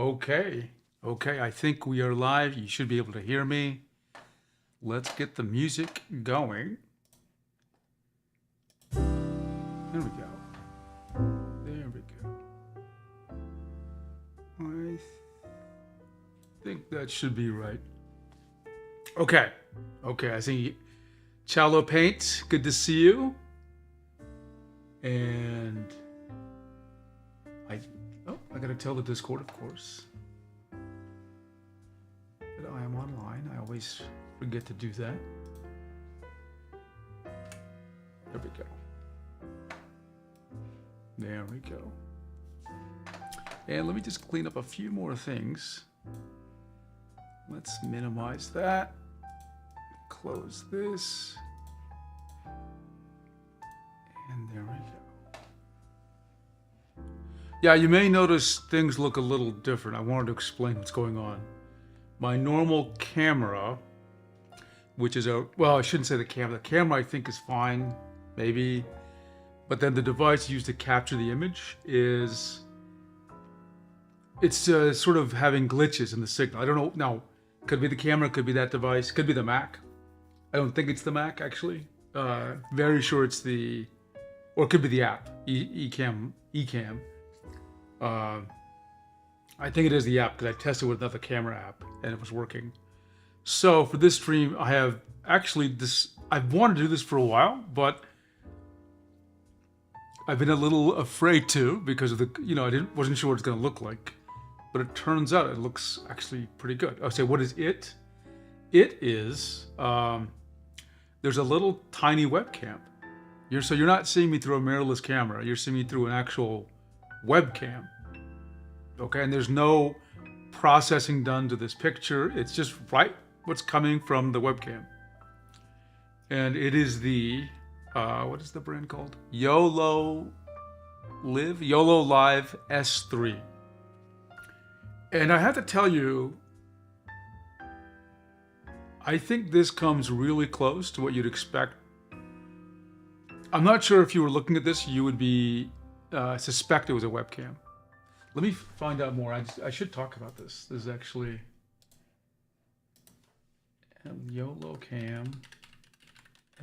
Okay. Okay, I think we are live. You should be able to hear me. Let's get the music going. There we go. There we go. I think that should be right. Okay. Okay, I see Chalo Paint. Good to see you. And I gotta tell the Discord, of course, that I am online. I always forget to do that. There we go. There we go. And let me just clean up a few more things. Let's minimize that. Close this. And there we go. Yeah, you may notice things look a little different. I wanted to explain what's going on. My normal camera, which is well, I shouldn't say the camera. The camera I think is fine, maybe. But then the device used to capture the image it's sort of having glitches in the signal. I don't know. Now, could be the camera, could be that device, could be the Mac. I don't think it's the Mac, actually. Very sure it's or it could be the app, Ecamm. I think it is the app because I tested with another camera app and it was working. So for this stream, I have actually I've wanted to do this for a while, but I've been a little afraid to because of wasn't sure what it's going to look like. But it turns out it looks actually pretty good. I'll say, what is it? It is, there's a little tiny webcam. So you're not seeing me through a mirrorless camera. You're seeing me through an actual webcam. Okay, and there's no processing done to this picture. It's just what's coming from the webcam. And it is the, what is the brand called? YOLO Live S3. And I have to tell you, I think this comes really close to what you'd expect. I'm not sure if you were looking at this, you would suspect it was a webcam. Let me find out more. I should talk about this. This is actually YOLO Cam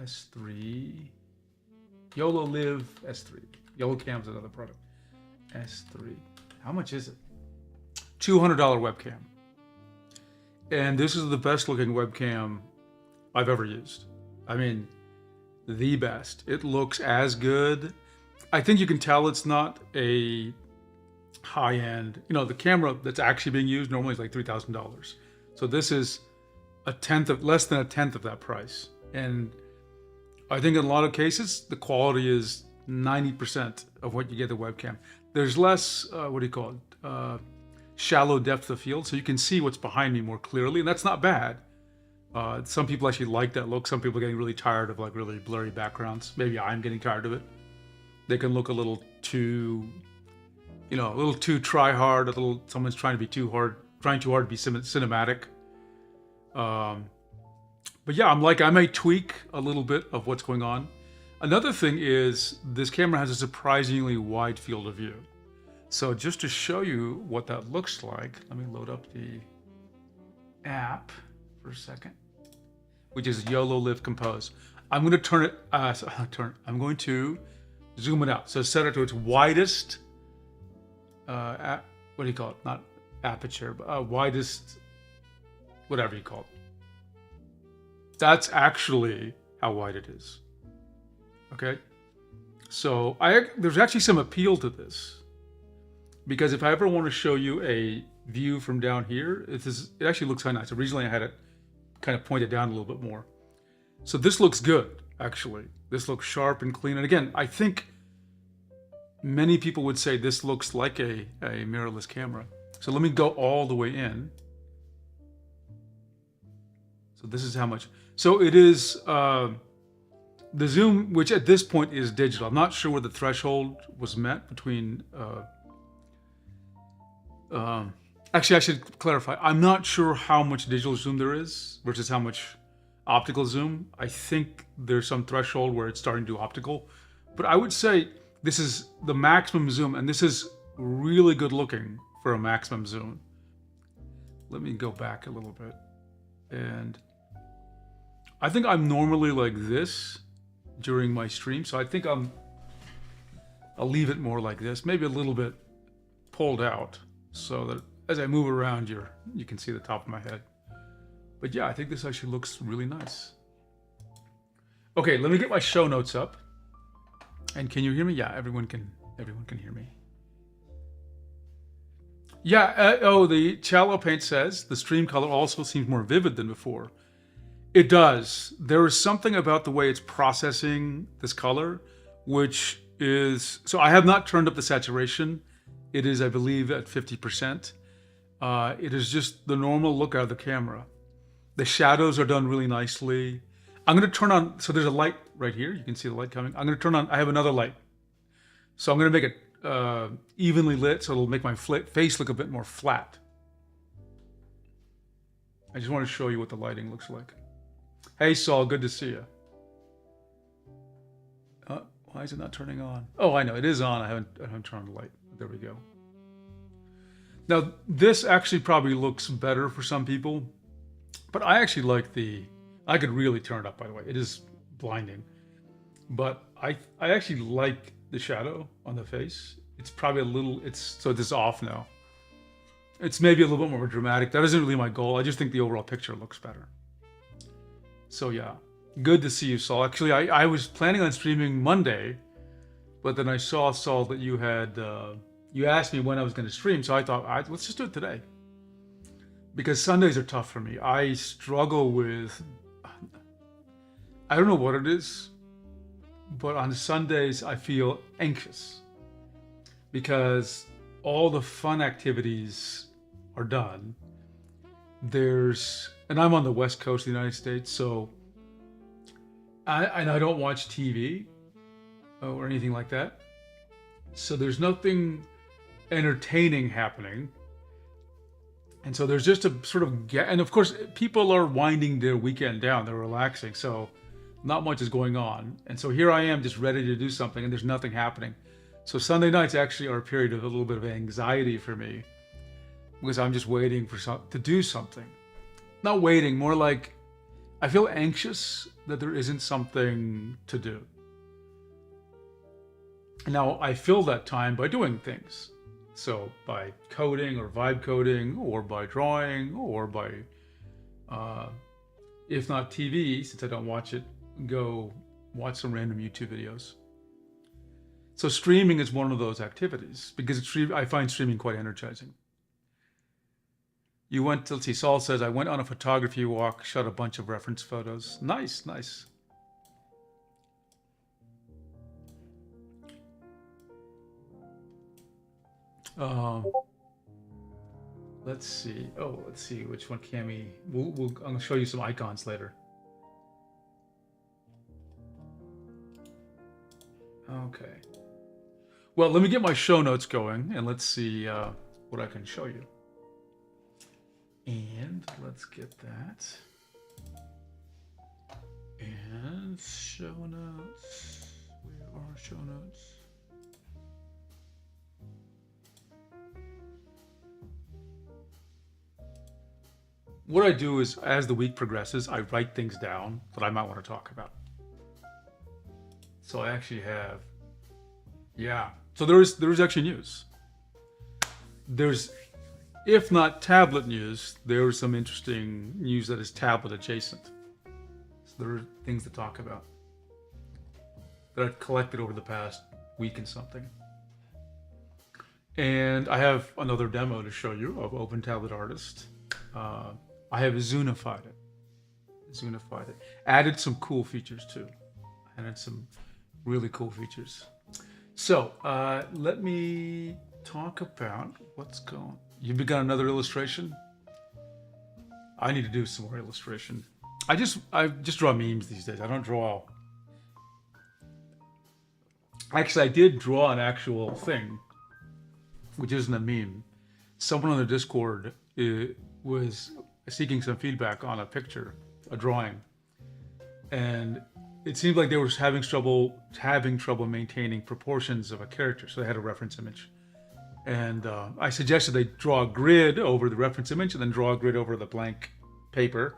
S3. YOLO Live S3. YOLO Cam is another product. S3. How much is it? $200 webcam. And this is the best looking webcam I've ever used. I mean, the best. It looks as good. I think you can tell it's not a high-end, the camera that's actually being used normally is like $3,000. So this is less than a tenth of that price. And I think in a lot of cases, the quality is 90% of what you get the webcam. There's less, shallow depth of field, so you can see what's behind me more clearly, and that's not bad. Some people actually like that look. Some people are getting really tired of like really blurry backgrounds. Maybe I'm getting tired of it. They can look a little too, try hard. Someone's trying too hard to be cinematic. But yeah, I may tweak a little bit of what's going on. Another thing is this camera has a surprisingly wide field of view. So just to show you what that looks like, let me load up the app for a second, which is YOLO Live Compose. I'm going to turn it, I'm going to zoom it out. So set it to its widest, what do you call it? Not aperture, but widest, whatever you call it. That's actually how wide it is. Okay. So there's actually some appeal to this. Because if I ever want to show you a view from down here, it actually looks kind of nice. Originally I had it kind of pointed down a little bit more. So this looks good, actually. This looks sharp and clean. And again, I think many people would say this looks like a mirrorless camera. So let me go all the way in. So this is how much. So it is the zoom, which at this point is digital. I'm not sure where the threshold was met between... actually, I should clarify. I'm not sure how much digital zoom there is versus how much optical zoom. I think there's some threshold where it's starting to do optical. But I would say this is the maximum zoom, and this is really good looking for a maximum zoom. let me go back a little bit. And I think I'm normally like this during my stream. So I think I'll leave it more like this, maybe a little bit pulled out so that as I move around you can see the top of my head. But yeah, I think this actually looks really nice. Okay, let me get my show notes up. And can you hear me? Yeah, everyone can hear me. Yeah, the Shallow Paint says the stream color also seems more vivid than before. It does. There is something about the way it's processing this color, which is, so I have not turned up the saturation. It is, I believe, at 50%. It is just the normal look out of the camera. The shadows are done really nicely. I'm going to turn on, so there's a light right here. You can see the light coming. I'm going to turn on, I have another light. So I'm going to make it evenly lit so it'll make my face look a bit more flat. I just want to show you what the lighting looks like. Hey Saul, good to see you. Why is it not turning on? Oh, I know, it is on. I haven't turned on the light. There we go. Now, this actually probably looks better for some people, but I actually like I could really turn it up, by the way. It is blinding. But I actually like the shadow on the face. It's probably a little, so this is off now. It's maybe a little bit more dramatic. That isn't really my goal. I just think the overall picture looks better. So yeah, good to see you, Saul. Actually, I was planning on streaming Monday, but then I saw, Saul, that you had, you asked me when I was going to stream, so I thought, let's just do it today. Because Sundays are tough for me. I struggle with, I don't know what it is, but on Sundays I feel anxious because all the fun activities are done. And I'm on the West Coast of the United States, so I don't watch TV or anything like that. So there's nothing entertaining happening. And so there's just a sort of, and of course, people are winding their weekend down, they're relaxing, so not much is going on. And so here I am just ready to do something and there's nothing happening. So Sunday nights actually are a period of a little bit of anxiety for me because I'm just waiting to do something. Not waiting, more like I feel anxious that there isn't something to do. Now I fill that time by doing things. So by coding or vibe coding or by drawing or by, if not TV, since I don't watch it, go watch some random YouTube videos. So streaming is one of those activities because I find streaming quite energizing. You went to, let's see, Saul says, I went on a photography walk, shot a bunch of reference photos. Nice, nice. Let's see. Oh, let's see which one can we. I'm gonna show you some icons later. Okay. Well, let me get my show notes going, and let's see what I can show you. And let's get that. And show notes. Where are show notes? What I do is, as the week progresses, I write things down that I might want to talk about. So I actually have, yeah. So there is actually news. There's, if not tablet news, there is some interesting news that is tablet adjacent. So there are things to talk about that I've collected over the past week and something. And I have another demo to show you of Open Tablet Artist. I have Zunified it. Added some cool features too. Added some really cool features. So let me talk about what's going. You've begun another illustration. I need to do some more illustration. I just draw memes these days. I don't draw. Actually, I did draw an actual thing, which isn't a meme. Someone on the Discord was seeking some feedback on a picture, a drawing, and it seemed like they were having trouble maintaining proportions of a character, so they had a reference image. And I suggested they draw a grid over the reference image and then draw a grid over the blank paper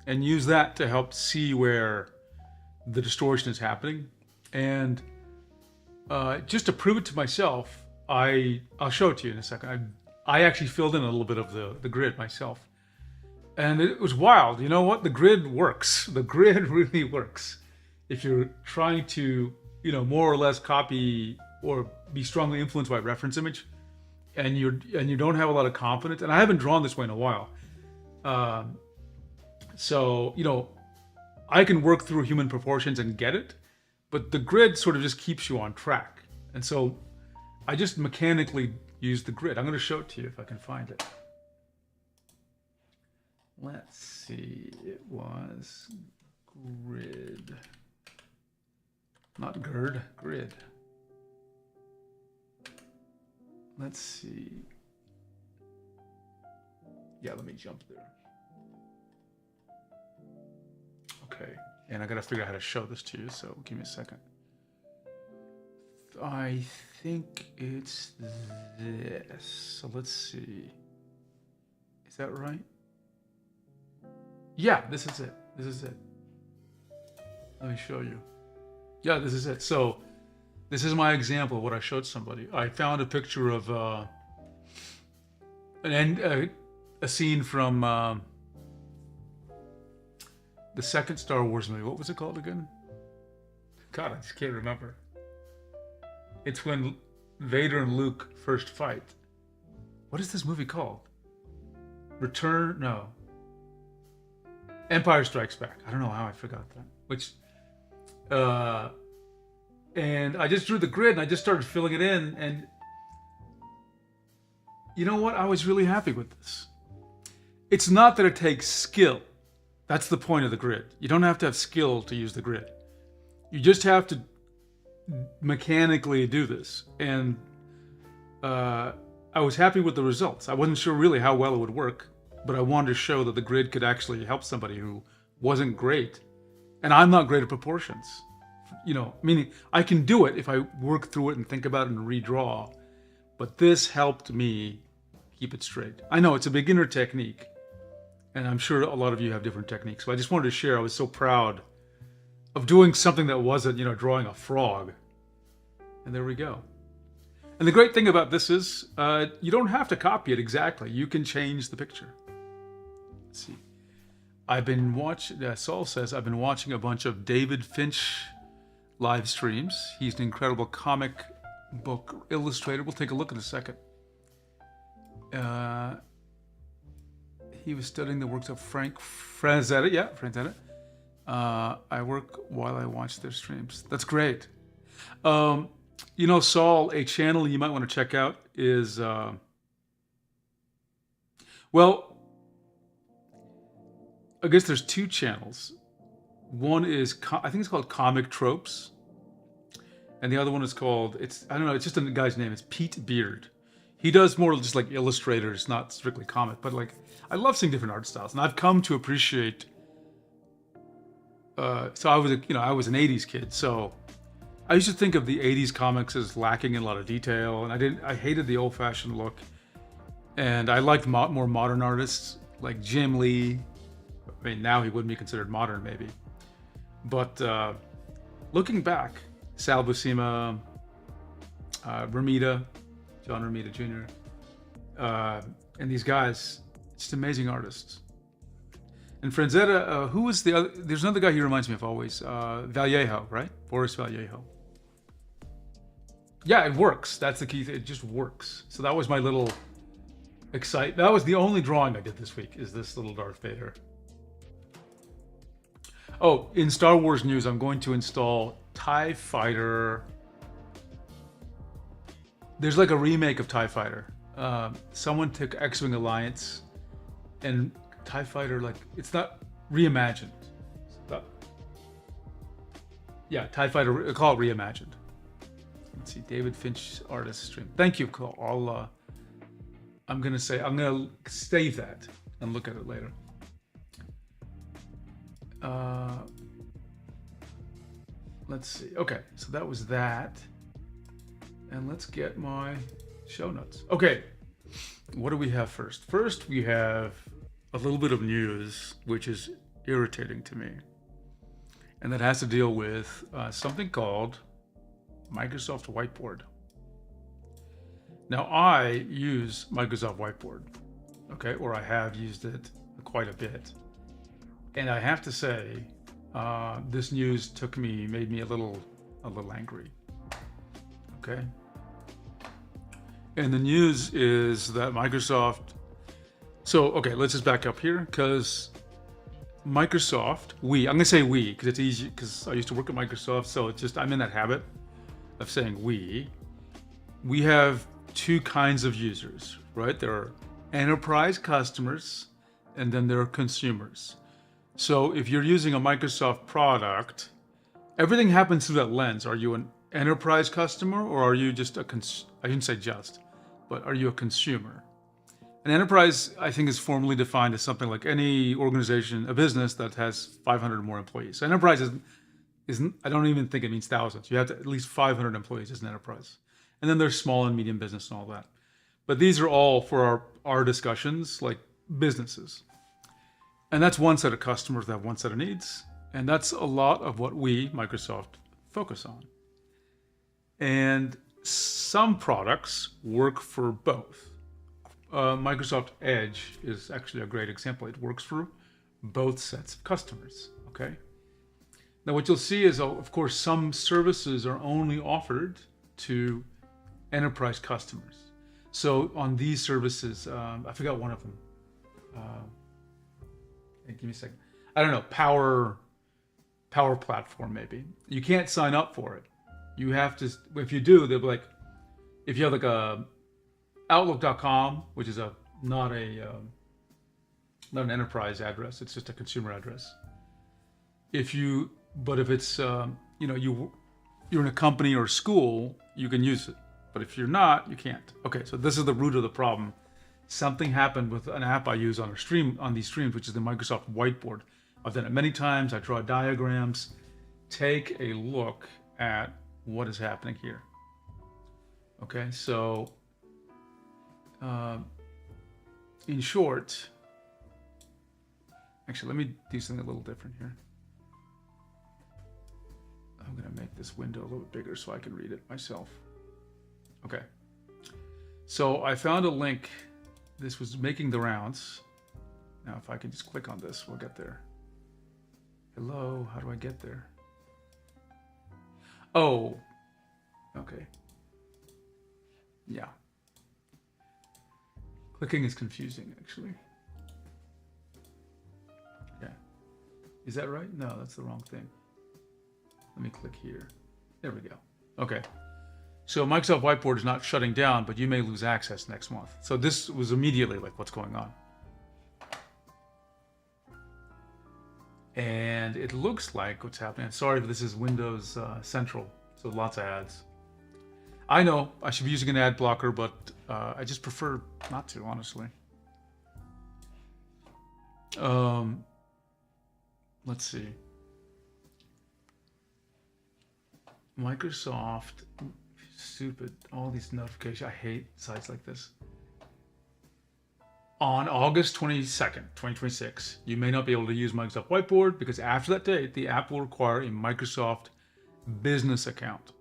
and use that to help see where the distortion is happening. And just to prove it to myself, I'll show it to you in a second. I actually filled in a little bit of the grid myself. And it was wild. You know what? The grid works. The grid really works. If you're trying to, more or less copy or be strongly influenced by a reference image, and you don't have a lot of confidence, and I haven't drawn this way in a while. So, I can work through human proportions and get it, but the grid sort of just keeps you on track. And so I just mechanically use the grid. I'm going to show it to you if I can find it. Let's see, it was grid. Not GERD, grid. Let's see. Yeah, let me jump there. Okay, and I gotta figure out how to show this to you, so give me a second. I think it's this. So let's see. Is that right? Yeah, this is it. This is it. Let me show you. Yeah, this is it. So this is my example of what I showed somebody. I found a picture of a scene from the second Star Wars movie. What was it called again? God, I just can't remember. It's when Vader and Luke first fight. What is this movie called? Empire Strikes Back. I don't know how I forgot that. And I just drew the grid and I just started filling it in, and you know what? I was really happy with this. It's not that it takes skill. That's the point of the grid. You don't have to have skill to use the grid. You just have to mechanically do this. And I was happy with the results. I wasn't sure really how well it would work, but I wanted to show that the grid could actually help somebody who wasn't great. And I'm not great at proportions. Meaning I can do it if I work through it and think about it and redraw. But this helped me keep it straight. I know it's a beginner technique, and I'm sure a lot of you have different techniques. So I just wanted to share. I was so proud of doing something that wasn't, drawing a frog. And there we go. And the great thing about this is you don't have to copy it exactly. You can change the picture. Let's see. I've been watching, Saul says, I've been watching a bunch of David Finch live streams. He's an incredible comic book illustrator. We'll take a look in a second. He was studying the works of Frank Frazetta. Yeah, Frazetta. I work while I watch their streams. That's great. Saul, a channel you might want to check out is, I guess there's two channels. One is, I think it's called Comic Tropes. And the other one is called, it's just a guy's name. It's Pete Beard. He does more just like illustrators, not strictly comic, but like, I love seeing different art styles. And I've come to appreciate, so I was an 80s kid. So I used to think of the 80s comics as lacking in a lot of detail. And I hated the old fashioned look. And I liked more modern artists like Jim Lee. I mean, now he wouldn't be considered modern, maybe. But looking back, Sal Buscema, Romita, John Romita Jr., and these guys, just amazing artists. And Franzetta, who was the other? There's another guy he reminds me of always, Vallejo, right? Boris Vallejo. Yeah, it works. That's the key thing. It just works. So that was my little that was the only drawing I did this week, is this little Darth Vader. Oh, in Star Wars news, I'm going to install TIE Fighter. There's like a remake of TIE Fighter. Someone took X-Wing Alliance and TIE Fighter, like, it's not reimagined. TIE Fighter, call it reimagined. Let's see, David Finch artist stream. Thank you, Cole. I'm gonna save that and look at it later. Let's see. Okay, so that was that. And let's get show notes. Okay, what do we have first? First, we have a little bit of news, which is irritating to me. And that has to deal with something called Microsoft Whiteboard. Now, I use Microsoft Whiteboard, okay, or I have used it quite a bit. And I have to say, this news made me a little angry, okay? And the news is that Microsoft, okay, let's just back up here, because Microsoft, I'm gonna say we, because it's easy, because I used to work at Microsoft, so it's just, I'm in that habit of saying we. We have two kinds of users, right? There are enterprise customers, and then there are consumers. So if you're using a Microsoft product, everything happens through that lens. Are you an enterprise customer, or are you just I shouldn't say just, but are you a consumer? An enterprise, I think, is formally defined as something like any organization, a business that has 500 or more employees. So enterprise isn't, I don't even think it means thousands. You have to at least 500 employees as an enterprise. And then there's small and medium business and all that. But these are all, for our discussions, like businesses. And that's one set of customers that have one set of needs. And that's a lot of what we, Microsoft, focus on. And some products work for both. Microsoft Edge is actually a great example. It works for both sets of customers, okay? Now what you'll see is, of course, some services are only offered to enterprise customers. So on these services, I forgot one of them. Give me a second. I don't know, Power Platform maybe. You can't sign up for it. You have to, if you do, they'll be like, if you have like a Outlook.com, which is not an enterprise address, it's just a consumer address. But if it's you're in a company or school, you can use it. But if you're not, you can't. Okay, so this is the root of the problem. Something happened with an app I use on these streams, which is the Microsoft Whiteboard. I've done it many times. I draw diagrams. Take a look at what is happening here. Okay, so in short, actually, let me do something a little different here. I'm going to make this window a little bit bigger so I can read it myself. Okay, so I found a link. This was making the rounds. Now, if I can just click on this, we'll get there. Hello, how do I get there? Oh, okay. Yeah. Clicking is confusing, actually. Yeah. Is that right? No, that's the wrong thing. Let me click here. There we go. Okay. So Microsoft Whiteboard is not shutting down, but you may lose access next month. So this was immediately like, what's going on? And it looks like what's happening. Sorry, this is Windows Central, so lots of ads. I know I should be using an ad blocker, but I just prefer not to, honestly. Let's see. Microsoft, stupid, all these notifications. I hate sites like this. On August 22nd, 2026, you may not be able to use Microsoft Whiteboard because after that date, the app will require a Microsoft business account.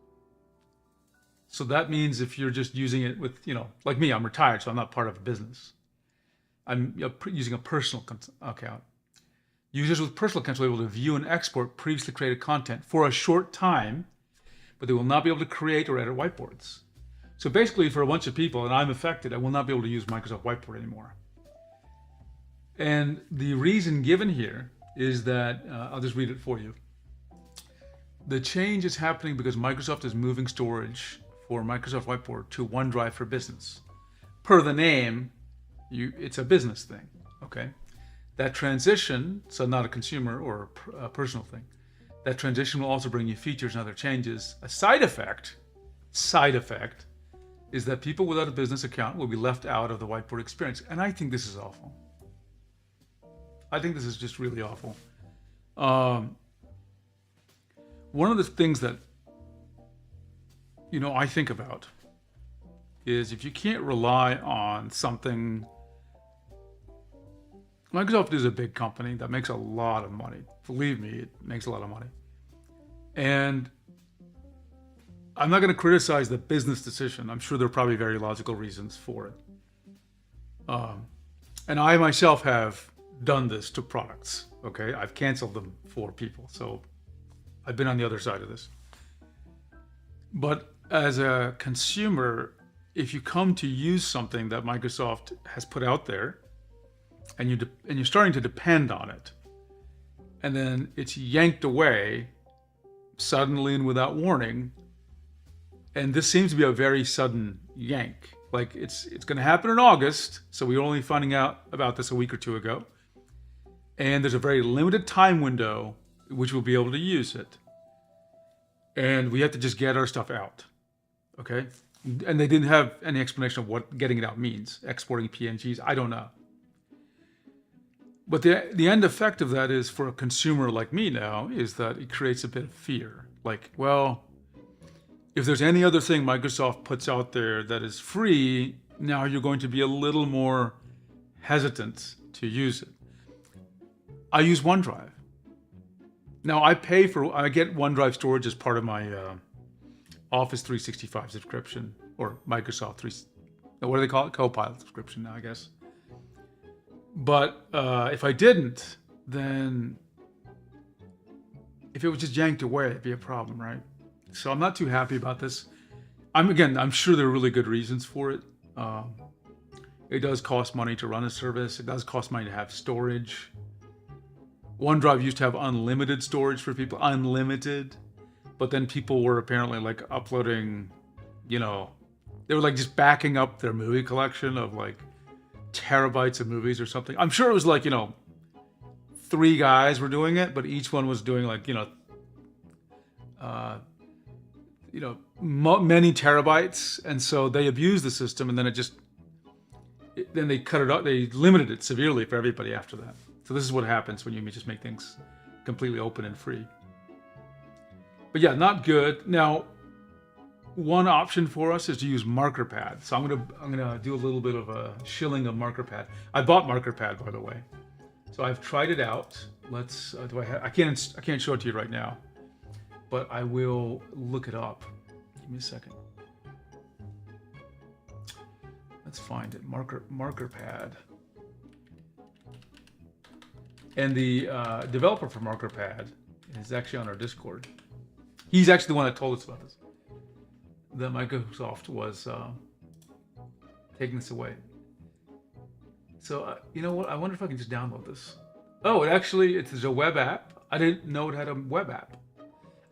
So that means if you're just using it with, like me, I'm retired, so I'm not part of a business. I'm using a personal account. Users with personal accounts will be able to view and export previously created content for a short time, but they will not be able to create or edit whiteboards. So basically, for a bunch of people, and I'm affected, I will not be able to use Microsoft Whiteboard anymore. And the reason given here is that, I'll just read it for you. The change is happening because Microsoft is moving storage for Microsoft Whiteboard to OneDrive for Business. Per the name, it's a business thing, okay? That transition, so not a consumer or a personal thing, that transition will also bring you features and other changes. A side effect is that people without a business account will be left out of the Whiteboard experience. And I think this is awful. I think this is just really awful. One of the things that, I think about is if you can't rely on something. Microsoft is a big company that makes a lot of money. Believe me, it makes a lot of money. And I'm not going to criticize the business decision. I'm sure there are probably very logical reasons for it. And I myself have done this to products. Okay, I've canceled them for people, so I've been on the other side of this. But as a consumer, if you come to use something that Microsoft has put out there, and you're starting to depend on it, and then it's yanked away suddenly and without warning, and this seems to be a very sudden yank. Like it's going to happen in August, so we were only finding out about this a week or two ago. And there's a very limited time window which we'll be able to use it. And we have to just get our stuff out. Okay? And they didn't have any explanation of what getting it out means. Exporting PNGs, I don't know. But the end effect of that is, for a consumer like me now, is that it creates a bit of fear. Like, well, if there's any other thing Microsoft puts out there that is free, now you're going to be a little more hesitant to use it. I use OneDrive. Now I get OneDrive storage as part of my Office 365 subscription, or Microsoft what do they call it? Copilot subscription now, I guess. But if I didn't, then if it was just yanked away, it'd be a problem, right? So I'm not too happy about this. I'm sure there are really good reasons for it. It does cost money to run a service. It does cost money to have storage. OneDrive used to have unlimited storage for people, unlimited. But then people were apparently like uploading, they were like just backing up their movie collection of like terabytes of movies or something. I'm sure it was like, 3 guys were doing it, but each one was doing like, many terabytes. And so they abused the system, and then then they cut it out. They limited it severely for everybody after that. So this is what happens when you just make things completely open and free. But yeah, not good. Now, one option for us is to use MarkerPad. So I'm gonna do a little bit of a shilling of MarkerPad. I bought MarkerPad, by the way. So I've tried it out. Let's I can't show it to you right now, but I will look it up. Give me a second. Let's find it. MarkerPad. And the developer for MarkerPad is actually on our Discord. He's actually the one that told us about this. That Microsoft was taking this away. So you know what? I wonder if I can just download this. Oh, it's a web app. I didn't know it had a web app.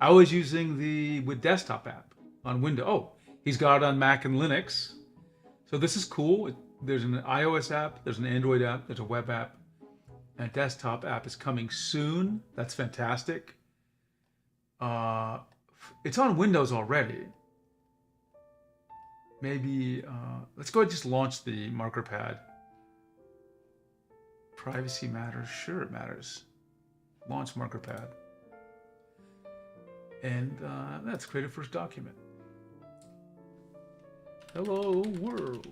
I was using with desktop app on Windows. Oh, he's got it on Mac and Linux. So this is cool. There's an iOS app. There's an Android app. There's a web app. And a desktop app is coming soon. That's fantastic. It's on Windows already. Maybe, let's go ahead and just launch the MarkerPad. Privacy matters. Sure, it matters. Launch MarkerPad. And let's create a first document. Hello, world.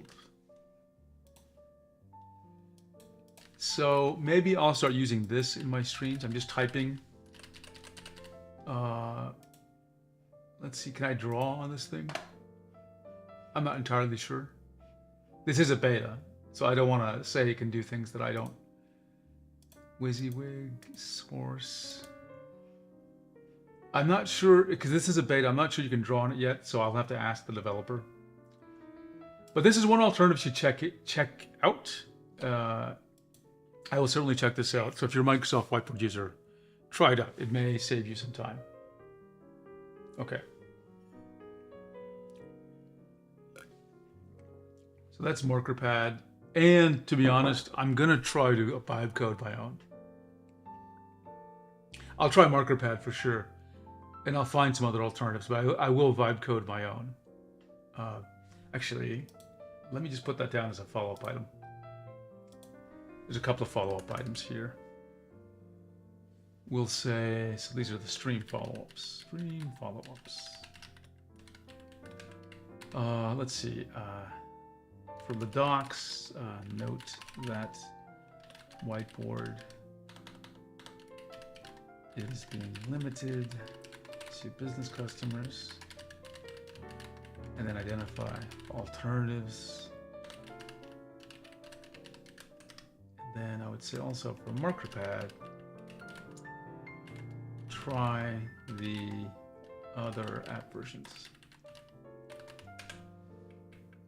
So maybe I'll start using this in my streams. I'm just typing. Let's see, can I draw on this thing? I'm not entirely sure. This is a beta, so I don't want to say it can do things that I don't. WYSIWYG, source. I'm not sure, because this is a beta, I'm not sure you can draw on it yet, so I'll have to ask the developer. But this is one alternative you check out. I will certainly check this out. So if you're a Microsoft Whiteboard user, try it out. It may save you some time. Okay. So that's MarkerPad. And to be honest, I'm going to try to vibe code my own. I'll try MarkerPad for sure. And I'll find some other alternatives, but I will vibe code my own. Actually, let me just put that down as a follow-up item. There's a couple of follow-up items here. We'll say, so these are the stream follow-ups. Stream follow-ups. Let's see. For the docs, note that whiteboard is being limited to business customers, and then identify alternatives. And then I would say also for marker pad, try the other app versions.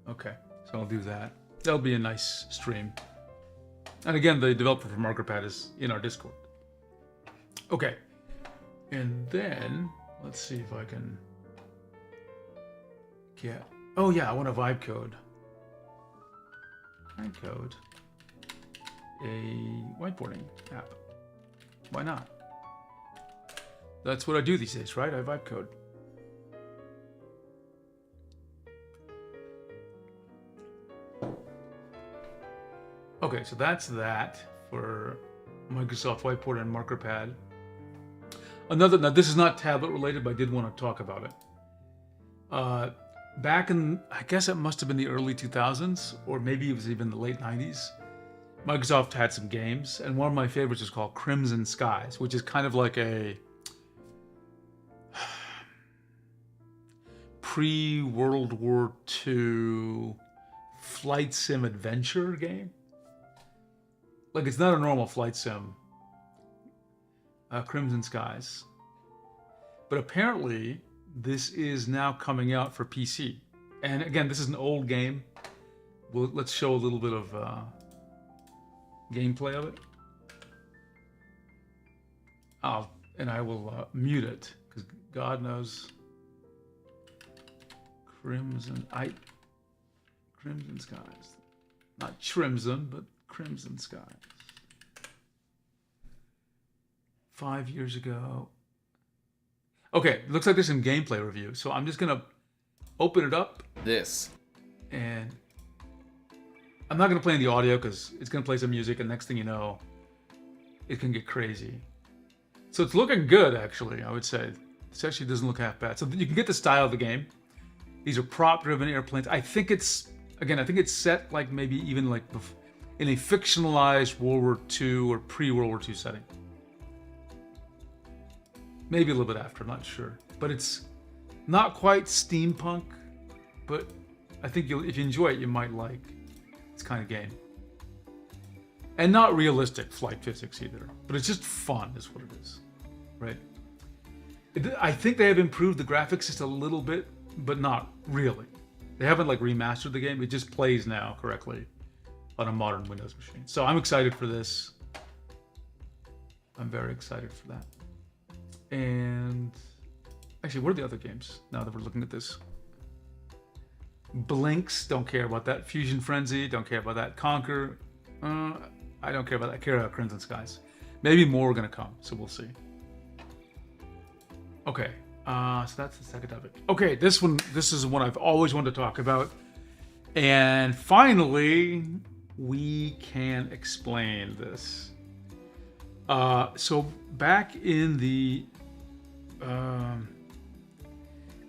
Okay, so I'll do that. That'll be a nice stream. And again, the developer for MarkerPad is in our Discord. Okay, and then let's see if I can get. Oh yeah, I want a vibe code. Vibe code. A whiteboarding app. Why not? That's what I do these days, right? I vibe code. Okay, so that's that for Microsoft Whiteboard and MarkerPad. Now this is not tablet related, but I did want to talk about it. Back in, I guess it must have been the early 2000s, or maybe it was even the late 90s, Microsoft had some games, and one of my favorites is called Crimson Skies, which is kind of like a pre-World War II flight sim adventure game. Like, it's not a normal flight sim, Crimson Skies. But apparently, this is now coming out for PC. And again, this is an old game. Let's show a little bit of gameplay of it. And I will mute it, because God knows. Crimson Skies. Not Crimson, but Crimson Skies. 5 years ago. Okay, looks like there's some gameplay review. So I'm just gonna open it up. And I'm not gonna play in the audio because it's gonna play some music, and next thing you know, it can get crazy. So it's looking good, actually, I would say. This actually doesn't look half bad. So you can get the style of the game. These are prop-driven airplanes. I think it's set like maybe even like in a fictionalized World War II or pre-World War II setting. Maybe a little bit after, I'm not sure. But it's not quite steampunk, but I think if you enjoy it, you might like this kind of game. And not realistic flight physics either, but it's just fun is what it is, right? I think they have improved the graphics just a little bit, but not really. They haven't like remastered the game. It just plays now correctly on a modern Windows machine. So I'm excited for this. I'm very excited for that. And actually, what are the other games now that we're looking at this? Blinks, don't care about that. Fusion Frenzy, don't care about that. Conquer, I don't care about that. I care about Crimson Skies. Maybe more are gonna come, so we'll see. Okay, so that's the second of it. Okay, this is one I've always wanted to talk about. And finally, we can explain this. So back in the,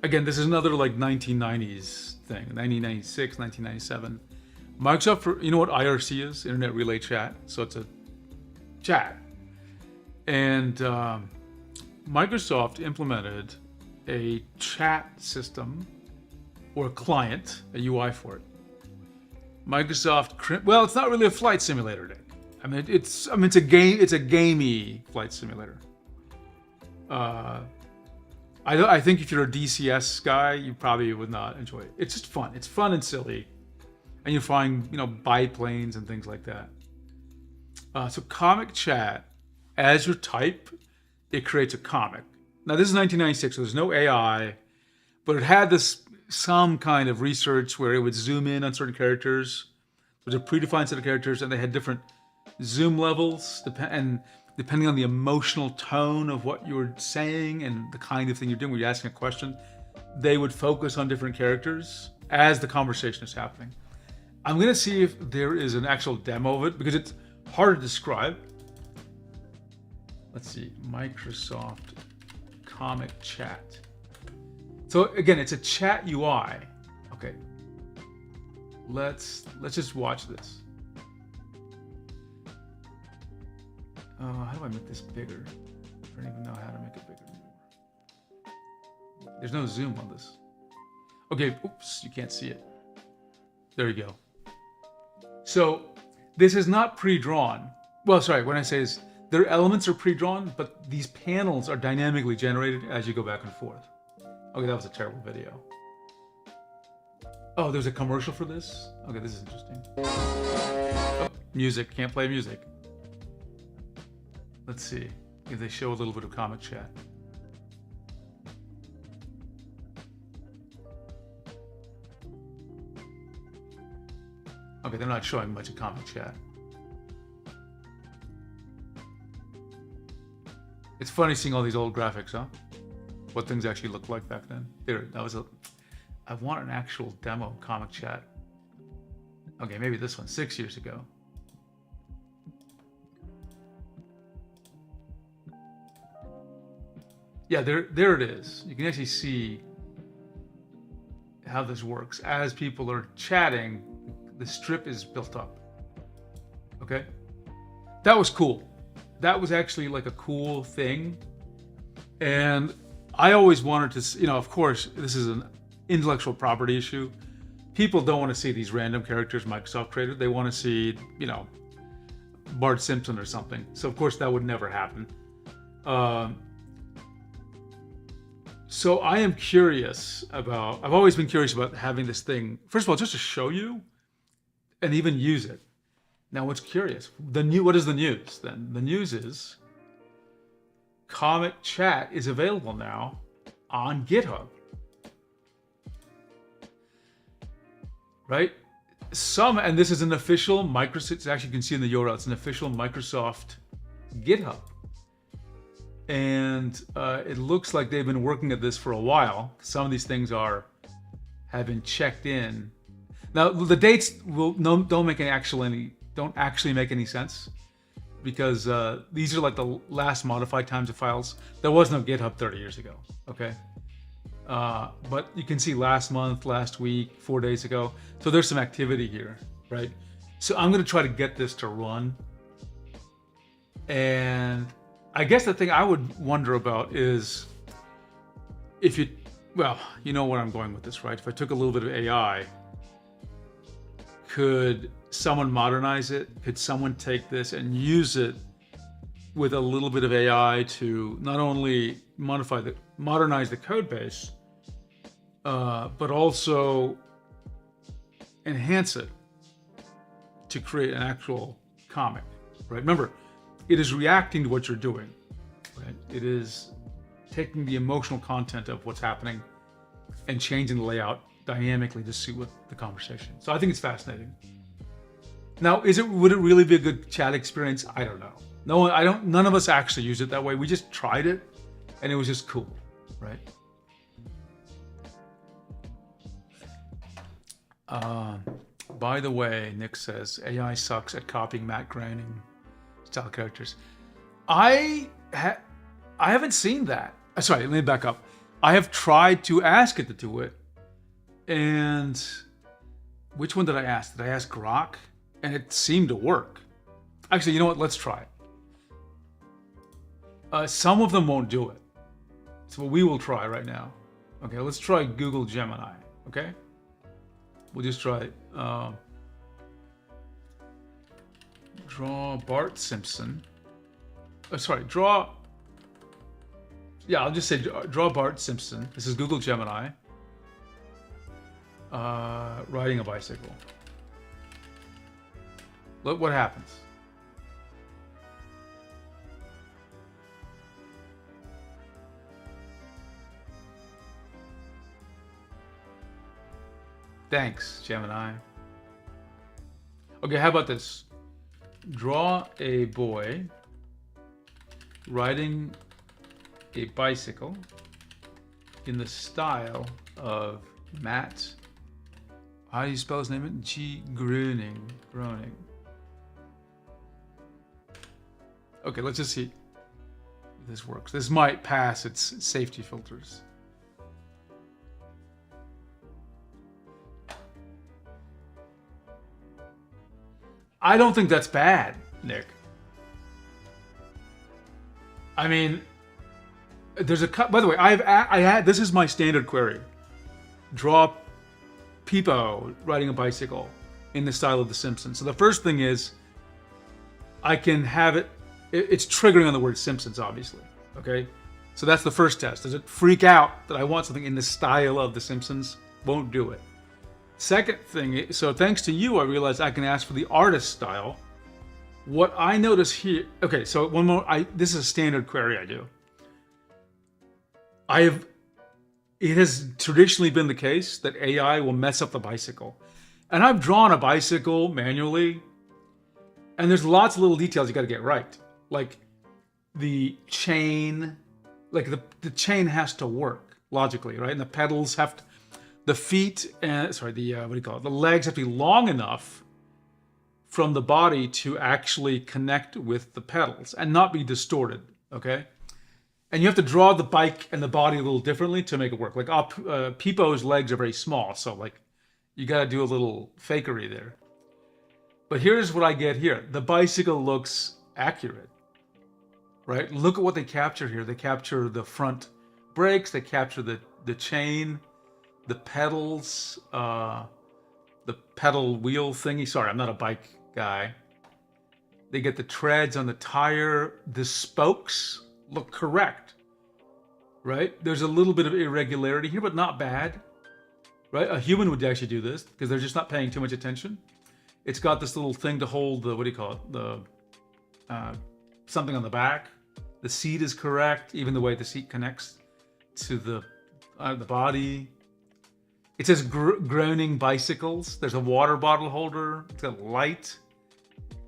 again, this is another like 1990s thing, 1996, 1997. Microsoft, you know what IRC is? Internet Relay Chat. So it's a chat. And Microsoft implemented a chat system or a client, a UI for it. Microsoft, well, it's not really a flight simulator, Dick. It's a game. It's a gamey flight simulator. I think if you're a DCS guy, you probably would not enjoy it. It's just fun. It's fun and silly, and you find biplanes and things like that. So comic chat, as you type, it creates a comic. Now this is 1996, so there's no AI, but it had some kind of research where it would zoom in on certain characters. There's a predefined set of characters, and they had different zoom levels, and depending on the emotional tone of what you were saying and the kind of thing you're doing, when you're asking a question, they would focus on different characters as the conversation is happening. I'm going to see if there is an actual demo of it, because it's hard to describe. Let's see, Microsoft Comic Chat. So again, it's a chat UI, a Okay. Let's just watch this. How do I make this bigger? I don't even know how to make it bigger anymore. There's no zoom on this. Okay, oops, you can't see it. There you go. So this is not pre-drawn. Well, sorry, when I say this, their elements are pre-drawn, but these panels are dynamically generated as you go back and forth. Okay, that was a terrible video. Oh, there's a commercial for this? Okay, this is interesting. Oh, music, can't play music. Let's see if they show a little bit of comic chat. Okay, they're not showing much of comic chat. It's funny seeing all these old graphics, huh? What things actually looked like back then. I want an actual demo comic chat. Okay, maybe this one, 6 years ago. Yeah, there it is. You can actually see how this works. As people are chatting, the strip is built up. Okay? That was cool. That was actually like a cool thing. And I always wanted to, of course, this is an intellectual property issue. People don't want to see these random characters Microsoft created. They want to see, Bart Simpson or something. So of course that would never happen. So I am curious about, I've always been curious about having this thing, first of all, just to show you and even use it. Now what's curious, what is the news then? The news is Comic Chat is available now on GitHub. Right? And this is an official Microsoft, actually you can see in the URL, it's an official Microsoft GitHub. And it looks like they've been working at this for a while. Some of these things have been checked in. Now the dates don't actually make any sense, because these are like the last modified times of files. There was no GitHub 30 years ago, okay? But you can see last month, last week, 4 days ago. So there's some activity here, right? So I'm gonna try to get this to run. And I guess the thing I would wonder about is if you know where I'm going with this, right? If I took a little bit of AI, could someone modernize it? Could someone take this and use it with a little bit of AI to not only modernize the code base, but also enhance it to create an actual comic, right? Remember, it is reacting to what you're doing, right? It is taking the emotional content of what's happening and changing the layout dynamically to suit with the conversation. So I think it's fascinating. Now, would it really be a good chat experience? I don't know. None of us actually use it that way. We just tried it and it was just cool, right? By the way, Nick says, AI sucks at copying Matt Groening style characters. I haven't seen that. Sorry, let me back up. I have tried to ask it to do it. And which one did I ask? Did I ask Grok? And it seemed to work. Actually, you know what? Let's try it. Some of them won't do it. So we will try right now. Okay, let's try Google Gemini. Okay? We'll just try draw Bart Simpson. I'll just say draw Bart Simpson. This is Google Gemini. Riding a bicycle. Look what happens. Thanks, Gemini. Okay, how about this? Draw a boy riding a bicycle in the style of Matt. How do you spell his name? Groening. Okay, let's just see if this works. This might pass its safety filters. I don't think that's bad, Nick. I mean, there's a cut. By the way, I had this is my standard query. Draw Peepo riding a bicycle in the style of The Simpsons. So the first thing is, I can have it. It's triggering on the word Simpsons, obviously. Okay, so that's the first test. Does it freak out that I want something in the style of The Simpsons? Won't do it. Second thing, so thanks to you, I realized I can ask for the artist style. What I notice here, okay, so one more, this is a standard query I do. It has traditionally been the case that AI will mess up the bicycle. And I've drawn a bicycle manually, and there's lots of little details you gotta get right. Like the chain, like the chain has to work logically, right? And the pedals have to, the feet, what do you call it? The legs have to be long enough from the body to actually connect with the pedals and not be distorted, okay? And you have to draw the bike and the body a little differently to make it work. Like Peepo's legs are very small, so like you gotta do a little fakery there. But here's what I get here. The bicycle looks accurate, right? Look at what they capture here. They capture the front brakes, they capture the chain, the pedals, the pedal wheel thingy. Sorry, I'm not a bike guy. They get the treads on the tire. The spokes look correct, right? There's a little bit of irregularity here, but not bad, right? A human would actually do this because they're just not paying too much attention. It's got this little thing to hold the, what do you call it? The something on the back. The seat is correct, even the way the seat connects to the body. It says groaning bicycles. There's a water bottle holder. It's got light.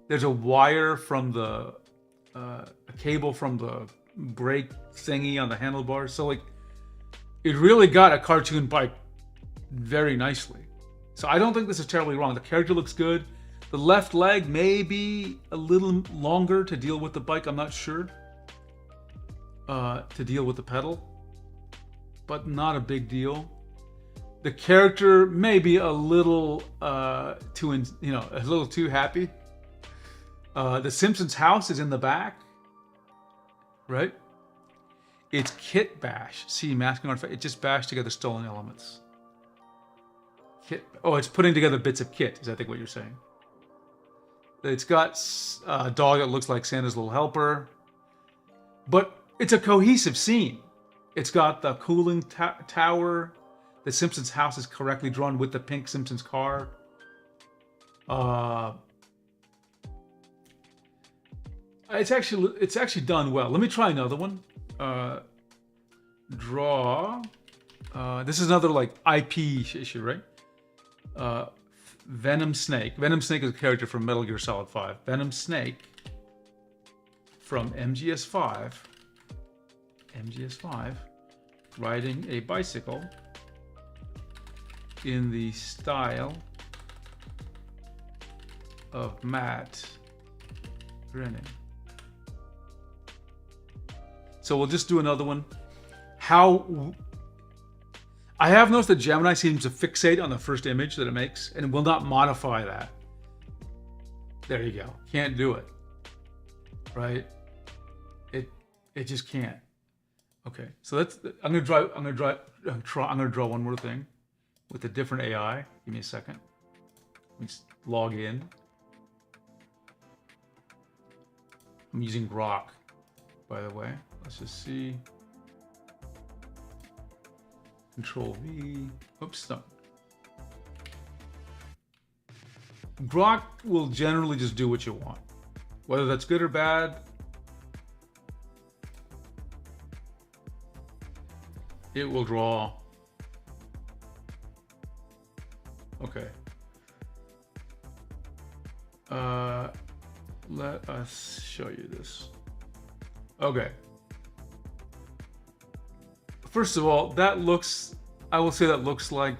There's a wire from a cable from the brake thingy on the handlebars. So like, it really got a cartoon bike very nicely. So I don't think this is terribly wrong. The character looks good. The left leg may be a little longer to deal with the bike. I'm not sure. To deal with the pedal, but not a big deal. The character may be a little a little too happy. The Simpsons house is in the back, right? It's kit bash. See, masking artifact. It just bashed together stolen elements. It's putting together bits of kit, is I think what you're saying. It's got a dog that looks like Santa's little helper, but it's a cohesive scene. It's got the cooling tower. The Simpsons house is correctly drawn with the pink Simpsons car. It's actually done well. Let me try another one. Draw. This is another like IP issue, right? Venom Snake. Venom Snake is a character from Metal Gear Solid 5. Venom Snake from MGS5. MGS5 riding a bicycle in the style of Matt Groening. So we'll just do another one. I have noticed that Gemini seems to fixate on the first image that it makes and will not modify that. There you go. Can't do it. Right? It just can't. Okay. So I'm gonna draw one more thing with a different AI. Give me a second. Let me log in. I'm using Grok, by the way. Let's just see. Control V. Oops, no. Grok will generally just do what you want. Whether that's good or bad, it will draw. Okay. Let us show you this. Okay. First of all, I will say that looks like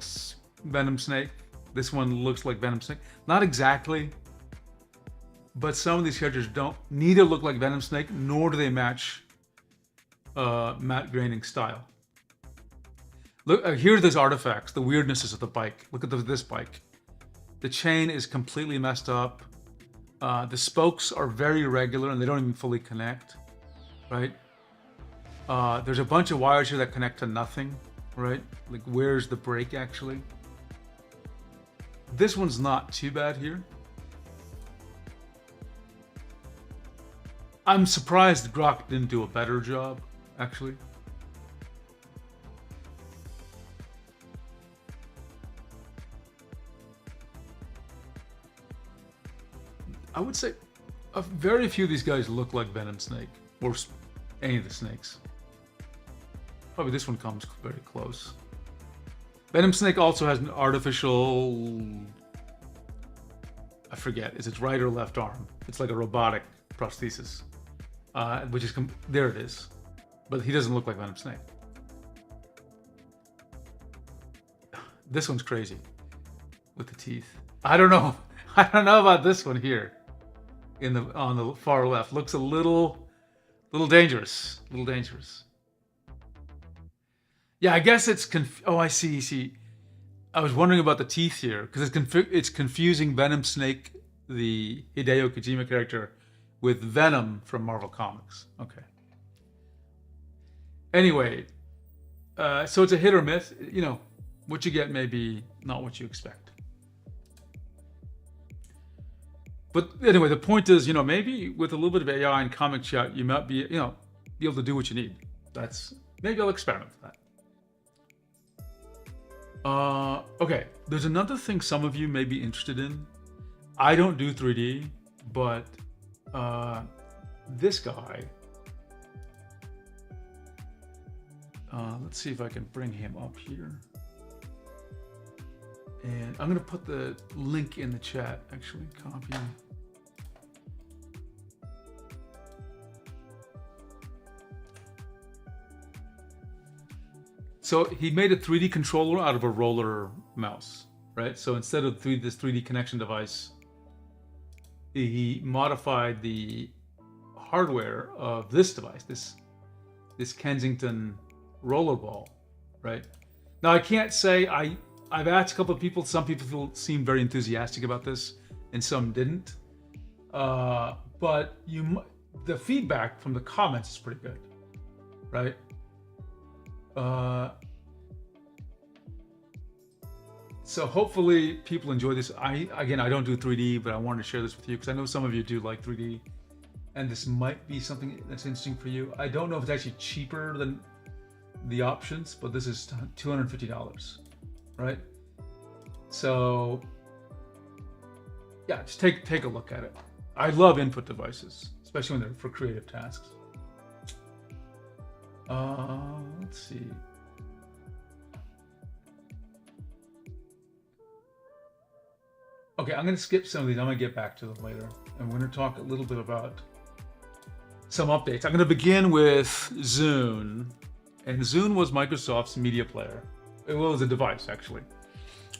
Venom Snake. This one looks like Venom Snake. Not exactly, but some of these characters don't neither look like Venom Snake, nor do they match Matt Groening's style. Look, here are those artifacts, the weirdnesses of the bike. Look at this bike. The chain is completely messed up. The spokes are very irregular and they don't even fully connect, right? There's a bunch of wires here that connect to nothing, right? Like where's the brake actually? This one's not too bad here. I'm surprised Grok didn't do a better job, actually. I would say very few of these guys look like Venom Snake or any of the snakes. Probably this one comes very close. Venom Snake also has an artificial, I forget, is it right or left arm? It's like a robotic prosthesis, which is, there it is. But he doesn't look like Venom Snake. This one's crazy with the teeth. I don't know. I don't know about this one here. On the far left, looks a little dangerous. A little dangerous. Yeah, I guess it's oh, I see. I was wondering about the teeth here because it's confusing Venom Snake, the Hideo Kojima character, with Venom from Marvel Comics. Okay. Anyway, so it's a hit or miss. You know, what you get may be not what you expect. But anyway, the point is, you know, maybe with a little bit of AI and comic chat, you might be, you know, be able to do what you need. Maybe I'll experiment with that. Okay, there's another thing some of you may be interested in. I don't do 3D, but this guy, let's see if I can bring him up here. And I'm going to put the link in the chat, actually, copy. So he made a 3D controller out of a roller mouse, right? So instead of this 3D connection device, he modified the hardware of this device, this Kensington rollerball, right? Now I can't say I've asked a couple of people. Some people seem very enthusiastic about this, and some didn't. But the feedback from the comments is pretty good, right? So hopefully people enjoy this. Again, I don't do 3D, but I wanted to share this with you because I know some of you do like 3D, and this might be something that's interesting for you. I don't know if it's actually cheaper than the options, but this is $250. Right? So yeah, just take a look at it. I love input devices, especially when they're for creative tasks. Let's see. Okay, I'm going to skip some of these. I'm going to get back to them later. And we're going to talk a little bit about some updates. I'm going to begin with Zune. And Zune was Microsoft's media player. It was a device, actually.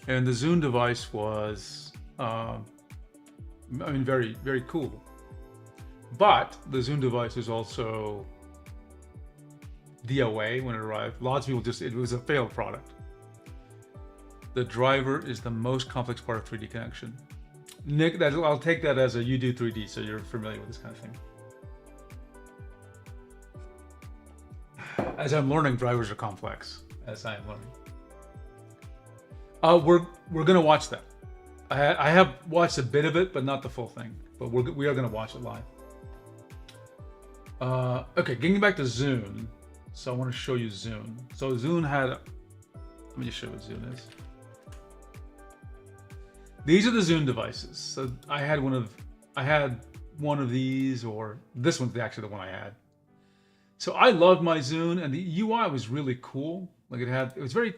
And the Zune device was, very, very cool. But the Zune device is also DOA when it arrived. Lots of people it was a failed product. The driver is the most complex part of 3D connection. Nick, I'll take that as you do 3D, so you're familiar with this kind of thing. As I'm learning, drivers are complex, as I am learning. We're gonna watch that. I have watched a bit of it, but not the full thing. But we are gonna watch it live. Okay, getting back to Zune. So I want to show you Zune. So Zune had, let me just show you what Zune is. These are the Zune devices. So I had one of these, or this one's actually the one I had. So I loved my Zune, and the UI was really cool. Like it was very,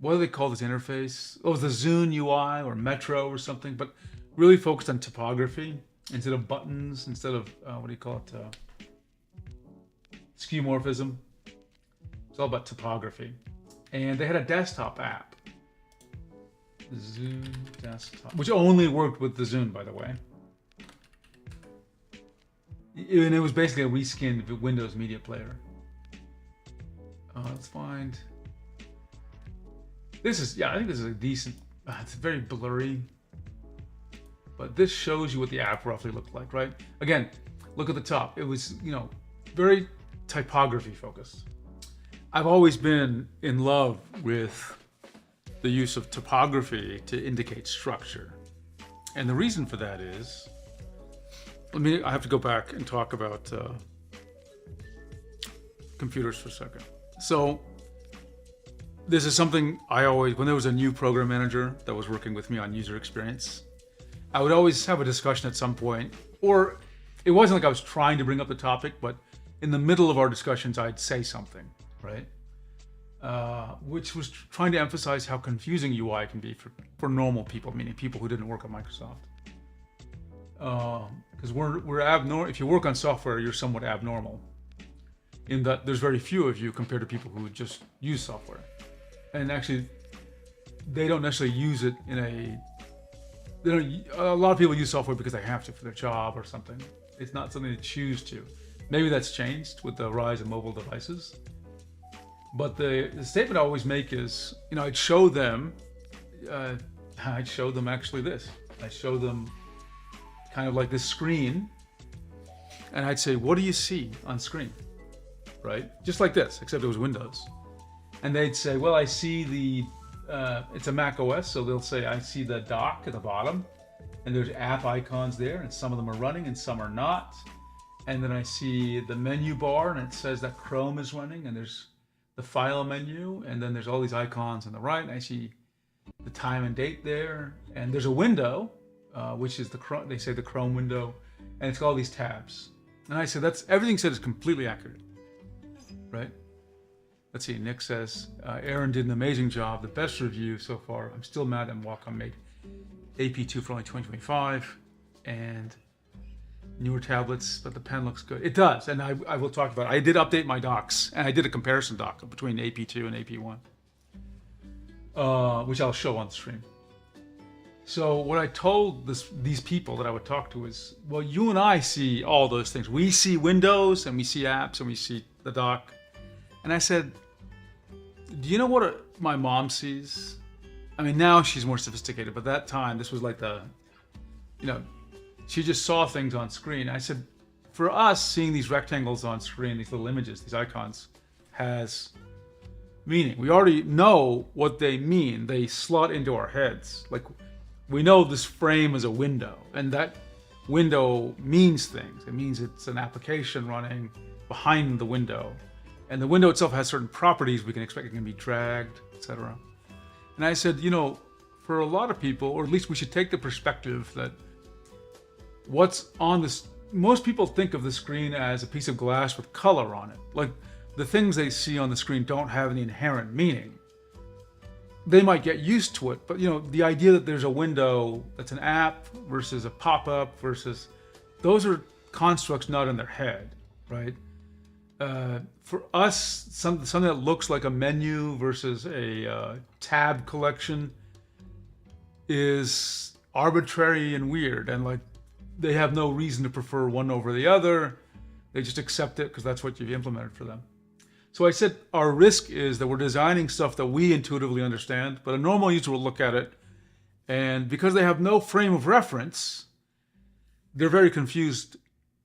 what do they call this interface? Oh, it was the Zune UI or Metro or something, but really focused on topography instead of buttons, instead of, what do you call it? Skeuomorphism. It's all about topography. And they had a desktop app. The Zune desktop, which only worked with the Zune, by the way. And it was basically a reskinned Windows media player. Let's find. I think this is a decent. It's very blurry. but this shows you what the app roughly looked like, right? Again, look at the top. It was, very typography focused. I've always been in love with the use of typography to indicate structure. And the reason for that is, I have to go back and talk about computers for a second. So this is something I always, when there was a new program manager that was working with me on user experience, I would always have a discussion at some point, or it wasn't like I was trying to bring up the topic, but in the middle of our discussions, I'd say something, right? Which was trying to emphasize how confusing UI can be for normal people, meaning people who didn't work at Microsoft. Because we're abnormal. If you work on software, you're somewhat abnormal in that there's very few of you compared to people who just use software. And actually, they don't necessarily use it a lot of people use software because they have to for their job or something. It's not something they choose to. Maybe that's changed with the rise of mobile devices. But the statement I always make is, I'd show them actually this. I'd show them kind of like this screen, and I'd say, what do you see on screen? Right? Just like this, except it was Windows. And they'd say, well, I see it's a Mac OS, so they'll say, I see the dock at the bottom, and there's app icons there, and some of them are running and some are not. And then I see the menu bar, and it says that Chrome is running, and there's the file menu, and then there's all these icons on the right, and I see the time and date there, and there's a window, which is they say the Chrome window, and it's got all these tabs. And I said, everything said is completely accurate, right? Let's see, Nick says, Aaron did an amazing job, the best review so far. I'm still mad that Wacom made AP2 for only 2025, and newer tablets, but the pen looks good. It does, and I will talk about it. I did update my docks, and I did a comparison dock between AP2 and AP1, which I'll show on the stream. So what I told these people that I would talk to is, well, you and I see all those things. We see Windows, and we see apps, and we see the dock. And I said, do you know what my mom sees? I mean, now she's more sophisticated, but that time, this was like she just saw things on screen. I said, for us, seeing these rectangles on screen, these little images, these icons, has meaning. We already know what they mean. They slot into our heads. Like, we know this frame is a window, and that window means things. It means it's an application running behind the window. And the window itself has certain properties we can expect. It can be dragged, etc. And I said, for a lot of people, or at least we should take the perspective that what's on this, most people think of the screen as a piece of glass with color on it. Like, the things they see on the screen don't have any inherent meaning. They might get used to it, but the idea that there's a window that's an app versus a pop-up versus, those are constructs not in their head, right? For us, something that looks like a menu versus a tab collection is arbitrary and weird, and like, they have no reason to prefer one over the other. They just accept it because that's what you've implemented for them. So I said our risk is that we're designing stuff that we intuitively understand, but a normal user will look at it, and because they have no frame of reference, they're very confused.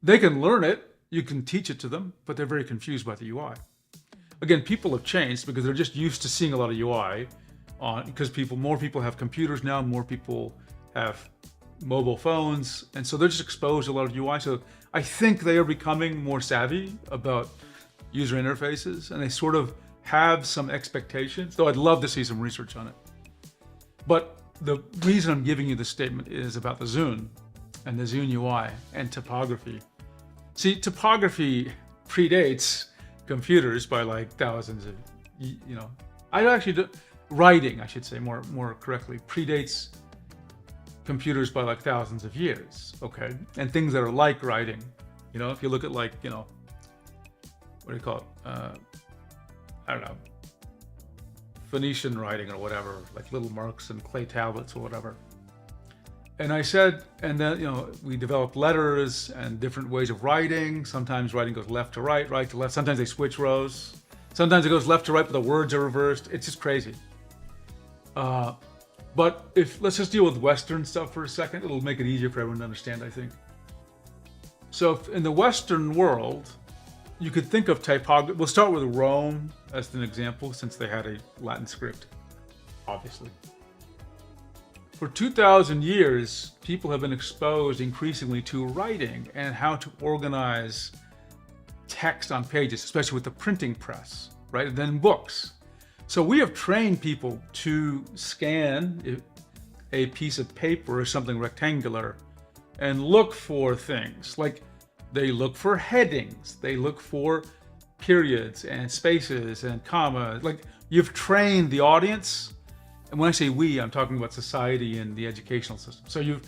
They can learn it, you can teach it to them, but they're very confused by the UI. Again, people have changed because they're just used to seeing a lot of UI because more people have computers now, more people have mobile phones, and so they're just exposed to a lot of UI. So I think they are becoming more savvy about user interfaces, and they sort of have some expectations, though I'd love to see some research on it. But the reason I'm giving you this statement is about the Zune and the Zune UI and typography. See, typography predates computers by like thousands of, writing, I should say more correctly, predates computers by like thousands of years, okay? And things that are like writing, if you look at like, what do you call it? I don't know, Phoenician writing or whatever, like little marks and clay tablets or whatever. And I said, and then, we developed letters and different ways of writing. Sometimes writing goes left to right, right to left. Sometimes they switch rows. Sometimes it goes left to right, but the words are reversed. It's just crazy. But let's just deal with Western stuff for a second. It'll make it easier for everyone to understand, I think. So in the Western world, you could think of typography. We'll start with Rome as an example, since they had a Latin script, obviously. For 2,000 years, people have been exposed increasingly to writing and how to organize text on pages, especially with the printing press, right? And then books. So we have trained people to scan a piece of paper or something rectangular and look for things. Like they look for headings, they look for periods and spaces and commas. Like you've trained the audience. And when I say we, I'm talking about society and the educational system. So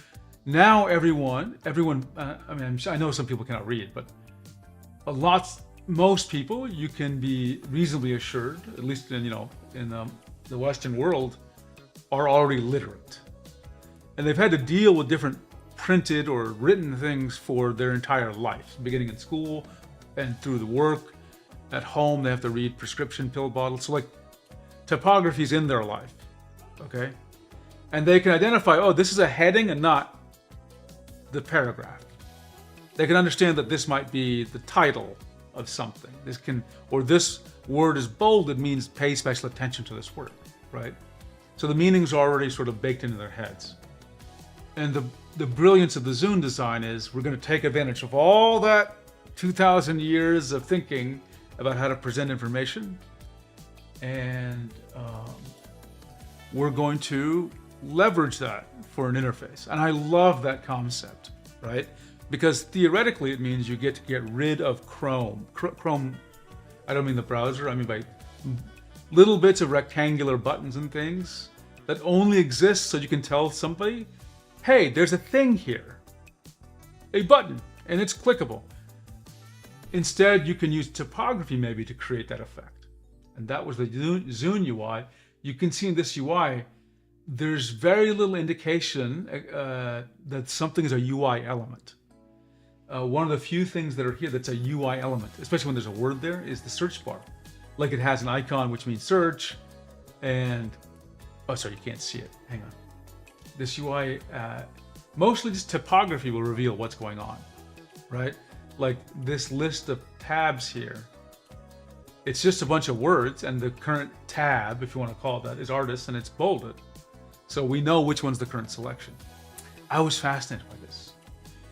now everyone, I know some people cannot read, but most people, you can be reasonably assured, at least in the Western world, are already literate. And they've had to deal with different printed or written things for their entire life, beginning in school and through the work. At home, they have to read prescription pill bottles. So like typography is in their life, okay? And they can identify, oh, this is a heading and not the paragraph. They can understand that this might be the title of something. This word is bolded means pay special attention to this word, right? So the meanings are already sort of baked into their heads. And the brilliance of the Zune design is we're going to take advantage of all that 2,000 years of thinking about how to present information, and we're going to leverage that for an interface. And I love that concept, right? Because theoretically, it means you get to get rid of Chrome. Chrome, I don't mean the browser, I mean by little bits of rectangular buttons and things that only exist so you can tell somebody, hey, there's a thing here, a button, and it's clickable. Instead, you can use typography maybe to create that effect. And that was the Zune UI. You can see in this UI, there's very little indication that something is a UI element. One of the few things that are here that's a UI element, especially when there's a word there, is the search bar. Like it has an icon, which means search, and, oh, sorry, you can't see it. Hang on. This UI, mostly just typography will reveal what's going on, right? Like this list of tabs here, it's just a bunch of words, and the current tab, if you want to call it that, is artist, and it's bolded. So we know which one's the current selection. I was fascinated by this.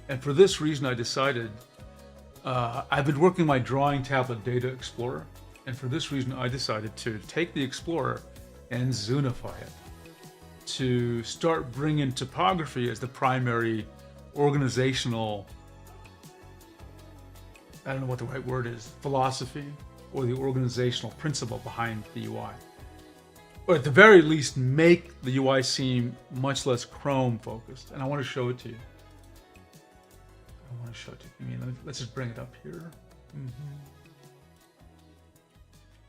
And for this reason, I decided, I've been working my drawing tablet Data Explorer. And for this reason, I decided to take the Explorer and Zunify it, to start bringing typography as the primary organizational, I don't know what the right word is, philosophy or the organizational principle behind the UI. Or at the very least, make the UI seem much less Chrome focused. And I want to show it to you. Let's just bring it up here.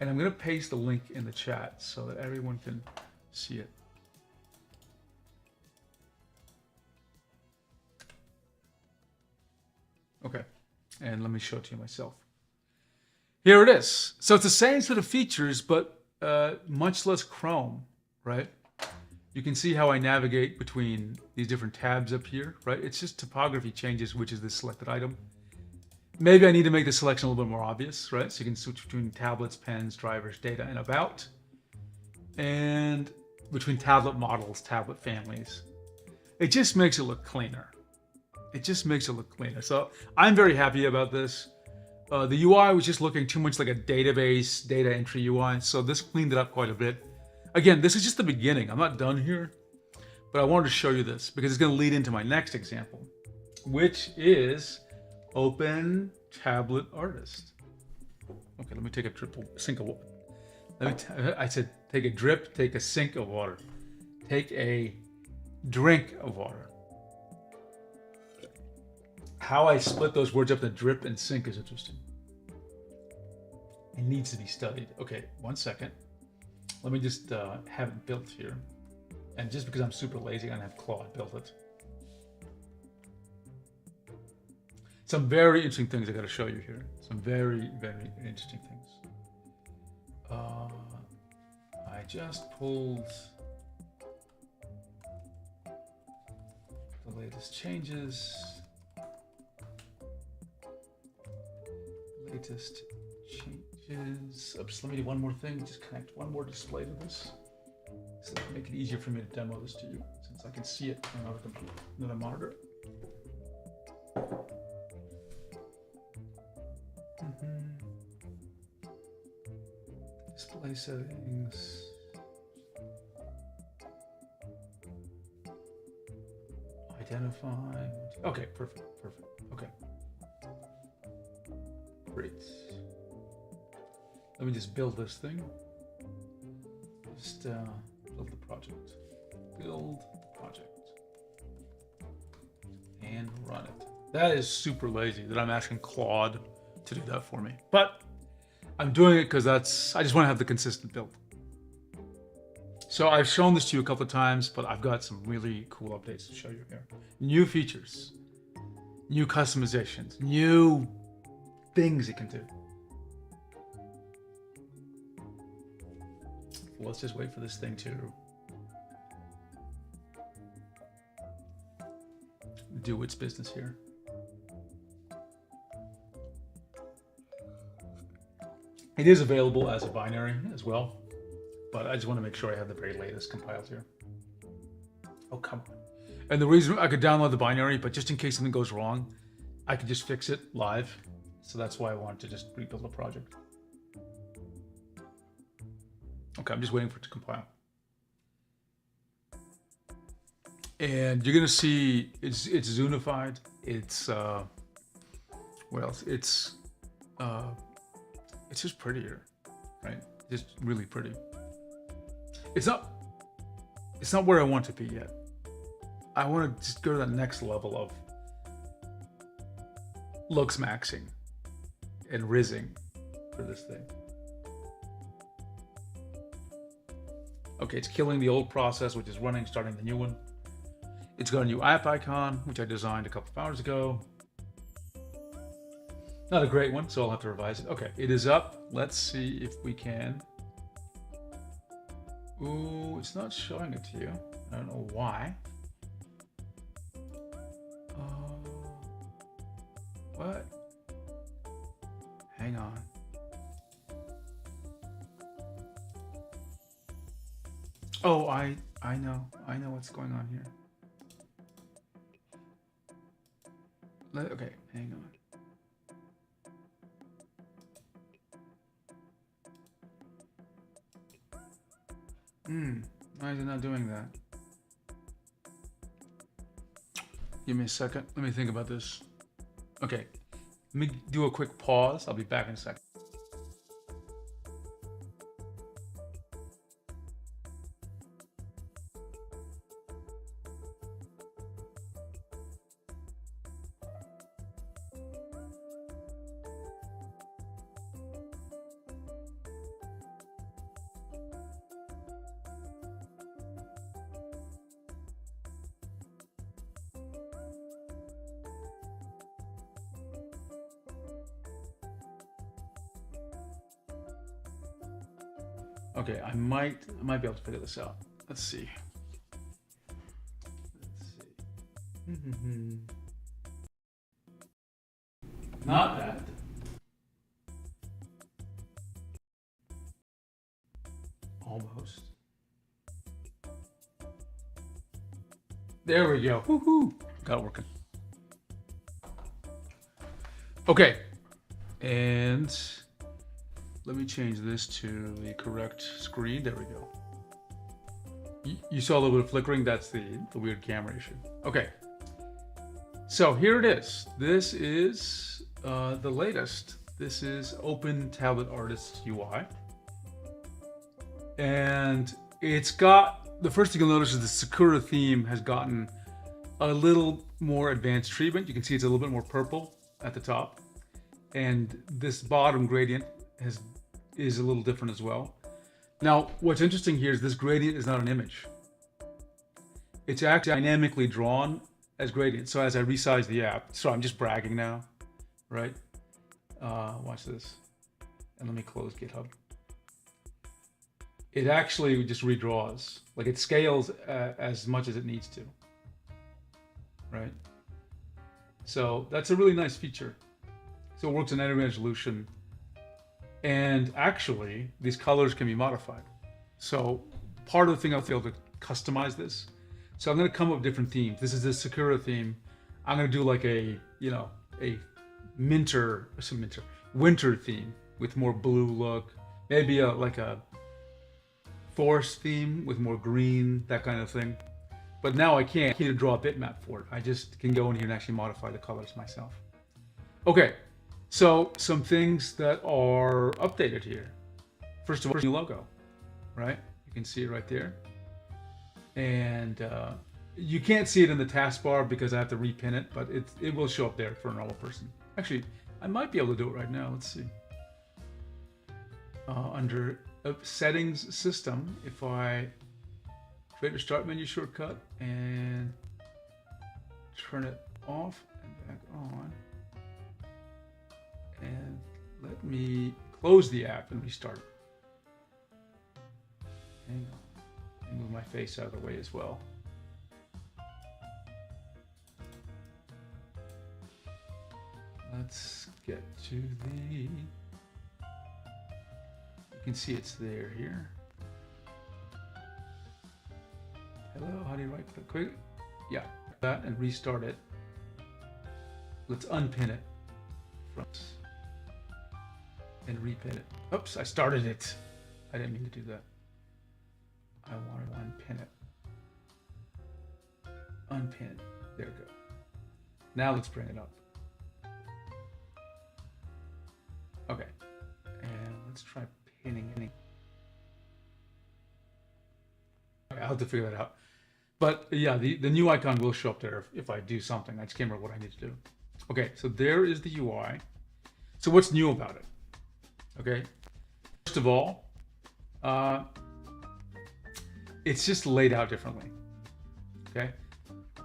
And I'm going to paste the link in the chat so that everyone can see it. Okay, and let me show it to you myself. Here it is. So it's the same sort of features, but much less Chrome, right? You can see how I navigate between these different tabs up here, right? It's just typography changes, which is the selected item. Maybe I need to make the selection a little bit more obvious, right? So you can switch between tablets, pens, drivers, data, and about. And between tablet models, tablet families. It just makes it look cleaner. So I'm very happy about this. The UI was just looking too much like a database data entry UI, so this cleaned it up quite a bit. Again, this is just the beginning. I'm not done here, but I wanted to show you this because it's going to lead into my next example, which is Open Tablet Artist. Okay, let me take a sink of water. I said take a drip, take a sink of water. Take a drink of water. How I split those words up to drip and sink is interesting. It needs to be studied. Okay, 1 second. Let me just have it built here. And just because I'm super lazy, I'm gonna have Claude build it. Some very interesting things I gotta show you here. Some very, very interesting things. I just pulled Latest changes. Latest changes. Oops, let me do one more thing. Just connect one more display to this, so that can make it easier for me to demo this to you, since I can see it on another computer, another monitor. Display settings. Identify. Okay, perfect. Okay. Great. Let me just build this thing. Just build the project. Build the project. And run it. That is super lazy that I'm asking Claude to do that for me. But I'm doing it because I just want to have the consistent build. So I've shown this to you a couple of times, but I've got some really cool updates to show you here. New features, new customizations, new things it can do. Let's just wait for this thing to do its business here. It is available as a binary as well, but I just want to make sure I have the very latest compiled here. Oh, come on. And the reason I could download the binary, but just in case something goes wrong, I could just fix it live. So that's why I wanted to just rebuild the project. Okay, I'm just waiting for it to compile. And you're gonna see it's zoonified. It's well, it's just prettier, right? Just really pretty. It's not where I want to be yet. I want to just go to that next level of looks maxing and rizzing for this thing. Okay, it's killing the old process, which is running, starting the new one. It's got a new app icon, which I designed a couple of hours ago. Not a great one, so I'll have to revise it. Okay, it is up. Let's see if we can. Ooh, it's not showing it to you. I don't know why. What? Hang on. Oh, I know what's going on here. Okay, hang on. Why is it not doing that? Give me a second. Let me think about this. Okay, let me do a quick pause. I'll be back in a second. Okay, I might be able to figure this out. Let's see. Not that. Almost. There we go. Woohoo! Got it working. Okay, and let me change this to the correct screen. There we go. You saw a little bit of flickering. That's the weird camera issue. Okay. So here it is. This is the latest. This is Open Tablet Artist UI. And it's got, the first thing you'll notice is the Sakura theme has gotten a little more advanced treatment. You can see it's a little bit more purple at the top. And this bottom gradient is a little different as well. Now, what's interesting here is this gradient is not an image. It's actually dynamically drawn as gradient. So as I resize the app, so I'm just bragging now, right? Watch this. And let me close GitHub. It actually just redraws. Like it scales as much as it needs to, right? So that's a really nice feature. So it works in any resolution. And actually, these colors can be modified. So part of the thing I'll be able to customize this. So I'm going to come up with different themes. This is the Sakura theme. I'm going to do like a winter theme with more blue look. Maybe like a forest theme with more green, that kind of thing. But now I can't draw a bitmap for it. I just can go in here and actually modify the colors myself. Okay, so some things that are updated here. First of all, new logo, right? You can see it right there. And you can't see it in the taskbar because I have to repin it, but it will show up there for a normal person. Actually, I might be able to do it right now. Let's see. Under settings system, if I create a start menu shortcut and turn it off and back on, and let me close the app and restart it. Hang on, and move my face out of the way as well. Let's get to the, you can see it's there here. Hello, how do you right click? Quick? Yeah, that and restart it. Let's unpin it from and repin it. Oops, I started it. I didn't mean to do that. I wanted to unpin it. Unpin it. There we go. Now let's bring it up. Okay, and let's try pinning it. Okay, I'll have to figure that out. But yeah, the new icon will show up there if I do something. I just can't remember what I need to do. Okay, so there is the UI. So what's new about it? Okay, first of all, it's just laid out differently. Okay,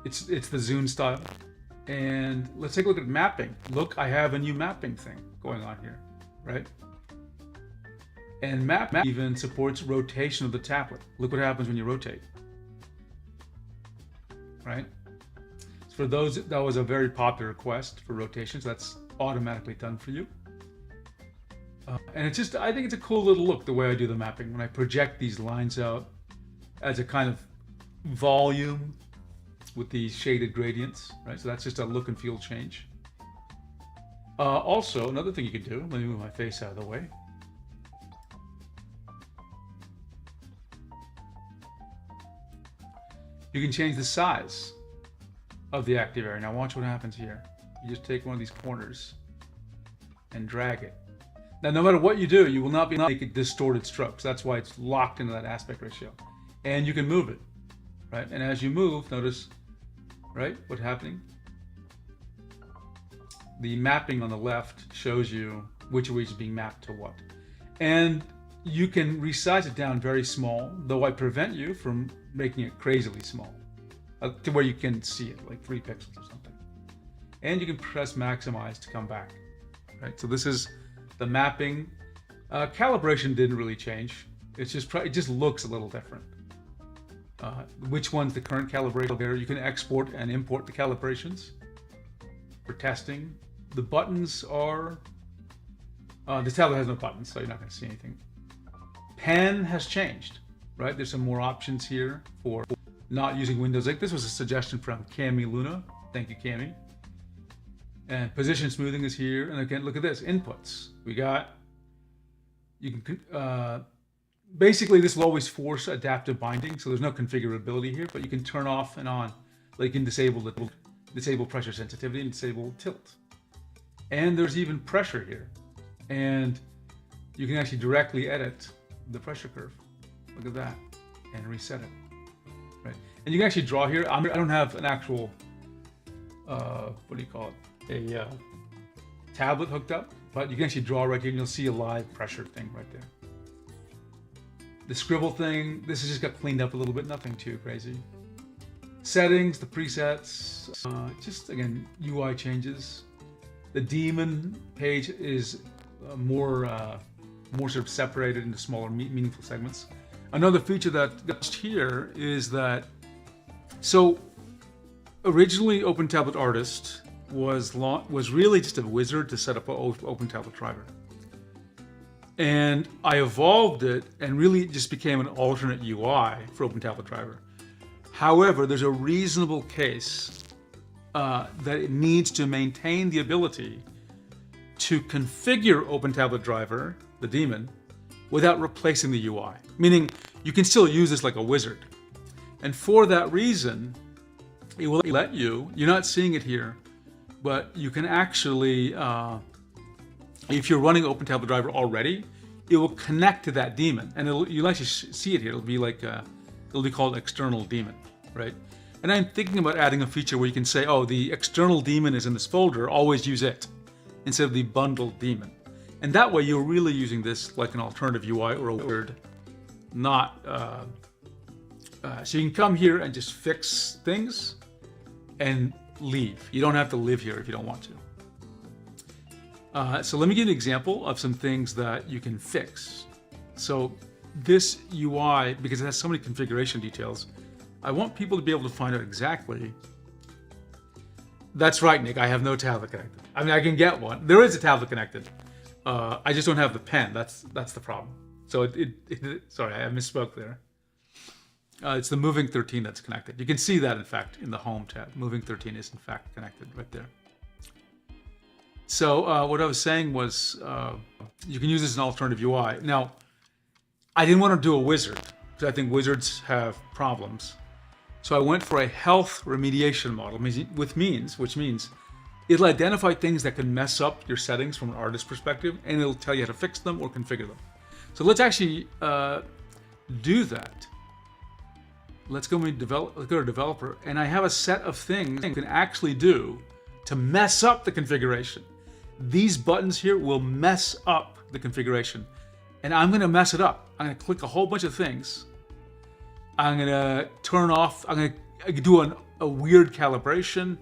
it's the Zune style. And let's take a look at mapping. Look, I have a new mapping thing going on here, right? And map even supports rotation of the tablet. Look what happens when you rotate, right? So for those, that was a very popular request for rotations. That's automatically done for you. And it's just, I think it's a cool little look, the way I do the mapping. When I project these lines out as a kind of volume with these shaded gradients, right? So that's just a look and feel change. Also, another thing you can do, let me move my face out of the way. You can change the size of the active area. Now watch what happens here. You just take one of these corners and drag it. Now, no matter what you do, you will not be able to make it distorted strokes. That's why it's locked into that aspect ratio. And you can move it, right? And as you move, notice, right, what's happening? The mapping on the left shows you which way is being mapped to what. And you can resize it down very small, though I prevent you from making it crazily small, to where you can see it, like 3 pixels or something. And you can press maximize to come back, right? So this is the mapping. Calibration didn't really change. It's just, it just looks a little different. Which one's the current calibration there? You can export and import the calibrations for testing. The buttons are, this tablet has no buttons, so you're not going to see anything. Pen has changed, right? There's some more options here for not using Windows 8. This was a suggestion from Cami Luna. Thank you, Cami. And position smoothing is here. And again, look at this, inputs. We got, you can, basically this will always force adaptive binding. So there's no configurability here, but you can turn off and on. Like you can disable pressure sensitivity and disable tilt. And there's even pressure here. And you can actually directly edit the pressure curve. Look at that, and reset it, right? And you can actually draw here. I don't have an actual, what do you call it? A tablet hooked up, but you can actually draw right here and you'll see a live pressure thing right there. The scribble thing, this has just got cleaned up a little bit, nothing too crazy. Settings, the presets, just again, UI changes. The daemon page is more sort of separated into smaller, meaningful segments. Another feature that got here is that, so Originally, Open Tablet Artist was really just a wizard to set up an Open Tablet driver. And I evolved it and really it just became an alternate UI for Open Tablet Driver. However, there's a reasonable case that it needs to maintain the ability to configure Open Tablet Driver, the daemon, without replacing the UI. Meaning, you can still use this like a wizard. And for that reason, it will let you, you're not seeing it here, but you can actually, if you're running Open Tablet Driver already, it will connect to that daemon. And you'll actually see it here. It'll be like, it'll be called external daemon, right? And I'm thinking about adding a feature where you can say, oh, the external daemon is in this folder, always use it, instead of the bundled daemon. And that way you're really using this like an alternative UI or a wizard, not, so you can come here and just fix things and leave. You don't have to live here if you don't want to. So let me give you an example of some things that you can fix. So this UI, because it has so many configuration details, I want people to be able to find out exactly. That's right, Nick, I have no tablet connected. I mean, I can get one. There is a tablet connected. I just don't have the pen. That's the problem. So sorry, I misspoke there. It's the Moving 13 that's connected. You can see that, in fact, in the Home tab. Moving 13 is, in fact, connected right there. So what I was saying was you can use this as an alternative UI. Now, I didn't want to do a wizard, because I think wizards have problems. So I went for a health remediation model, which means it'll identify things that can mess up your settings from an artist perspective, and it'll tell you how to fix them or configure them. So let's actually do that. Let's go to developer, and I have a set of things you can actually do to mess up the configuration. These buttons here will mess up the configuration, and I'm going to mess it up. I'm going to click a whole bunch of things. I'm going to turn off, I'm going to do a weird calibration.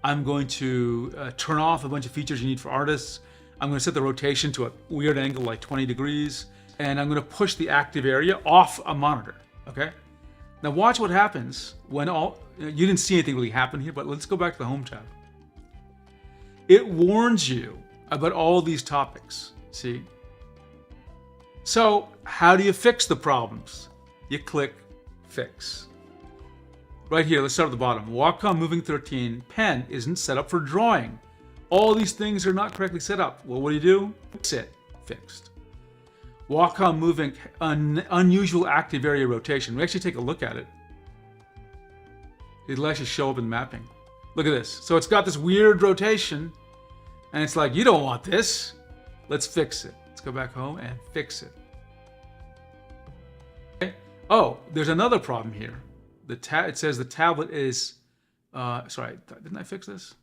I'm going to turn off a bunch of features you need for artists. I'm going to set the rotation to a weird angle like 20 degrees, and I'm going to push the active area off a monitor, okay? Now watch what happens when you didn't see anything really happen here, but let's go back to the Home tab. It warns you about all these topics, see? So how do you fix the problems? You click Fix. Right here, let's start at the bottom. Wacom Moving 13 pen isn't set up for drawing. All these things are not correctly set up. Well, what do? Fix it. Fixed. Wacom Moving unusual active area rotation. We actually take a look at it. It'll actually show up in mapping. Look at this. So it's got this weird rotation, and it's like, you don't want this. Let's fix it. Let's go back home and fix it. Okay. Oh, there's another problem here. It says the tablet is, sorry, didn't I fix this?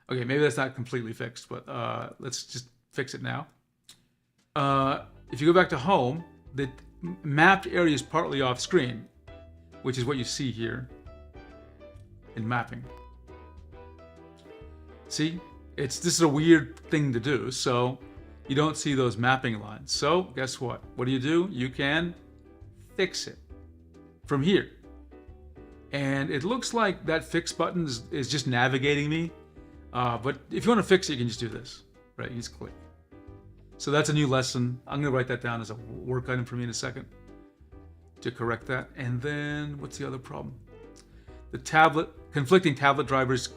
Okay, maybe that's not completely fixed, but let's just fix it now. If you go back to Home, the mapped area is partly off screen, which is what you see here in mapping. See, this is a weird thing to do, so you don't see those mapping lines. So guess what? What do? You can fix it from here. And it looks like that fix button is just navigating me. But if you want to fix it, you can just do this, right? You just click. So that's a new lesson. I'm going to write that down as a work item for me in a second to correct that. And then what's the other problem? The conflicting tablet drivers.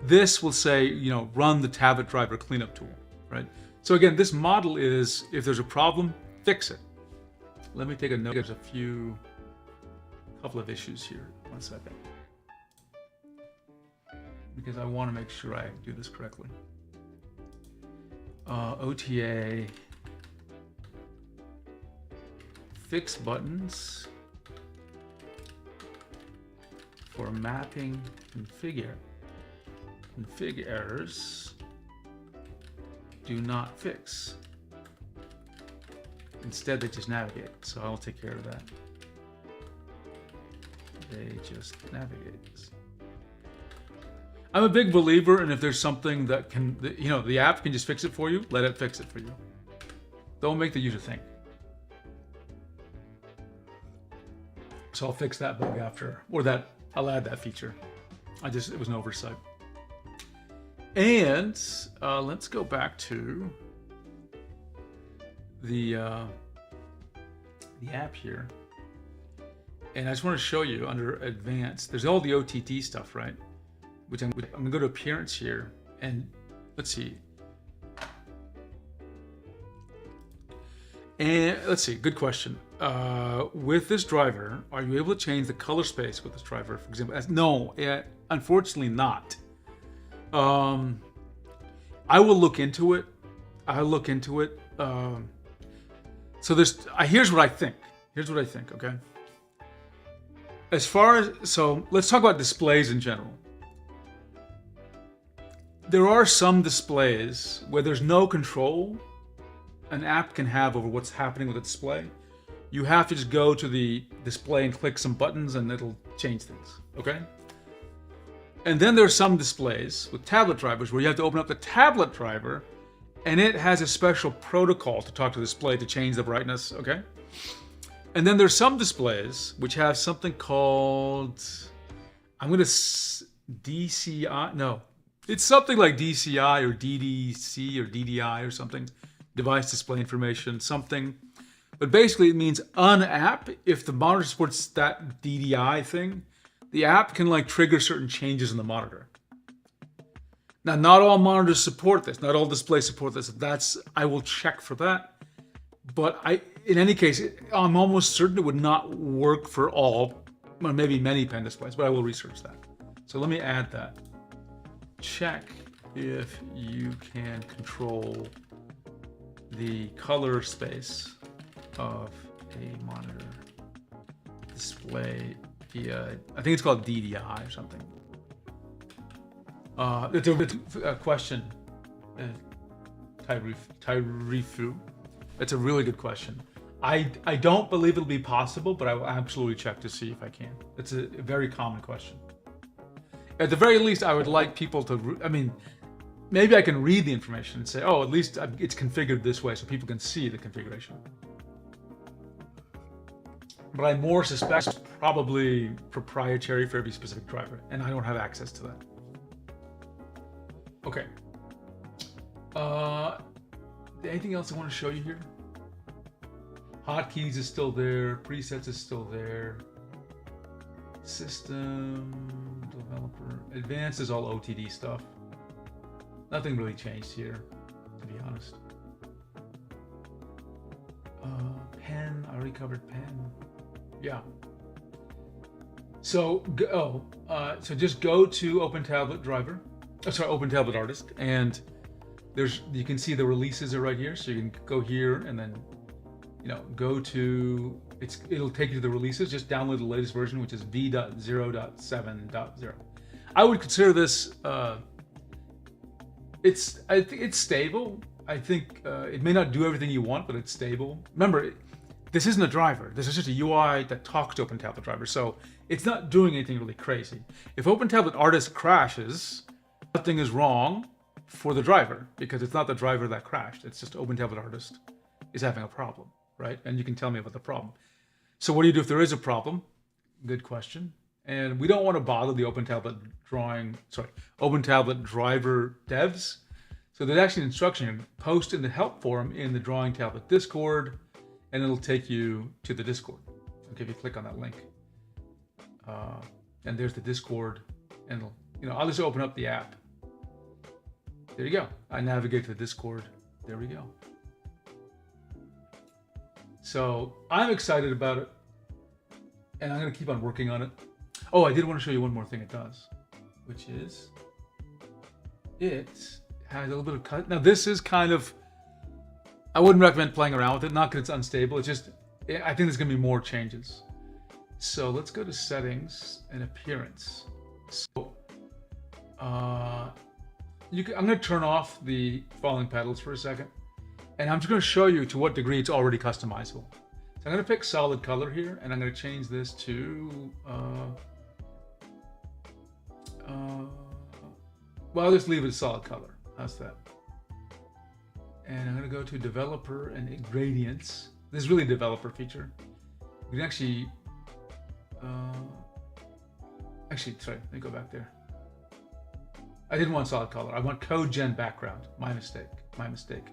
This will say, run the tablet driver cleanup tool, right? So again, this model is, if there's a problem, fix it. Let me take a note. There's a couple of issues here. 1 second. Because I want to make sure I do this correctly. OTA fix buttons for mapping config errors do not fix. Instead, they just navigate. So I'll take care of that. They just navigate. I'm a big believer in if there's something that the app can just fix it for you, let it fix it for you. Don't make the user think. So I'll fix that bug after, or that I'll add that feature. It was an oversight. And let's go back to the app here. And I just want to show you under advanced, there's all the OTT stuff, right? Which I'm going to go to appearance here, and let's see. And let's see, good question. With this driver, are you able to change the color space with this driver, for example? No, unfortunately not. I will look into it. I'll look into it. So here's what I think. Okay? As far as, so let's talk about displays in general. There are some displays where there's no control an app can have over what's happening with the display. You have to just go to the display and click some buttons and it'll change things, okay? And then there's some displays with tablet drivers where you have to open up the tablet driver and it has a special protocol to talk to the display to change the brightness, okay? And then there's some displays which have something called, DCI, no. It's something like DCI or DDC or DDI or something. Device display information, something. But basically it means an app, if the monitor supports that DDI thing, the app can like trigger certain changes in the monitor. Now, not all monitors support this. Not all displays support this. I will check for that. But in any case, I'm almost certain it would not work for all, well, maybe many pen displays, but I will research that. So let me add that. Check if you can control the color space of a monitor display via, I think it's called DDI or something. It's a question, Tyrifu. It's a really good question. I don't believe it'll be possible, but I will absolutely check to see if I can. It's a very common question. At the very least, I would like people to, maybe I can read the information and say, oh, at least it's configured this way so people can see the configuration. But I more suspect it's probably proprietary for every specific driver, and I don't have access to that. Okay. Anything else I want to show you here? Hotkeys is still there. Presets is still there. System, developer. Advanced is all OTD stuff. Nothing really changed here, to be honest. Pen, I already covered pen. Yeah. So, so just go to Open Tablet Driver. Open Tablet Artist, and you can see the releases are right here. So you can go here and then, go to, it'll take you to the releases. Just download the latest version, which is v.0.7.0. I would consider this, I think it's stable. I think it may not do everything you want, but it's stable. Remember, this isn't a driver. This is just a UI that talks to Open Tablet Driver. So it's not doing anything really crazy. If Open Tablet Artist crashes, nothing is wrong for the driver because it's not the driver that crashed. It's just Open Tablet Artist is having a problem, right? And you can tell me about the problem. So what do you do if there is a problem? Good question. And we don't want to bother the Open Tablet Driver devs. So there's actually an instruction, post in the help forum in the Drawing Tablet Discord, and it'll take you to the Discord. Okay, if you click on that link. And there's the Discord, and I'll just open up the app. There you go. I navigate to the Discord. There we go. So I'm excited about it, and I'm going to keep on working on it. Oh, I did want to show you one more thing it does, which is it has a little bit of cut. Now this is kind of, I wouldn't recommend playing around with it, not because it's unstable. It's just, I think there's going to be more changes. So let's go to settings and appearance. So I'm going to turn off the falling petals for a second, and I'm just going to show you to what degree it's already customizable. So I'm going to pick solid color here, and I'm going to change this to, well, I'll just leave it solid color. How's that? And I'm going to go to developer and gradients. This is really a developer feature. You can actually Actually, sorry, let me go back there. I didn't want solid color. I want code gen background. My mistake. My mistake.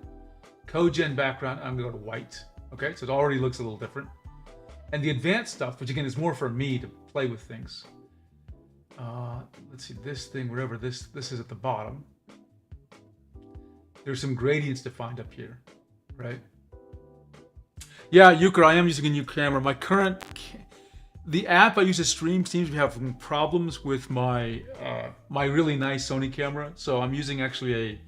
Code gen background. I'm gonna go to white. Okay, so it already looks a little different. And the advanced stuff, which again is more for me to play with things. Let's see, this thing, wherever this is at the bottom. There's some gradients defined up here, right? Yeah, Euchre, I am using a new camera. My current, the app I use to stream seems to be having problems with my my really nice Sony camera. So I'm using actually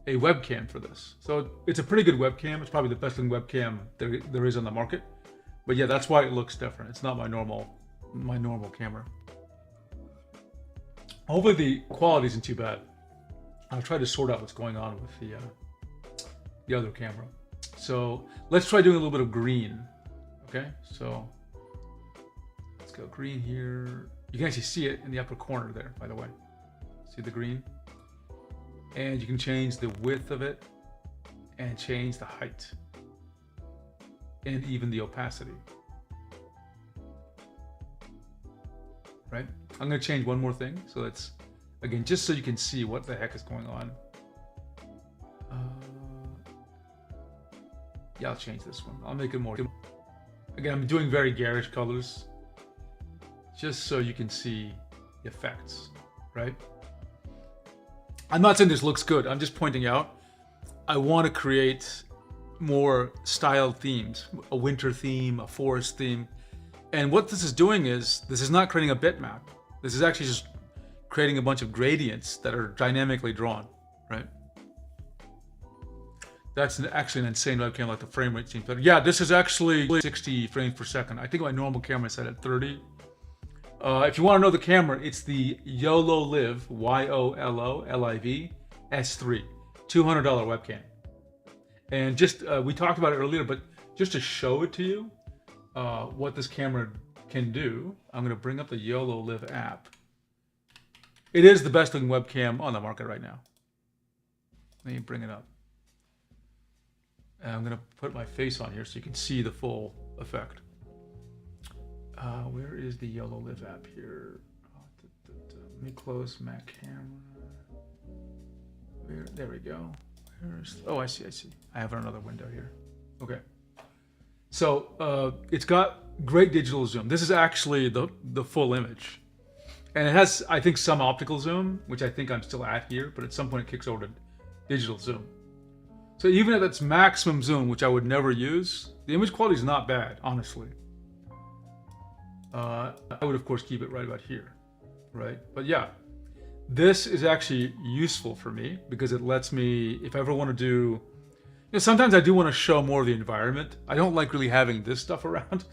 a webcam for this. So it's a pretty good webcam. It's probably the best looking webcam there is on the market. But yeah, that's why it looks different. It's not my normal camera. Hopefully the quality isn't too bad. I'll try to sort out what's going on with the other camera. So let's try doing a little bit of green. Okay, so let's go green here. You can actually see it in the upper corner there, by the way. See the green? And you can change the width of it and change the height and even the opacity. Right? I'm going to change one more thing. So let's, again, just so you can see what the heck is going on. Yeah, I'll change this one. I'll make it more. Again, I'm doing very garish colors, just so you can see the effects, right? I'm not saying this looks good. I'm just pointing out, I want to create more styled themes, a winter theme, a forest theme. And what this is doing is, this is not creating a bitmap. This is actually just creating a bunch of gradients that are dynamically drawn, right? That's actually an insane webcam, like the frame rate seems better. Yeah, this is actually 60 frames per second. I think my normal camera is set at 30. If you want to know the camera, it's the YOLO Live, YOLO-LIV S3, $200 webcam. And just, we talked about it earlier, but just to show it to you, what this camera can do, I'm going to bring up the YOLO Live app. It is the best looking webcam on the market right now. Let me bring it up. And I'm going to put my face on here so you can see the full effect. Where is the YOLO Live app here? Let me close Mac camera. There we go. Oh, I see. I have another window here. Okay. So it's got great digital zoom. This is actually the full image. And it has, I think, some optical zoom, which I think I'm still at here, but at some point it kicks over to digital zoom. So even at its maximum zoom, which I would never use, the image quality is not bad, honestly. I would, of course, keep it right about here, right? But yeah, this is actually useful for me because it lets me, if I ever want to do, you know, sometimes I do want to show more of the environment. I don't like really having this stuff around,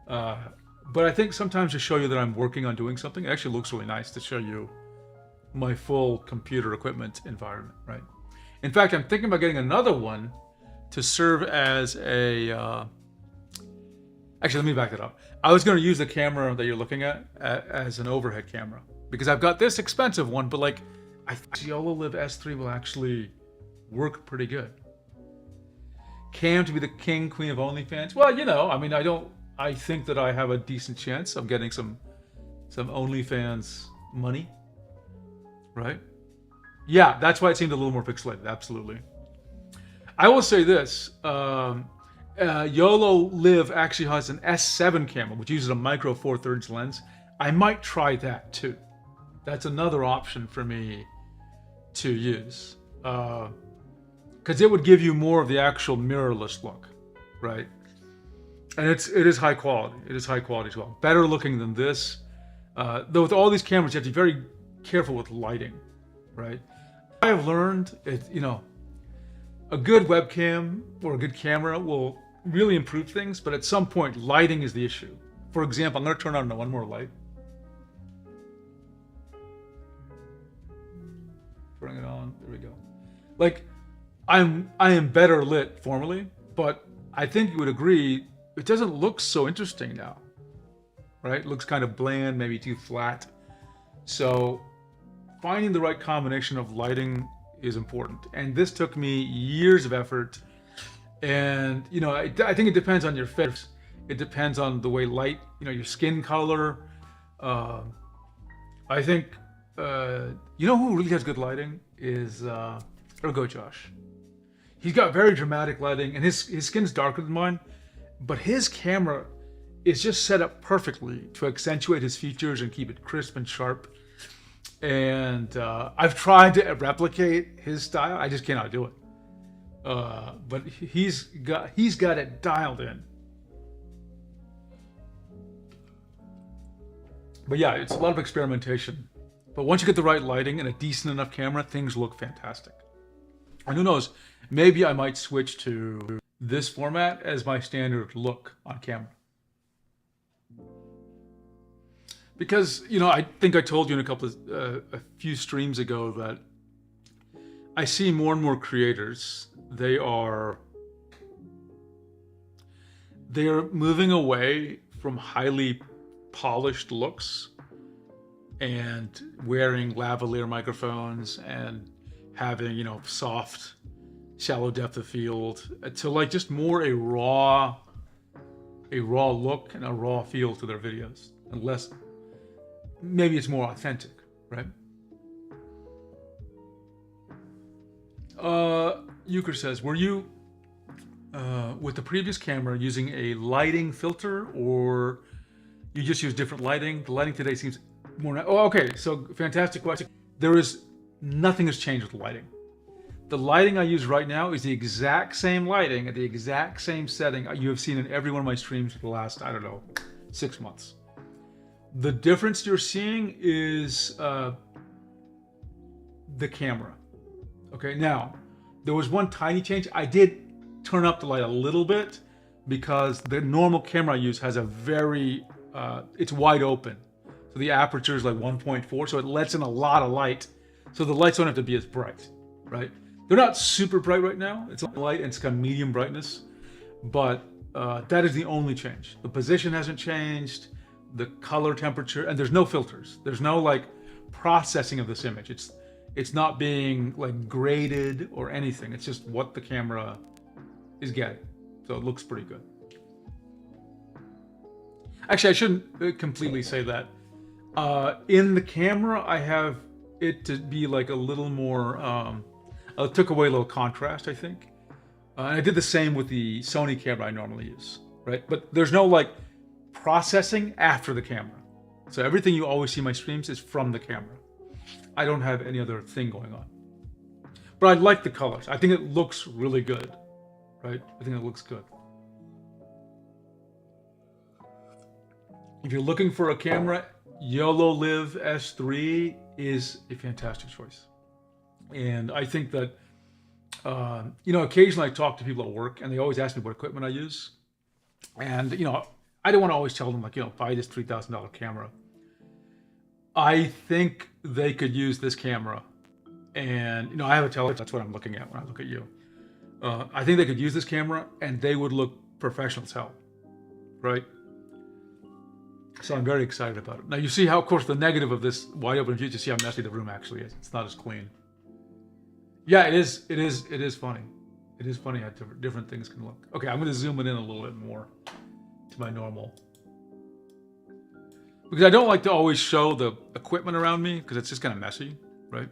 but I think sometimes to show you that I'm working on doing something, it actually looks really nice to show you my full computer equipment environment, right? In fact, I'm thinking about getting another one to serve as a, actually, let me back that up. I was going to use the camera that you're looking at as an overhead camera because I've got this expensive one, but like, I think the YOLO Live S3 will actually work pretty good. Cam to be the king, queen of OnlyFans. Well, you know, I mean, I think that I have a decent chance of getting some OnlyFans money, right? Yeah, that's why it seemed a little more pixelated, absolutely. I will say this, YOLO Live actually has an S7 camera, which uses a micro 4/3 lens. I might try that too. That's another option for me to use. Because it would give you more of the actual mirrorless look, right? And it is high quality. It is high quality as well. Better looking than this. Though with all these cameras, you have to be very careful with lighting, right? I have learned, you know, a good webcam or a good camera will really improve things, but at some point, lighting is the issue. For example, I'm going to turn on one more light. Bring it on. There we go. Like, I am better lit formally, but I think you would agree it doesn't look so interesting now, right? It looks kind of bland, maybe too flat. So finding the right combination of lighting is important. And this took me years of effort. And, you know, I think it depends on your face. It depends on the way light, your skin color. Uh, I think, you know who really has good lighting is, there go Josh. He's got very dramatic lighting, and his skin's darker than mine, but his camera is just set up perfectly to accentuate his features and keep it crisp and sharp. And I've tried to replicate his style. I just cannot do it. But he's got it dialed in. But yeah, it's a lot of experimentation. But once you get the right lighting and a decent enough camera, things look fantastic. And who knows, maybe I might switch to this format as my standard look on camera. Because, I think I told you in a few streams ago that I see more and more creators. They're moving away from highly polished looks and wearing lavalier microphones and having, soft, shallow depth of field to like just more a raw look and a raw feel to their videos. Unless maybe it's more authentic, right? Euchre says, were you with the previous camera using a lighting filter, or you just use different lighting? The lighting today seems more... Oh, okay, so fantastic question. Nothing has changed with the lighting. The lighting I use right now is the exact same lighting at the exact same setting you have seen in every one of my streams for the last, 6 months. The difference you're seeing is the camera. Okay, now, there was one tiny change. I did turn up the light a little bit because the normal camera I use has a very, it's wide open. So the aperture is like 1.4, so it lets in a lot of light. So the lights don't have to be as bright, right? They're not super bright right now. It's light and it's got medium brightness, but that is the only change. The position hasn't changed, the color temperature, and there's no filters. There's no like processing of this image. It's not being like graded or anything. It's just what the camera is getting. So it looks pretty good. Actually, I shouldn't completely say that. In the camera, I have it to be like a little more, I took away a little contrast, I think. And I did the same with the Sony camera I normally use, right? But there's no like processing after the camera. So everything you always see in my streams is from the camera. I don't have any other thing going on. But I like the colors. I think it looks really good, right? I think it looks good. If you're looking for a camera, YOLOLIV S3 is a fantastic choice. And I think that, occasionally I talk to people at work and they always ask me what equipment I use. And, I don't want to always tell them like, buy this $3,000 camera. I think they could use this camera. And, I have a television, that's what I'm looking at when I look at you. I think they could use this camera and they would look professional as hell, right? So I'm very excited about it. Now you see how, of course, the negative of this wide open view, you see how messy the room actually is. It's not as clean. Yeah, it is funny. It is funny how different things can look. Okay, I'm going to zoom it in a little bit more to my normal. Because I don't like to always show the equipment around me because it's just kind of messy, right?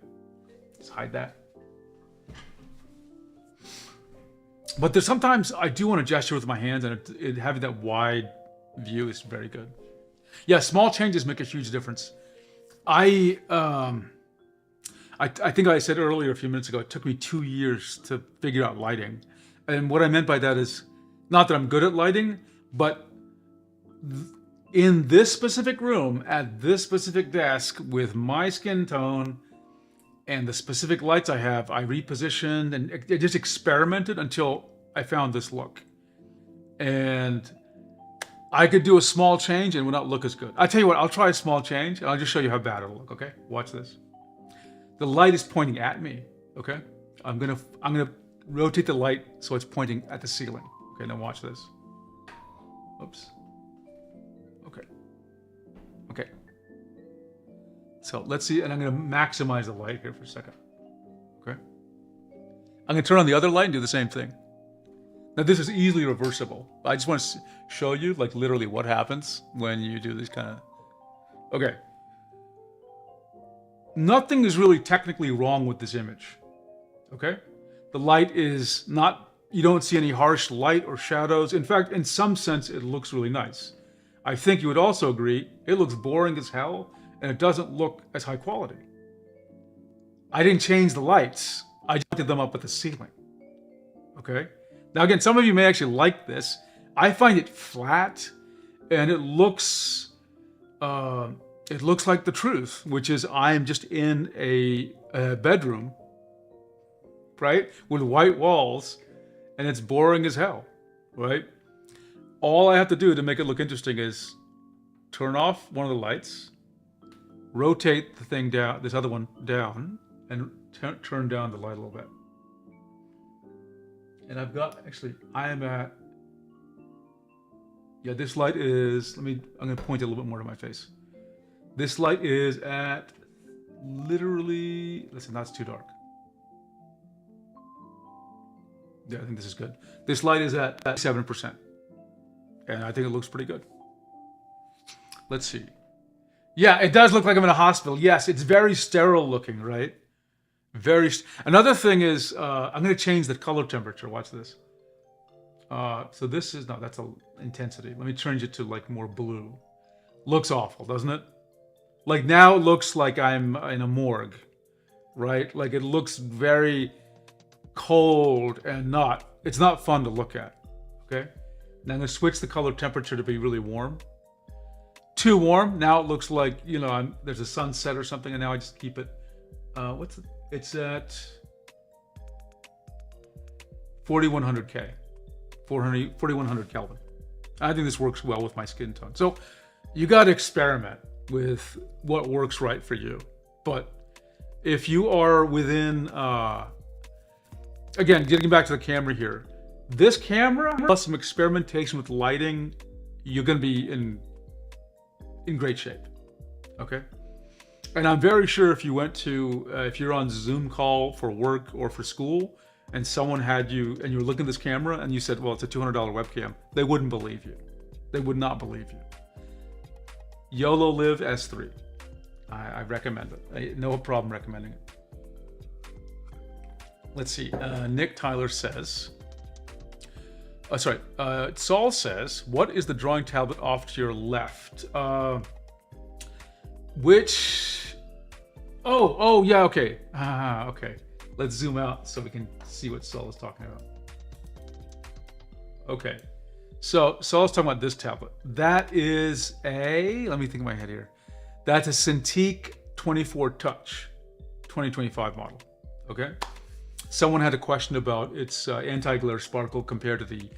Just hide that. But there's sometimes I do want to gesture with my hands, and having that wide view is very good. Yeah, small changes make a huge difference. I think I said earlier a few minutes ago, it took me 2 years to figure out lighting. And what I meant by that is not that I'm good at lighting, but in this specific room, at this specific desk, with my skin tone and the specific lights I have, I repositioned and I just experimented until I found this look. And I could do a small change and it would not look as good. I'll tell you what, I'll try a small change and I'll just show you how bad it'll look, okay? Watch this. The light is pointing at me, okay? I'm gonna rotate the light so it's pointing at the ceiling. Okay, now watch this. Oops. Okay. So let's see, and I'm gonna maximize the light here for a second. Okay. I'm gonna turn on the other light and do the same thing. Now this is easily reversible. I just want to show you like literally what happens when you do this kind of, okay. Nothing is really technically wrong with this image, okay? The light is not, you don't see any harsh light or shadows. In fact, in some sense, it looks really nice. I think you would also agree, it looks boring as hell, and it doesn't look as high quality. I didn't change the lights. I just did them up at the ceiling, okay? Now again, some of you may actually like this. I find it flat, and it looks like the truth, which is I'm just in a bedroom, right, with white walls, and it's boring as hell, right? All I have to do to make it look interesting is turn off one of the lights, rotate the thing down, this other one down, and turn down the light a little bit. And I've got, actually, I am at, yeah, this light is, I'm going to point it a little bit more to my face. This light is at literally, listen, that's too dark. Yeah, I think this is good. This light is at 7%. And I think it looks pretty good. Let's see. Yeah, it does look like I'm in a hospital. Yes, it's very sterile looking, right? Another thing is, I'm going to change the color temperature. Watch this. So this is, no, that's a intensity. Let me change it to like more blue. Looks awful, doesn't it? Like now it looks like I'm in a morgue, right? Like it looks very cold and it's not fun to look at, okay? Now I'm gonna switch the color temperature to be really warm. Too warm, now it looks like, you know, there's a sunset or something, and now I just keep it, it's at 4100 K, 4100 Kelvin. I think this works well with my skin tone. So you gotta experiment with what works right for you. But if you are within, again, getting back to the camera here, this camera plus some experimentation with lighting, you're gonna be in great shape, okay? And I'm very sure if you went to, if you're on Zoom call for work or for school, and someone had you, and you were looking at this camera, and you said, well, it's a $200 webcam, they wouldn't believe you. They would not believe you. YOLO Live S3. I recommend it. No problem recommending it. Let's see. Nick Tyler says, Saul says, what is the drawing tablet off to your left? Yeah, okay. Okay. Let's zoom out so we can see what Saul is talking about. Okay. So Saul's talking about this tablet. That is let me think in my head here. That's a Cintiq 24 Touch, 2025 model, okay? Someone had a question about its anti-glare sparkle compared to the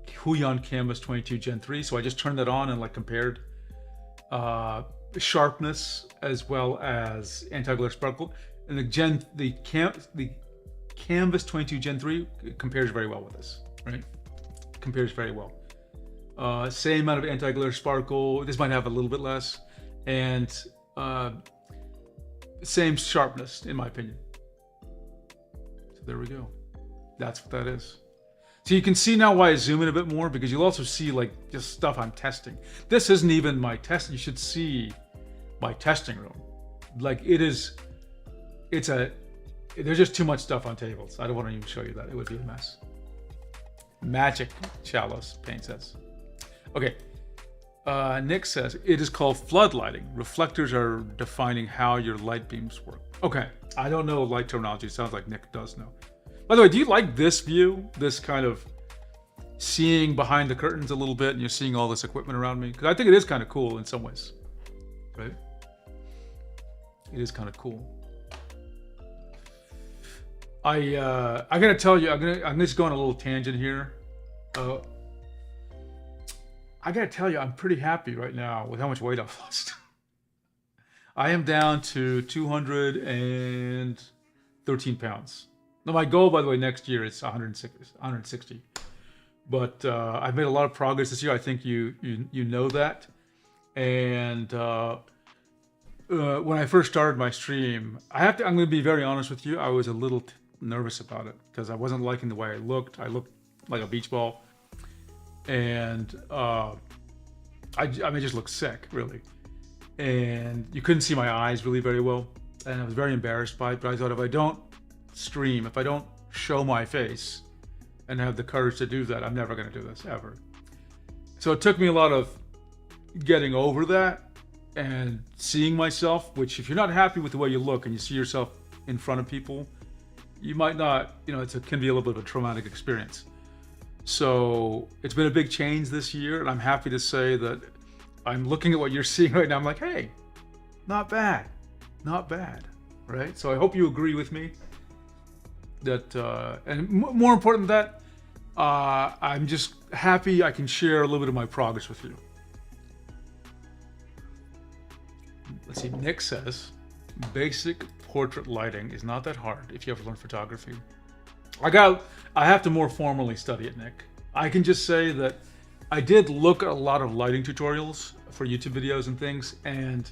Huion Canvas 22 Gen 3, so I just turned that on and like compared sharpness as well as anti-glare sparkle. And the Canvas 22 Gen 3 compares very well with this, right? Compares very well. Same amount of anti-glare sparkle. This might have a little bit less, and same sharpness, in my opinion. So there we go. That's what that is. So you can see now why I zoom in a bit more, because you'll also see like just stuff I'm testing. This isn't even my test. You should see my testing room. Like there's just too much stuff on tables. I don't want to even show you that. It would be a mess. Magic Chalice Paint says. Okay. Nick says, it is called floodlighting. Reflectors are defining how your light beams work. Okay. I don't know light terminology. It sounds like Nick does know. By the way, do you like this view? This kind of seeing behind the curtains a little bit and you're seeing all this equipment around me? Because I think it is kind of cool in some ways. Right? It is kind of cool. I gotta tell you, I'm just going a little tangent here. I gotta tell you, I'm pretty happy right now with how much weight I've lost. I am down to 213 pounds. Now my goal, by the way, next year is 160. But I've made a lot of progress this year. I think you know that. And when I first started my stream, I'm going to be very honest with you. I was a little nervous about it because I wasn't liking the way I looked. I looked like a beach ball. And I mean, it just looked sick, really. And you couldn't see my eyes really very well. And I was very embarrassed by it, but I thought if I don't stream, if I don't show my face and have the courage to do that, I'm never going to do this, ever. So it took me a lot of getting over that and seeing myself, which if you're not happy with the way you look and you see yourself in front of people, you might not, you know, can be a little bit of a traumatic experience. So it's been a big change this year, and I'm happy to say that I'm looking at what you're seeing right now. I'm like, hey, not bad, not bad, right? So I hope you agree with me that, and more important than that, I'm just happy I can share a little bit of my progress with you. Let's see, Nick says, basic portrait lighting is not that hard if you ever learn photography. I have to more formally study it, Nick. I can just say that I did look at a lot of lighting tutorials for YouTube videos and things, and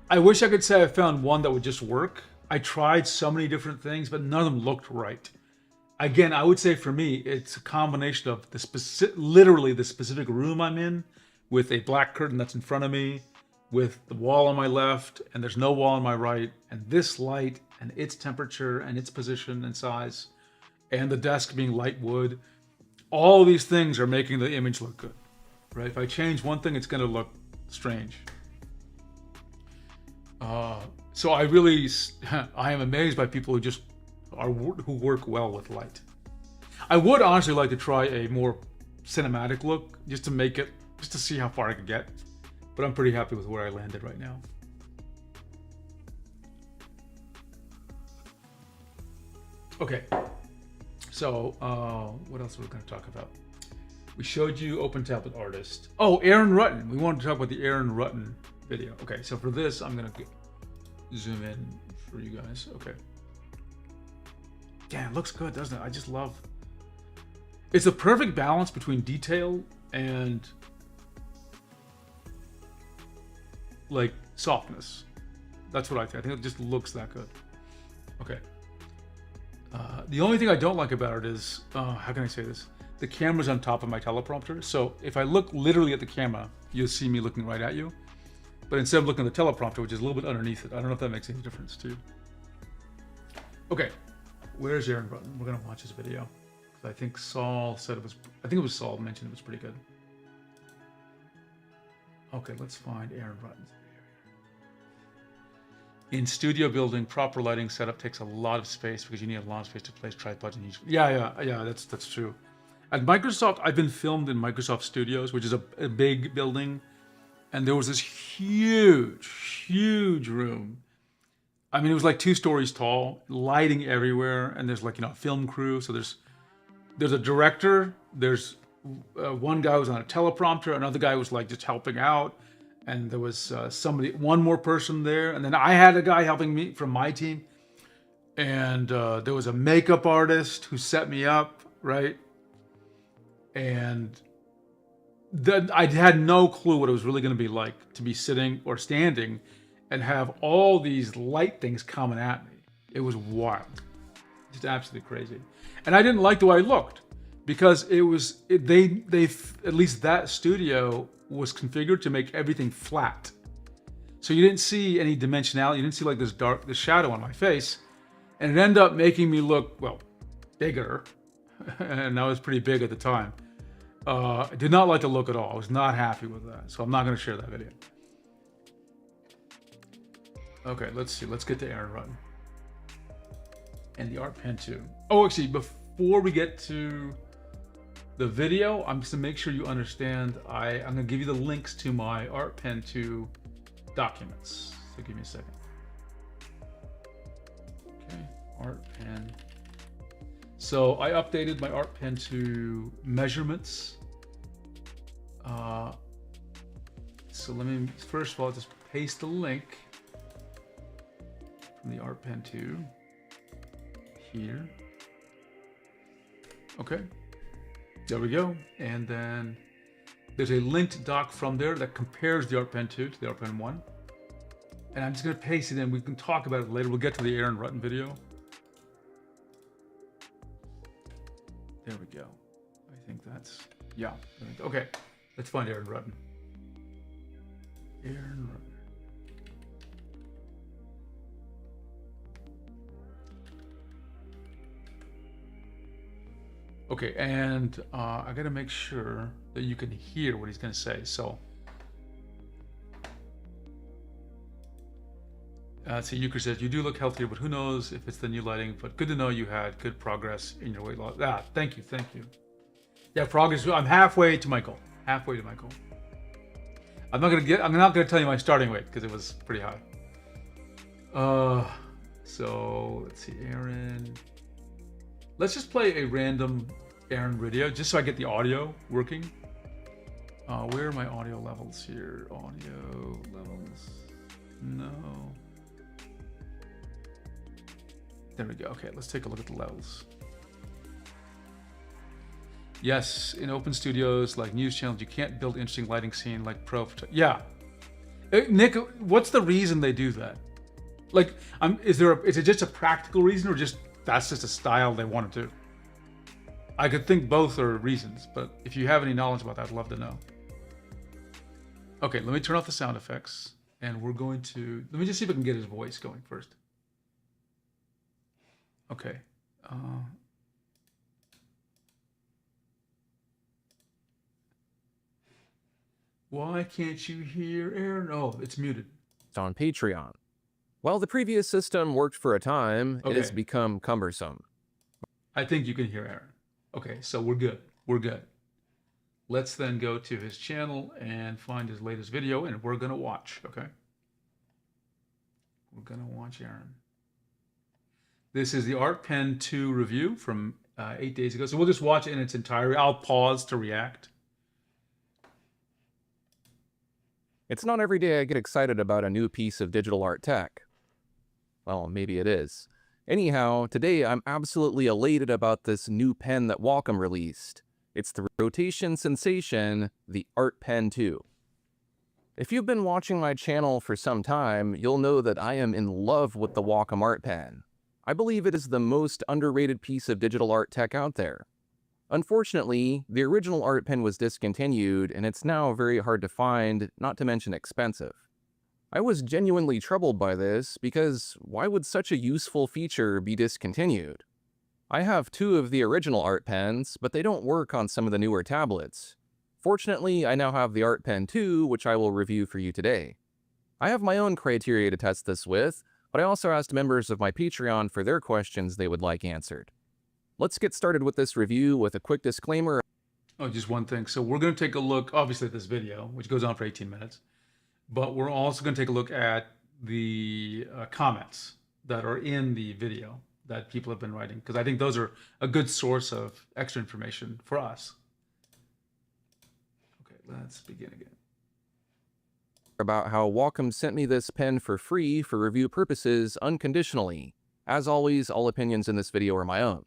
I wish I could say I found one that would just work. I tried so many different things, but none of them looked right. Again, I would say for me, it's a combination of literally the specific room I'm in, with a black curtain that's in front of me, with the wall on my left, and there's no wall on my right, and this light, and its temperature, and its position and size, and the desk being light wood. All these things are making the image look good, right? If I change one thing, it's going to look strange. So I really, I am amazed by people who work well with light. I would honestly like to try a more cinematic look, just to see how far I could get. But I'm pretty happy with where I landed right now. Okay, so what else are we going to talk about? We showed you Open Tablet Artist. Oh, Aaron Rutten. We wanted to talk about the Aaron Rutten video. Okay, so for this, I'm going to zoom in for you guys. Okay. Yeah, it looks good, doesn't it? I just love... It's a perfect balance between detail and like softness. That's what I think. I think it just looks that good. Okay. The only thing I don't like about it is, how can I say this? The camera's on top of my teleprompter. So if I look literally at the camera, you'll see me looking right at you. But instead of looking at the teleprompter, which is a little bit underneath it, I don't know if that makes any difference to you. Okay, where's Aaron Rutten? We're gonna watch this video. I think Saul said it was, I think it was Saul mentioned it was pretty good. Okay, let's find Aaron Rutten's video. In studio building, proper lighting setup takes a lot of space because you need a lot of space to place tripods in each. Yeah, that's true. At Microsoft, I've been filmed in Microsoft Studios, which is a big building, and there was this huge room. I mean, it was like 2 stories tall, lighting everywhere, and there's like, you know, a film crew. So there's a director, there's one guy was on a teleprompter, another guy was like just helping out, and there was one more person there, and then I had a guy helping me from my team, and there was a makeup artist who set me up, right? And then I had no clue what it was really going to be like to be sitting or standing and have all these light things coming at me. It was wild, just absolutely crazy. And I didn't like the way I looked because they at least that studio was configured to make everything flat. So you didn't see any dimensionality. You didn't see like this shadow on my face. And it ended up making me look, well, bigger. And I was pretty big at the time. I did not like the look at all. I was not happy with that. So I'm not going to share that video. Okay, let's see. Let's get to Aaron Rutten. And the art pen too. Oh, actually, before we get to the video, I'm just to make sure you understand, I'm gonna give you the links to my art pen 2 documents. So give me a second. Okay, art pen. So I updated my art pen 2 measurements. So let me, first of all, just paste the link from the art pen 2 here. Okay, there we go. And then there's a linked doc from there that compares the art pen 2 to the art pen 1. And I'm just gonna paste it in. We can talk about it later. We'll get to the Aaron Rutten video. There we go. I think that's, yeah. Okay, let's find Aaron Rutten. Aaron Rutten. Okay, and I gotta make sure that you can hear what he's gonna say. So, so Euchre says, you do look healthier, but who knows if it's the new lighting, but good to know you had good progress in your weight loss. Ah, thank you. Yeah, progress, I'm halfway to my goal. I'm not gonna tell you my starting weight because it was pretty high. So let's see, Aaron. Let's just play a random Aaron video just so I get the audio working. Where are my audio levels here? Audio levels. No. There we go. Okay, let's take a look at the levels. Yes, in open studios like news channels, you can't build interesting lighting scene like pro. Yeah. Nick, what's the reason they do that? Like, is it just a practical reason, or that's just a style they want to do? I could think both are reasons, but if you have any knowledge about that, I'd love to know. Okay, let me turn off the sound effects, and we're going to, let me just see if I can get his voice going first. Okay. Why can't you hear Aaron? Oh, it's muted. On Patreon. While the previous system worked for a time, It has become cumbersome. I think you can hear Aaron. Okay, so we're good. Let's then go to his channel and find his latest video, and we're gonna watch, okay? We're gonna watch Aaron. This is the Art Pen 2 review from 8 days ago. So we'll just watch it in its entirety. I'll pause to react. It's not every day I get excited about a new piece of digital art tech. Well, maybe it is. Anyhow, today I'm absolutely elated about this new pen that Wacom released. It's the rotation sensation, the Art Pen 2. If you've been watching my channel for some time, you'll know that I am in love with the Wacom Art Pen. I believe it is the most underrated piece of digital art tech out there. Unfortunately, the original Art Pen was discontinued, and it's now very hard to find, not to mention expensive. I was genuinely troubled by this, because why would such a useful feature be discontinued? I have 2 of the original Art Pens, but they don't work on some of the newer tablets. Fortunately, I now have the Art Pen 2, which I will review for you today. I have my own criteria to test this with, but I also asked members of my Patreon for their questions they would like answered. Let's get started with this review with a quick disclaimer. Oh, just one thing. So we're going to take a look, obviously, at this video, which goes on for 18 minutes. But we're also going to take a look at the comments that are in the video that people have been writing, because I think those are a good source of extra information for us. Okay, let's begin again. About how Wacom sent me this pen for free for review purposes unconditionally. As always, all opinions in this video are my own.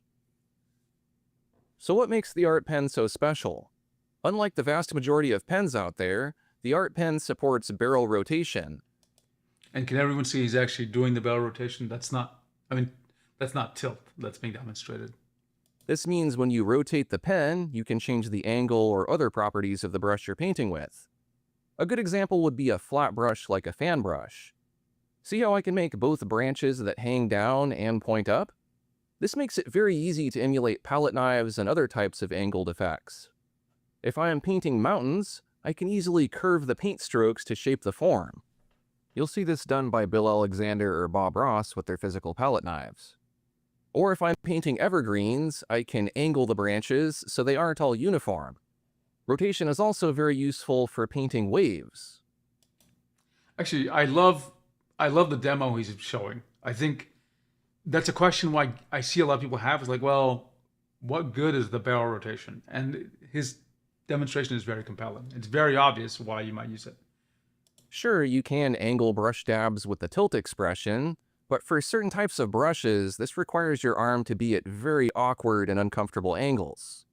So what makes the Art Pen so special? Unlike the vast majority of pens out there, the Art Pen supports barrel rotation. And can everyone see he's actually doing the barrel rotation? That's not tilt that's being demonstrated. This means when you rotate the pen, you can change the angle or other properties of the brush you're painting with. A good example would be a flat brush like a fan brush. See how I can make both branches that hang down and point up? This makes it very easy to emulate palette knives and other types of angled effects. If I am painting mountains, I can easily curve the paint strokes to shape the form. You'll see this done by Bill Alexander or Bob Ross with their physical palette knives. Or if I'm painting evergreens, I can angle the branches so they aren't all uniform. Rotation is also very useful for painting waves. Actually, I love the demo he's showing. I think that's a question why I see a lot of people have is like, well, what good is the barrel rotation? And his demonstration is very compelling. It's very obvious why you might use it. Sure, you can angle brush dabs with the tilt expression, but for certain types of brushes, this requires your arm to be at very awkward and uncomfortable angles.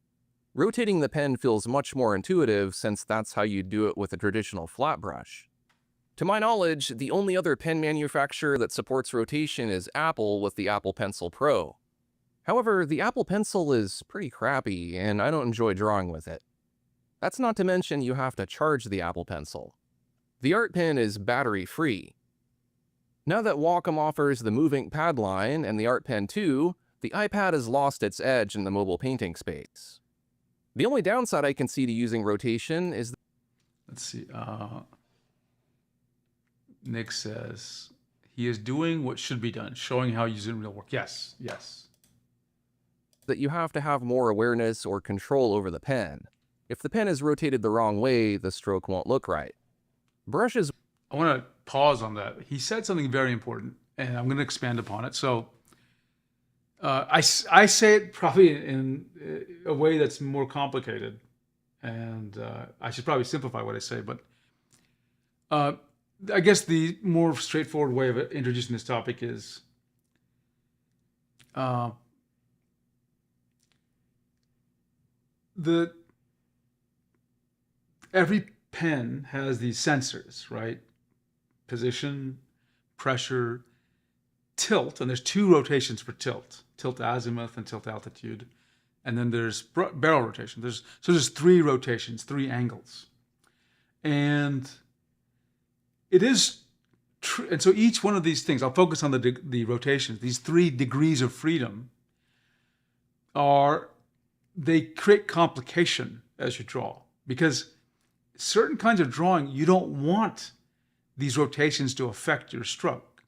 Rotating the pen feels much more intuitive since that's how you do it with a traditional flat brush. To my knowledge, the only other pen manufacturer that supports rotation is Apple with the Apple Pencil Pro. However, the Apple Pencil is pretty crappy and I don't enjoy drawing with it. That's not to mention you have to charge the Apple Pencil. The Art Pen is battery free. Now that Wacom offers the Move Ink Pad line and the Art Pen 2, the iPad has lost its edge in the mobile painting space. The only downside I can see to using rotation is Let's see. Nick says he is doing what should be done, showing how you use it in real work. Yes, yes. that you have to have more awareness or control over the pen. If the pen is rotated the wrong way, the stroke won't look right. Brushes I want to pause on that. He said something very important, and I'm going to expand upon it. So I say it probably in a way that's more complicated, and I should probably simplify what I say. But I guess the more straightforward way of introducing this topic is every pen has these sensors, right? Position, pressure, tilt, and there's two rotations for tilt: tilt azimuth and tilt altitude. And then there's barrel rotation. There's three rotations, three angles. And it is true. And so each one of these things, I'll focus on the rotations. These 3 degrees of freedom they create complication as you draw, because certain kinds of drawing, you don't want these rotations to affect your stroke.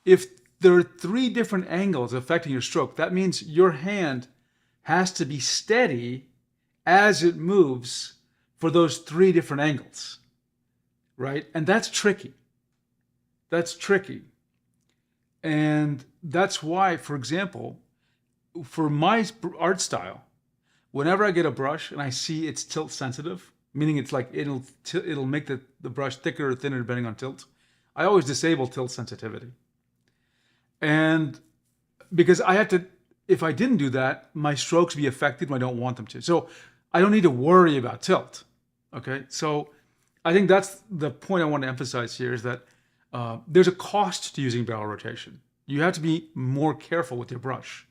If there are 3 different angles affecting your stroke, that means your hand has to be steady as it moves for those 3 different angles, right? And that's tricky. That's tricky. And that's why, for example, for my art style, whenever I get a brush and I see it's tilt sensitive, meaning it's like it'll make the brush thicker or thinner depending on tilt, I always disable tilt sensitivity. And because I have to, if I didn't do that, my strokes be affected when I don't want them to. So I don't need to worry about tilt. Okay, so I think that's the point I want to emphasize here, is that there's a cost to using barrel rotation. You have to be more careful with your brush.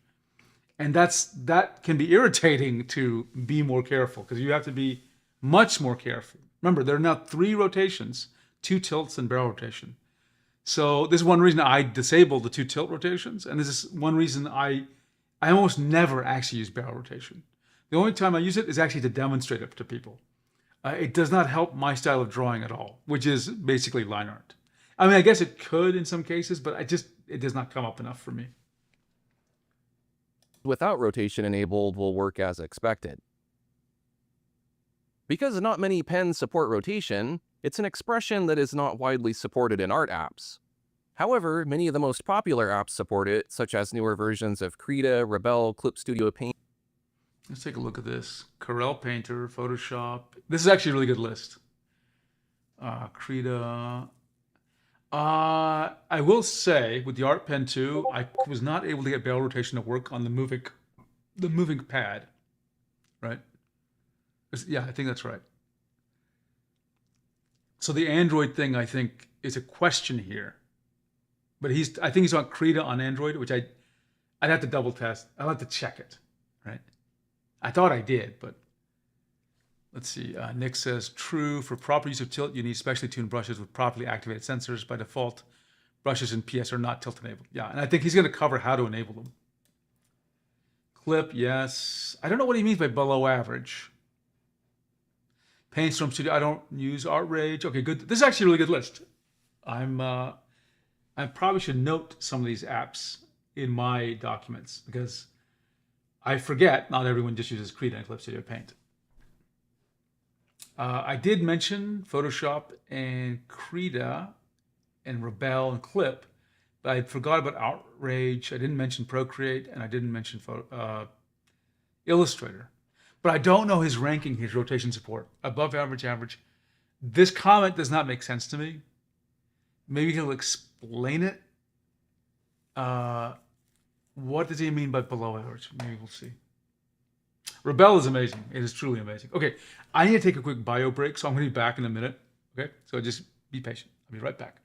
And that can be irritating, to be more careful, because you have to be much more careful. Remember, there are now 3 rotations, 2 tilts and barrel rotation. So this is one reason I disabled the 2 tilt rotations, and this is one reason I almost never actually use barrel rotation. The only time I use it is actually to demonstrate it to people. It does not help my style of drawing at all, which is basically line art. I mean, I guess it could in some cases, but it does not come up enough for me. without rotation enabled will work as expected. Because not many pens support rotation, it's an expression that is not widely supported in art apps. However, many of the most popular apps support it, such as newer versions of Krita, Rebel, Clip Studio Paint. Let's take a look at this. Corel Painter, Photoshop. This is actually a really good list. Krita. I will say, with the Art Pen 2, I was not able to get barrel rotation to work on the moving pad, right? Yeah, I think that's right. So the Android thing, I think, is a question here. But I think he's on Krita on Android, which I'd have to double test. I'll have to check it, right? I thought I did, but let's see. Nick says, true, for proper use of tilt, you need specially tuned brushes with properly activated sensors. By default, brushes in PS are not tilt enabled. Yeah, and I think he's going to cover how to enable them. Clip, yes. I don't know what he means by below average. Paintstorm Studio, I don't use Art Rage. Okay, good. This is actually a really good list. I probably should note some of these apps in my documents, because I forget not everyone just uses Krita and Clip Studio Paint. I did mention Photoshop and Krita and Rebel and Clip, but I forgot about Outrage. I didn't mention Procreate, and I didn't mention Illustrator. But I don't know his ranking, his rotation support. Above average, average. This comment does not make sense to me. Maybe he'll explain it. What does he mean by below average? Maybe we'll see. Rebel is amazing. It is truly amazing. Okay, I need to take a quick bio break, so I'm going to be back in a minute. Okay, so just be patient. I'll be right back.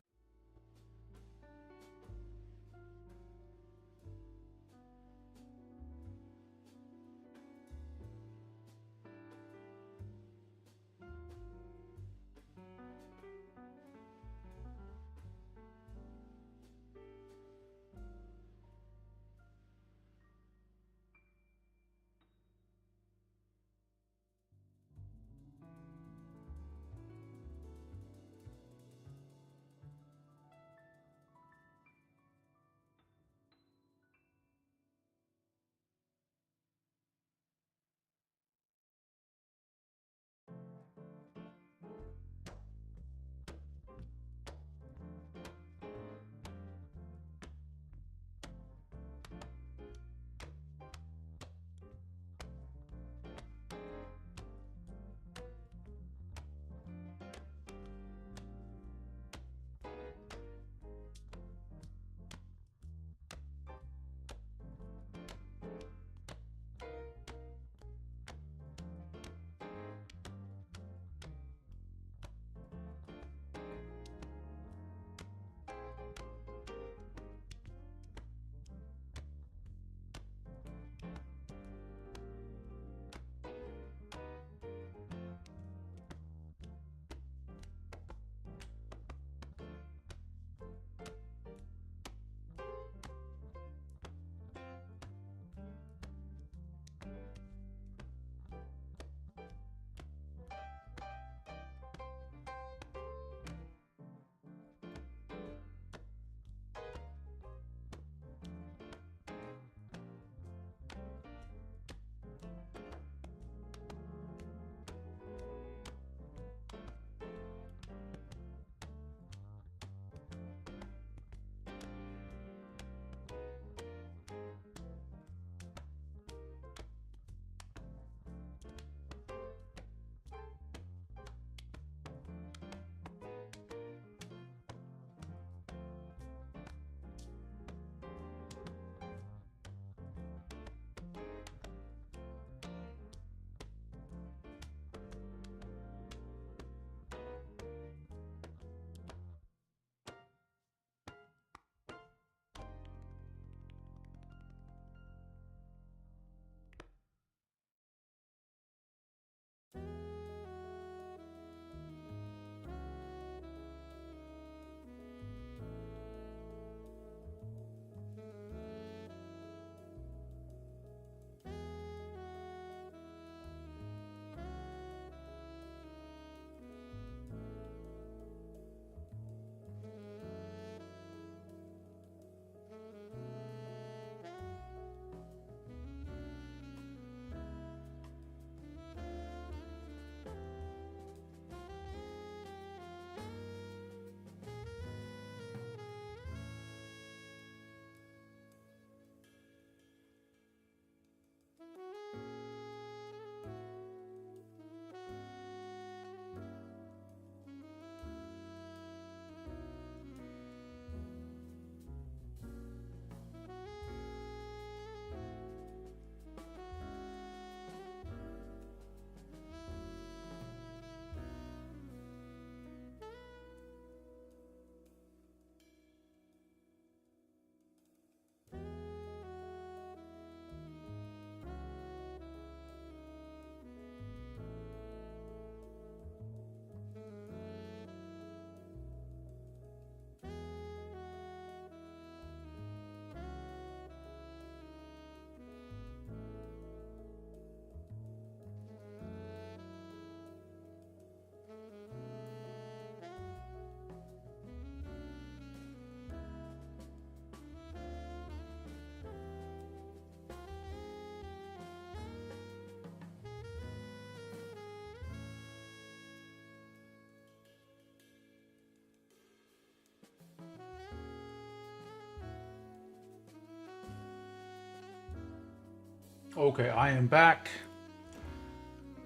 Okay, I am back.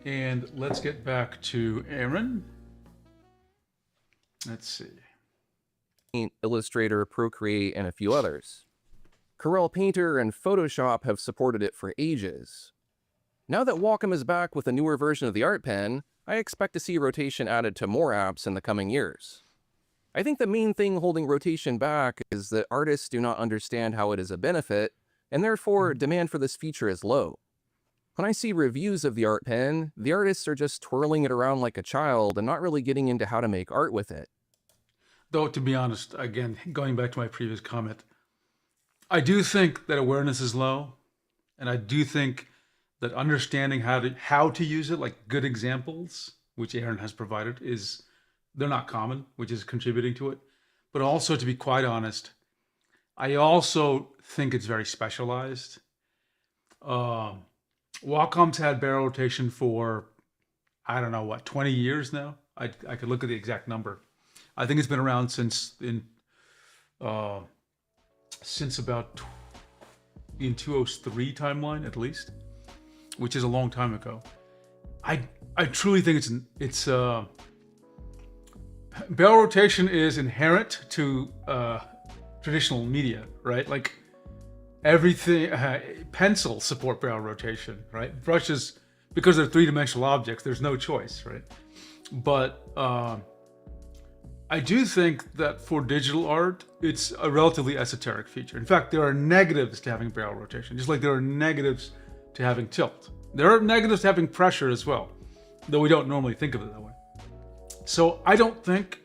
And let's get back to Aaron. Let's see. Paint, Illustrator, Procreate, and a few others. Corel Painter and Photoshop have supported it for ages. Now that Wacom is back with a newer version of the Art Pen, I expect to see rotation added to more apps in the coming years. I think the main thing holding rotation back is that artists do not understand how it is a benefit, and therefore demand for this feature is low. When I see reviews of the Art Pen, the artists are just twirling it around like a child and not really getting into how to make art with it. Though, to be honest, again, going back to my previous comment, I do think that awareness is low, and I do think that understanding how to use it, like good examples, which Aaron has provided, they're not common, which is contributing to it. But also, to be quite honest, I also think it's very specialized. Wacom's had barrel rotation for, I don't know what, 20 years now. I could look at the exact number. I think it's been around since about in 2003 timeline at least, which is a long time ago. I truly think it's barrel rotation is inherent to traditional media, right? Like everything, pencils support barrel rotation, right? Brushes, because they're three-dimensional objects, there's no choice, right? But I do think that for digital art, it's a relatively esoteric feature. In fact, there are negatives to having barrel rotation, just like there are negatives to having tilt. There are negatives to having pressure as well, though we don't normally think of it that way. So I don't think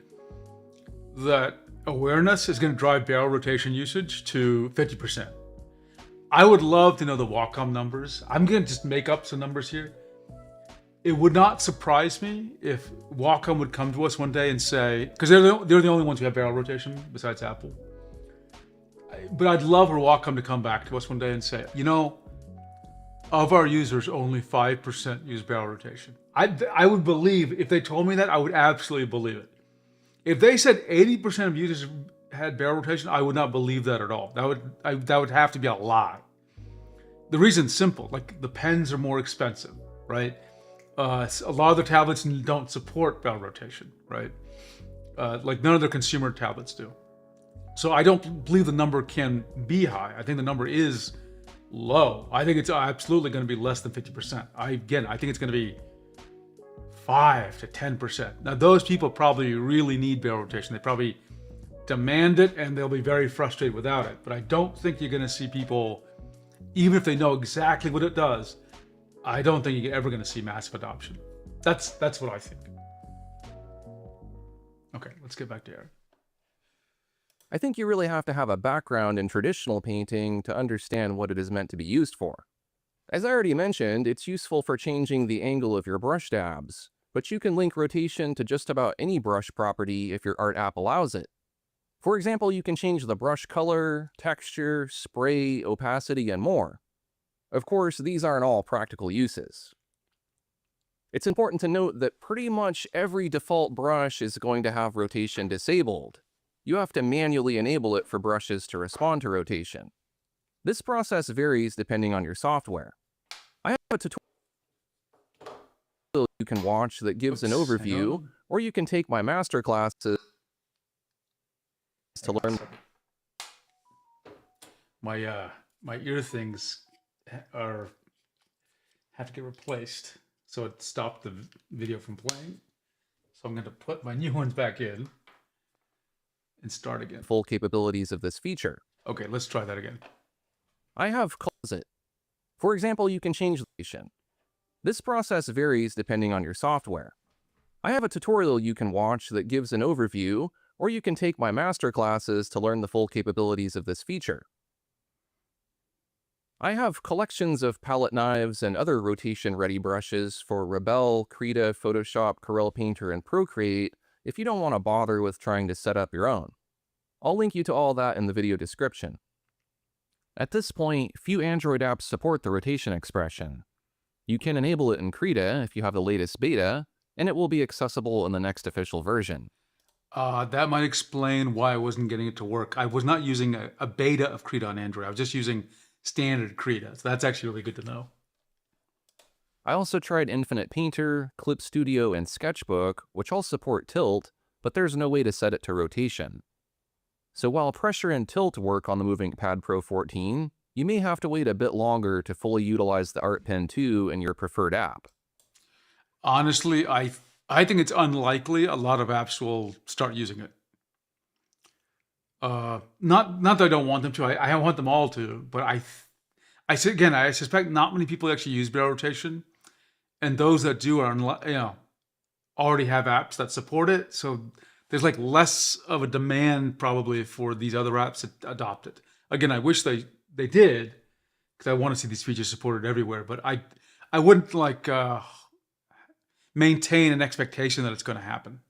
that awareness is going to drive barrel rotation usage to 50%. I would love to know the Wacom numbers. I'm going to just make up some numbers here. It would not surprise me if Wacom would come to us one day and say, because they're the only ones who have barrel rotation besides Apple. But I'd love for Wacom to come back to us one day and say, of our users, only 5% use barrel rotation. I would believe, if they told me that, I would absolutely believe it. If they said 80% of users had barrel rotation, I would not believe that at all. That would have to be a lie. The reason's simple, like the pens are more expensive, right? A lot of the tablets don't support barrel rotation, right? Like none of the consumer tablets do. So I don't believe the number can be high. I think the number is low. I think it's absolutely going to be less than 50%. I think it's going to be 5 to 10%. Now those people probably really need barrel rotation. They probably demand it and they'll be very frustrated without it. But I don't think you're going to see people, even if they know exactly what it does, I don't think you're ever going to see massive adoption. That's what I think. Okay, let's get back to Eric. I think you really have to have a background in traditional painting to understand what it is meant to be used for. As I already mentioned, it's useful for changing the angle of your brush dabs, but you can link rotation to just about any brush property if your art app allows it. For example, you can change the brush color, texture, spray, opacity, and more. Of course, these aren't all practical uses. It's important to note that pretty much every default brush is going to have rotation disabled. You have to manually enable it for brushes to respond to rotation. This process varies depending on your software. I have a tutorial you can watch that gives an overview, or you can take my master classes to learn. My ear things have to get replaced, so it stopped the video from playing. So I'm going to put my new ones back in and start again. Full capabilities of this feature. Okay, let's try that again. I have closet. For example, you can change location. This process varies depending on your software. I have a tutorial you can watch that gives an overview, or you can take my master classes to learn the full capabilities of this feature. I have collections of palette knives and other rotation-ready brushes for Rebelle, Krita, Photoshop, Corel Painter, and Procreate if you don't want to bother with trying to set up your own. I'll link you to all that in the video description. At this point, few Android apps support the rotation expression. You can enable it in Krita if you have the latest beta, and it will be accessible in the next official version. That might explain why I wasn't getting it to work. I was not using a beta of Krita on Android. I was just using standard Krita. So that's actually really good to know. I also tried Infinite Painter, Clip Studio, and Sketchbook, which all support tilt, but there's no way to set it to rotation. So while pressure and tilt work on the Moving Pad Pro 14, you may have to wait a bit longer to fully utilize the Art Pen 2 in your preferred app. Honestly, I think it's unlikely a lot of apps will start using it. Not that I don't want them to. I want them all to, but I say again, I suspect not many people actually use barrel rotation, and those that do are already have apps that support it. So there's like less of a demand probably for these other apps to adopt it. Again, I wish they did because I want to see these features supported everywhere. But I wouldn't like maintain an expectation that it's going to happen.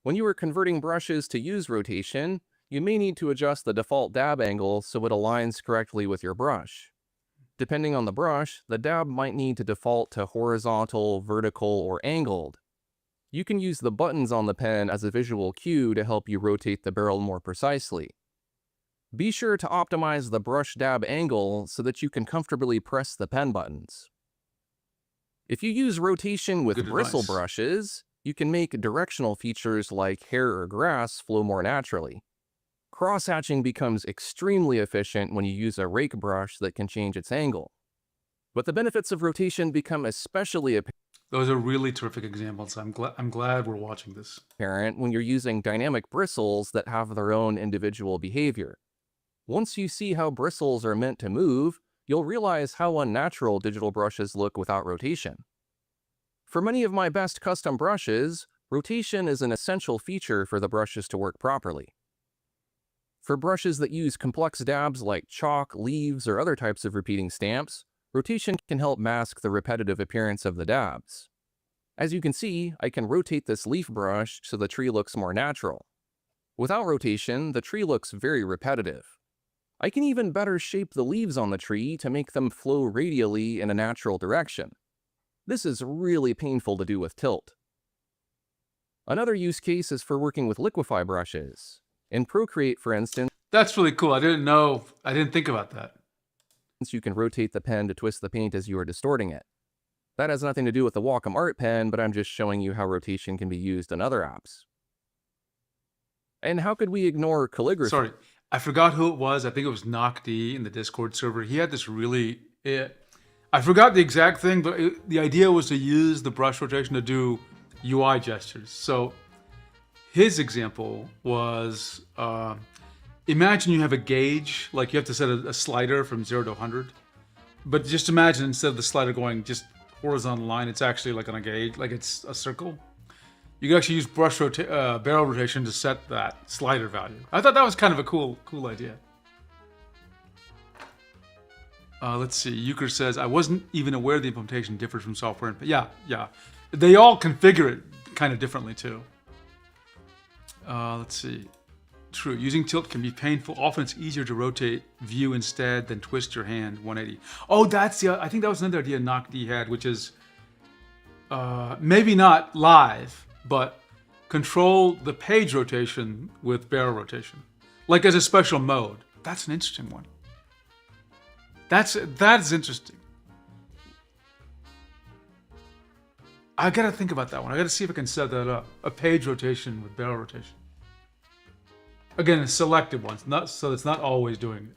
When you are converting brushes to use rotation, you may need to adjust the default dab angle so it aligns correctly with your brush. Depending on the brush, the dab might need to default to horizontal, vertical, or angled. You can use the buttons on the pen as a visual cue to help you rotate the barrel more precisely. Be sure to optimize the brush dab angle so that you can comfortably press the pen buttons. If you use rotation with Good bristle advice. brushes, you can make directional features like hair or grass flow more naturally. Cross-hatching becomes extremely efficient when you use a rake brush that can change its angle. But the benefits of rotation become especially Those are really terrific examples. I'm glad we're watching this. apparent when you're using dynamic bristles that have their own individual behavior. Once you see how bristles are meant to move, you'll realize how unnatural digital brushes look without rotation. For many of my best custom brushes, rotation is an essential feature for the brushes to work properly. For brushes that use complex dabs like chalk, leaves, or other types of repeating stamps, rotation can help mask the repetitive appearance of the dabs. As you can see, I can rotate this leaf brush so the tree looks more natural. Without rotation, the tree looks very repetitive. I can even better shape the leaves on the tree to make them flow radially in a natural direction. This is really painful to do with tilt. Another use case is for working with liquify brushes. In Procreate, for instance, That's really cool. I didn't think about that. you can rotate the pen to twist the paint as you are distorting it. That has nothing to do with the Wacom Art Pen, but I'm just showing you how rotation can be used in other apps. And how could we ignore calligraphy? Sorry, I forgot who it was. I think it was NockD in the Discord server. He had this really... I forgot the exact thing, but the idea was to use the brush rotation to do UI gestures. So his example was, imagine you have a gauge, like you have to set a slider from 0 to 100. But just imagine instead of the slider going just horizontal line, it's actually like on a gauge, like it's a circle. You can actually use barrel rotation to set that slider value. I thought that was kind of a cool idea. Let's see. Euchre says, I wasn't even aware the implementation differs from software. Yeah. They all configure it kind of differently too. Let's see. True. Using tilt can be painful. Often it's easier to rotate view instead than twist your hand 180. Oh, I think that was another idea NockD had, which is maybe not live, but control the page rotation with barrel rotation. Like as a special mode. That's an interesting one. That is interesting. I gotta think about that one. I gotta see if I can set that up. A page rotation with barrel rotation. Again, a selective one, so it's not always doing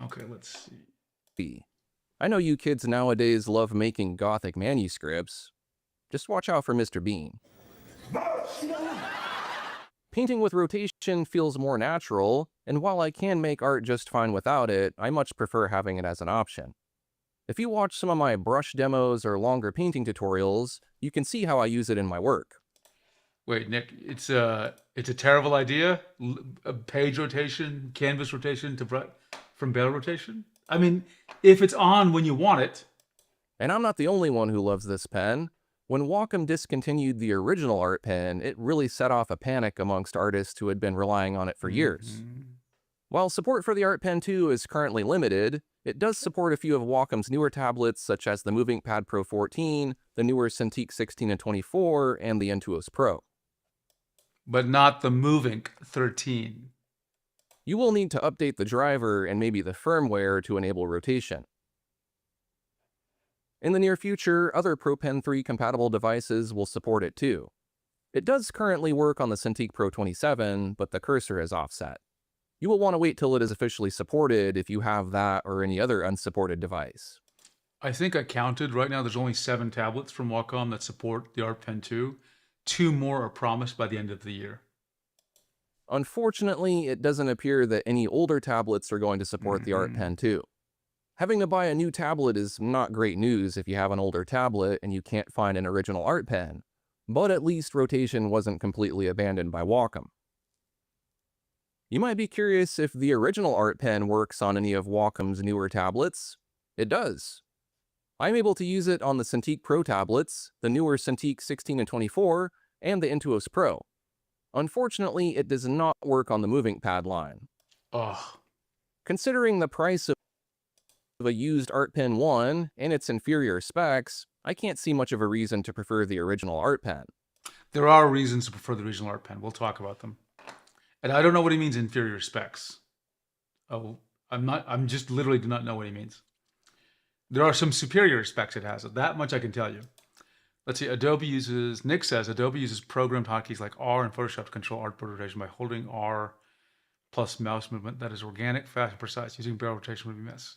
it. Okay, let's see. I know you kids nowadays love making Gothic manuscripts. Just watch out for Mr. Bean. Painting with rotation feels more natural, and while I can make art just fine without it, I much prefer having it as an option. If you watch some of my brush demos or longer painting tutorials, you can see how I use it in my work. Wait, Nick, it's a terrible idea? A page rotation, canvas rotation from barrel rotation? I mean, if it's on when you want it. And I'm not the only one who loves this pen. When Wacom discontinued the original Art Pen, it really set off a panic amongst artists who had been relying on it for years. While support for the Art Pen 2 is currently limited, it does support a few of Wacom's newer tablets such as the Moving Pad Pro 14, the newer Cintiq 16 and 24, and the Intuos Pro. but not the Movink 13. You will need to update the driver and maybe the firmware to enable rotation. In the near future, other Pro Pen 3 compatible devices will support it too. It does currently work on the Cintiq Pro 27, but the cursor is offset. You will want to wait till it is officially supported if you have that or any other unsupported device. I think I counted. Right now, there's only 7 tablets from Wacom that support the Art Pen 2. 2 more are promised by the end of the year. Unfortunately, it doesn't appear that any older tablets are going to support the Art Pen 2. Having to buy a new tablet is not great news if you have an older tablet and you can't find an original Art Pen, but at least rotation wasn't completely abandoned by Wacom. You might be curious if the original Art Pen works on any of Wacom's newer tablets. It does. I'm able to use it on the Cintiq Pro tablets, the newer Cintiq 16 and 24, and the Intuos Pro. Unfortunately, it does not work on the Moving Pad line. Ugh. Considering the price of a used Art Pen 1 and its inferior specs, I can't see much of a reason to prefer the original Art Pen. There are reasons to prefer the original Art Pen. We'll talk about them. And I don't know what he means inferior specs. Oh, I'm just literally do not know what he means. There are some superior specs it has. That much I can tell you. Let's see, Nick says, Adobe uses programmed hotkeys like R and Photoshop to control artboard rotation by holding R plus mouse movement that is organic, fast, and precise. Using barrel rotation would be miss.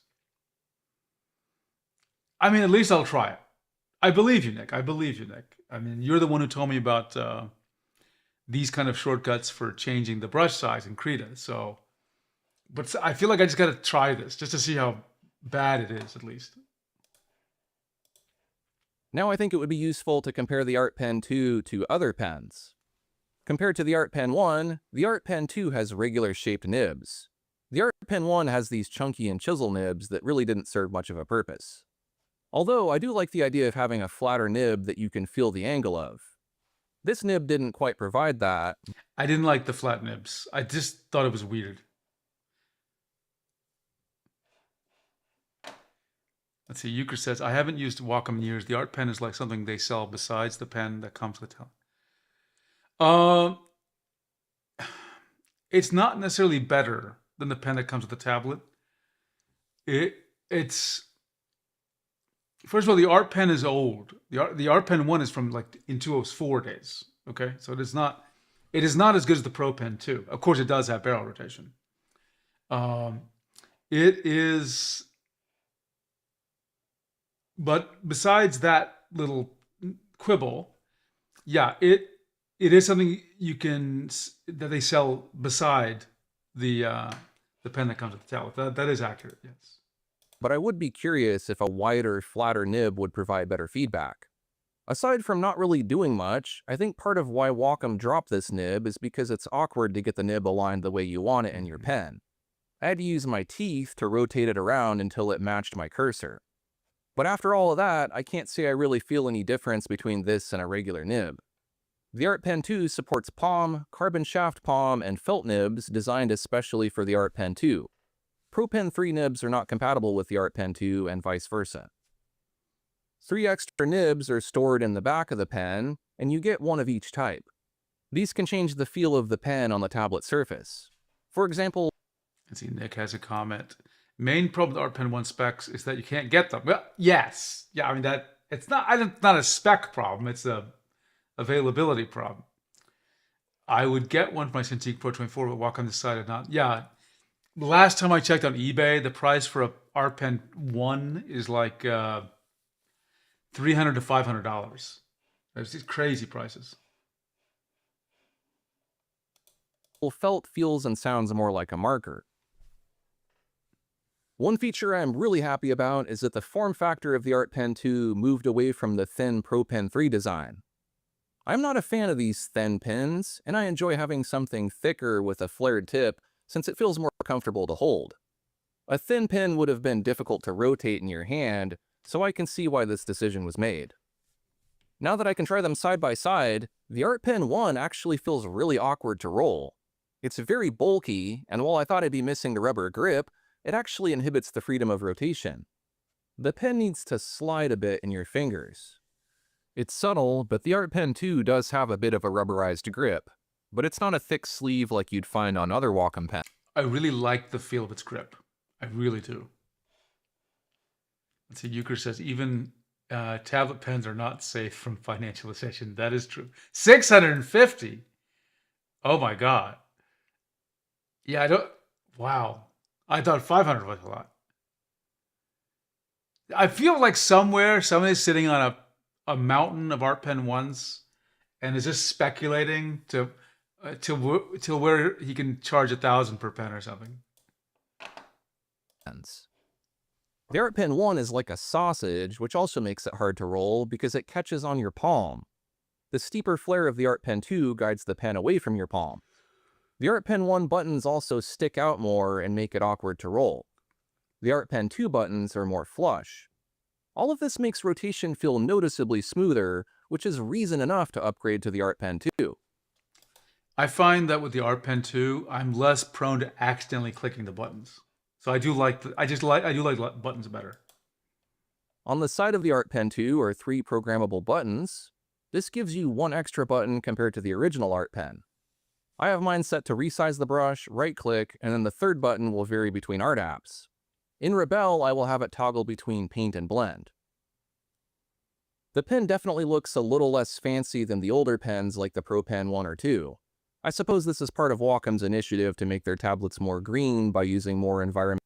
I mean, at least I'll try it. I believe you, Nick. I believe you, Nick. I mean, you're the one who told me about these kind of shortcuts for changing the brush size in Krita. So, but I feel like I just got to try this just to see how bad it is, at least. Now I think it would be useful to compare the Art Pen 2 to other pens. Compared to the Art Pen 1, the Art Pen 2 has regular shaped nibs. The Art Pen 1 has these chunky and chisel nibs that really didn't serve much of a purpose. Although I do like the idea of having a flatter nib that you can feel the angle of. This nib didn't quite provide that. I didn't like the flat nibs. I just thought it was weird. Let's see, Euchre says, I haven't used Wacom in years. The Art Pen is like something they sell besides the pen that comes with it. It's not necessarily better than the pen that comes with the tablet. It's first of all, the Art Pen is old. The Art Pen 1 is from like Intuos 4 days. Okay, so it is not as good as the Pro Pen 2. Of course, it does have barrel rotation. It is. But besides that little quibble, yeah, it is something that they sell beside the pen that comes with the tablet. That is accurate, yes. But I would be curious if a wider, flatter nib would provide better feedback. Aside from not really doing much, I think part of why Wacom dropped this nib is because it's awkward to get the nib aligned the way you want it in your pen. I had to use my teeth to rotate it around until it matched my cursor. But after all of that, I can't say I really feel any difference between this and a regular nib. The Art Pen 2 supports palm, carbon shaft palm, and felt nibs designed especially for the Art Pen 2. Pro Pen 3 nibs are not compatible with the Art Pen 2 and vice versa. 3 extra nibs are stored in the back of the pen, and you get one of each type. These can change the feel of the pen on the tablet surface. For example, let's see, Nick has a comment. Main problem with Art Pen 1 specs is that you can't get them. Well, yes. Yeah, I mean, it's not a spec problem. It's a availability problem. I would get one for my Cintiq Pro 24, but Wacom decided not. Yeah. The last time I checked on eBay, the price for a Art Pen 1 is like $300 to $500. There's these crazy prices. felt feels and sounds more like a marker. One feature I'm really happy about is that the form factor of the Art Pen 2 moved away from the thin Pro Pen 3 design. I'm not a fan of these thin pens, and I enjoy having something thicker with a flared tip since it feels more comfortable to hold. A thin pen would have been difficult to rotate in your hand, so I can see why this decision was made. Now that I can try them side by side, the Art Pen 1 actually feels really awkward to roll. It's very bulky, and while I thought I'd be missing the rubber grip, it actually inhibits the freedom of rotation. The pen needs to slide a bit in your fingers. It's subtle, but the Art Pen 2 does have a bit of a rubberized grip. but it's not a thick sleeve like you'd find on other Wacom pens. I really like the feel of its grip. I really do. Let's see, Euchre says, even tablet pens are not safe from financialization. That is true. 650. Oh my God. Yeah, I don't. Wow. I thought 500 was a lot. I feel like somewhere somebody's sitting on a mountain of art pen ones and is just speculating to where he can charge 1,000 per pen or something. The Art Pen 1 is like a sausage, which also makes it hard to roll because it catches on your palm. The steeper flare of the Art Pen 2 guides the pen away from your palm. The Art Pen 1 buttons also stick out more and make it awkward to roll. The Art Pen 2 buttons are more flush. All of this makes rotation feel noticeably smoother, which is reason enough to upgrade to the Art Pen 2. I find that with the Art Pen 2, I'm less prone to accidentally clicking the buttons. So I do like buttons better. On the side of the Art Pen 2 are 3 programmable buttons. This gives you 1 extra button compared to the original Art Pen. I have mine set to resize the brush, right-click, and then the third button will vary between art apps. In Rebel, I will have it toggle between Paint and Blend. The pen definitely looks a little less fancy than the older pens like the Pro Pen 1 or 2. I suppose this is part of Wacom's initiative to make their tablets more green by using more environmental.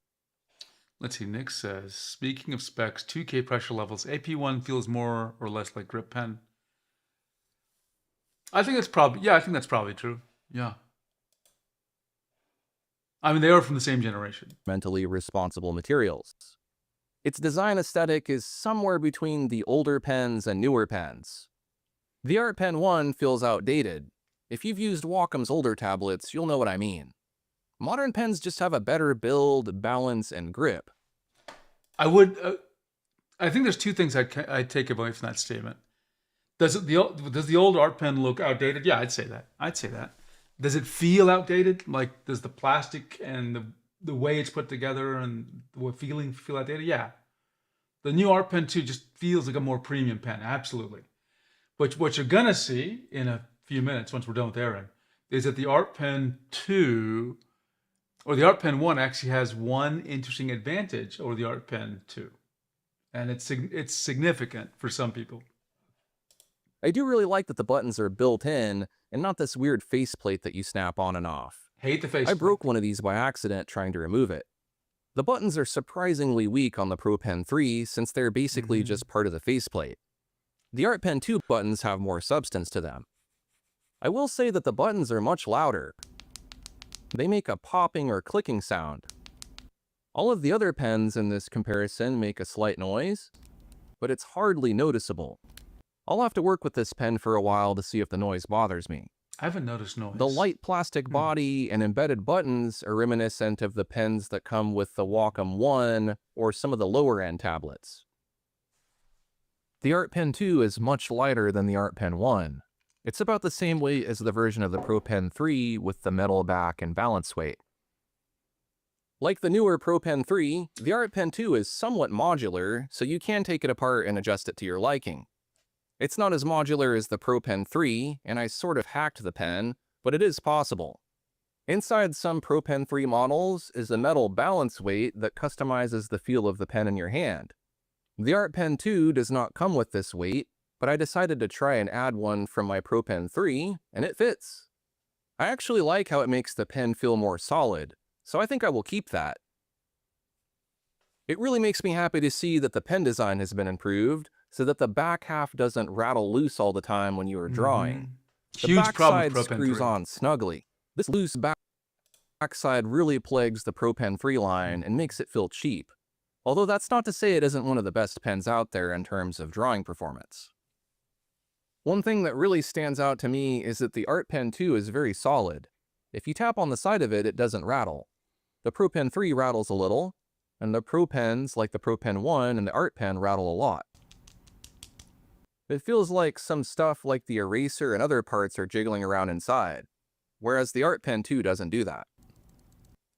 Let's see, Nick says, speaking of specs, 2K pressure levels, AP1 feels more or less like grip pen. I think that's probably true. Yeah. I mean, they are from the same generation. Mentally responsible materials. Its design aesthetic is somewhere between the older pens and newer pens. The Art Pen 1 feels outdated. If you've used Wacom's older tablets, you'll know what I mean. Modern pens just have a better build, balance, and grip. I think there's 2 things I'd take away from that statement. Does the old Art Pen look outdated? Yeah, I'd say that. Does it feel outdated? Like, does the plastic and the way it's put together and the feeling feel outdated? Yeah. The new Art Pen 2 just feels like a more premium pen. Absolutely. But what you're going to see in a few minutes, once we're done with airing, is that the Art Pen 2, or the Art Pen 1 actually has one interesting advantage over the Art Pen 2. And it's significant for some people. I do really like that the buttons are built in and not this weird faceplate that you snap on and off. Hate the faceplate. I broke one of these by accident trying to remove it. The buttons are surprisingly weak on the Pro Pen 3 since they're basically just part of the faceplate. The Art Pen 2 buttons have more substance to them. I will say that the buttons are much louder. They make a popping or clicking sound. All of the other pens in this comparison make a slight noise, but it's hardly noticeable. I'll have to work with this pen for a while to see if the noise bothers me. I haven't noticed noise. The light plastic body and embedded buttons are reminiscent of the pens that come with the Wacom 1 or some of the lower-end tablets. The Art Pen 2 is much lighter than the Art Pen 1. It's about the same weight as the version of the Pro Pen 3 with the metal back and balance weight. Like the newer Pro Pen 3, the Art Pen 2 is somewhat modular, so you can take it apart and adjust it to your liking. It's not as modular as the Pro Pen 3, and I sort of hacked the pen, but it is possible. Inside some Pro Pen 3 models is a metal balance weight that customizes the feel of the pen in your hand. The Art Pen 2 does not come with this weight, but I decided to try and add one from my Pro Pen 3, and it fits. I actually like how it makes the pen feel more solid, so I think I will keep that. It really makes me happy to see that the pen design has been improved, so that the back half doesn't rattle loose all the time when you are drawing. The backside screws on snugly. This loose backside really plagues the Pro Pen 3 line and makes it feel cheap. Although that's not to say it isn't one of the best pens out there in terms of drawing performance. One thing that really stands out to me is that the Art Pen 2 is very solid. If you tap on the side of it, it doesn't rattle. The Pro Pen 3 rattles a little, and the Pro Pens, like the Pro Pen 1 and the Art Pen, rattle a lot. It feels like some stuff like the eraser and other parts are jiggling around inside, whereas the Art Pen 2 doesn't do that.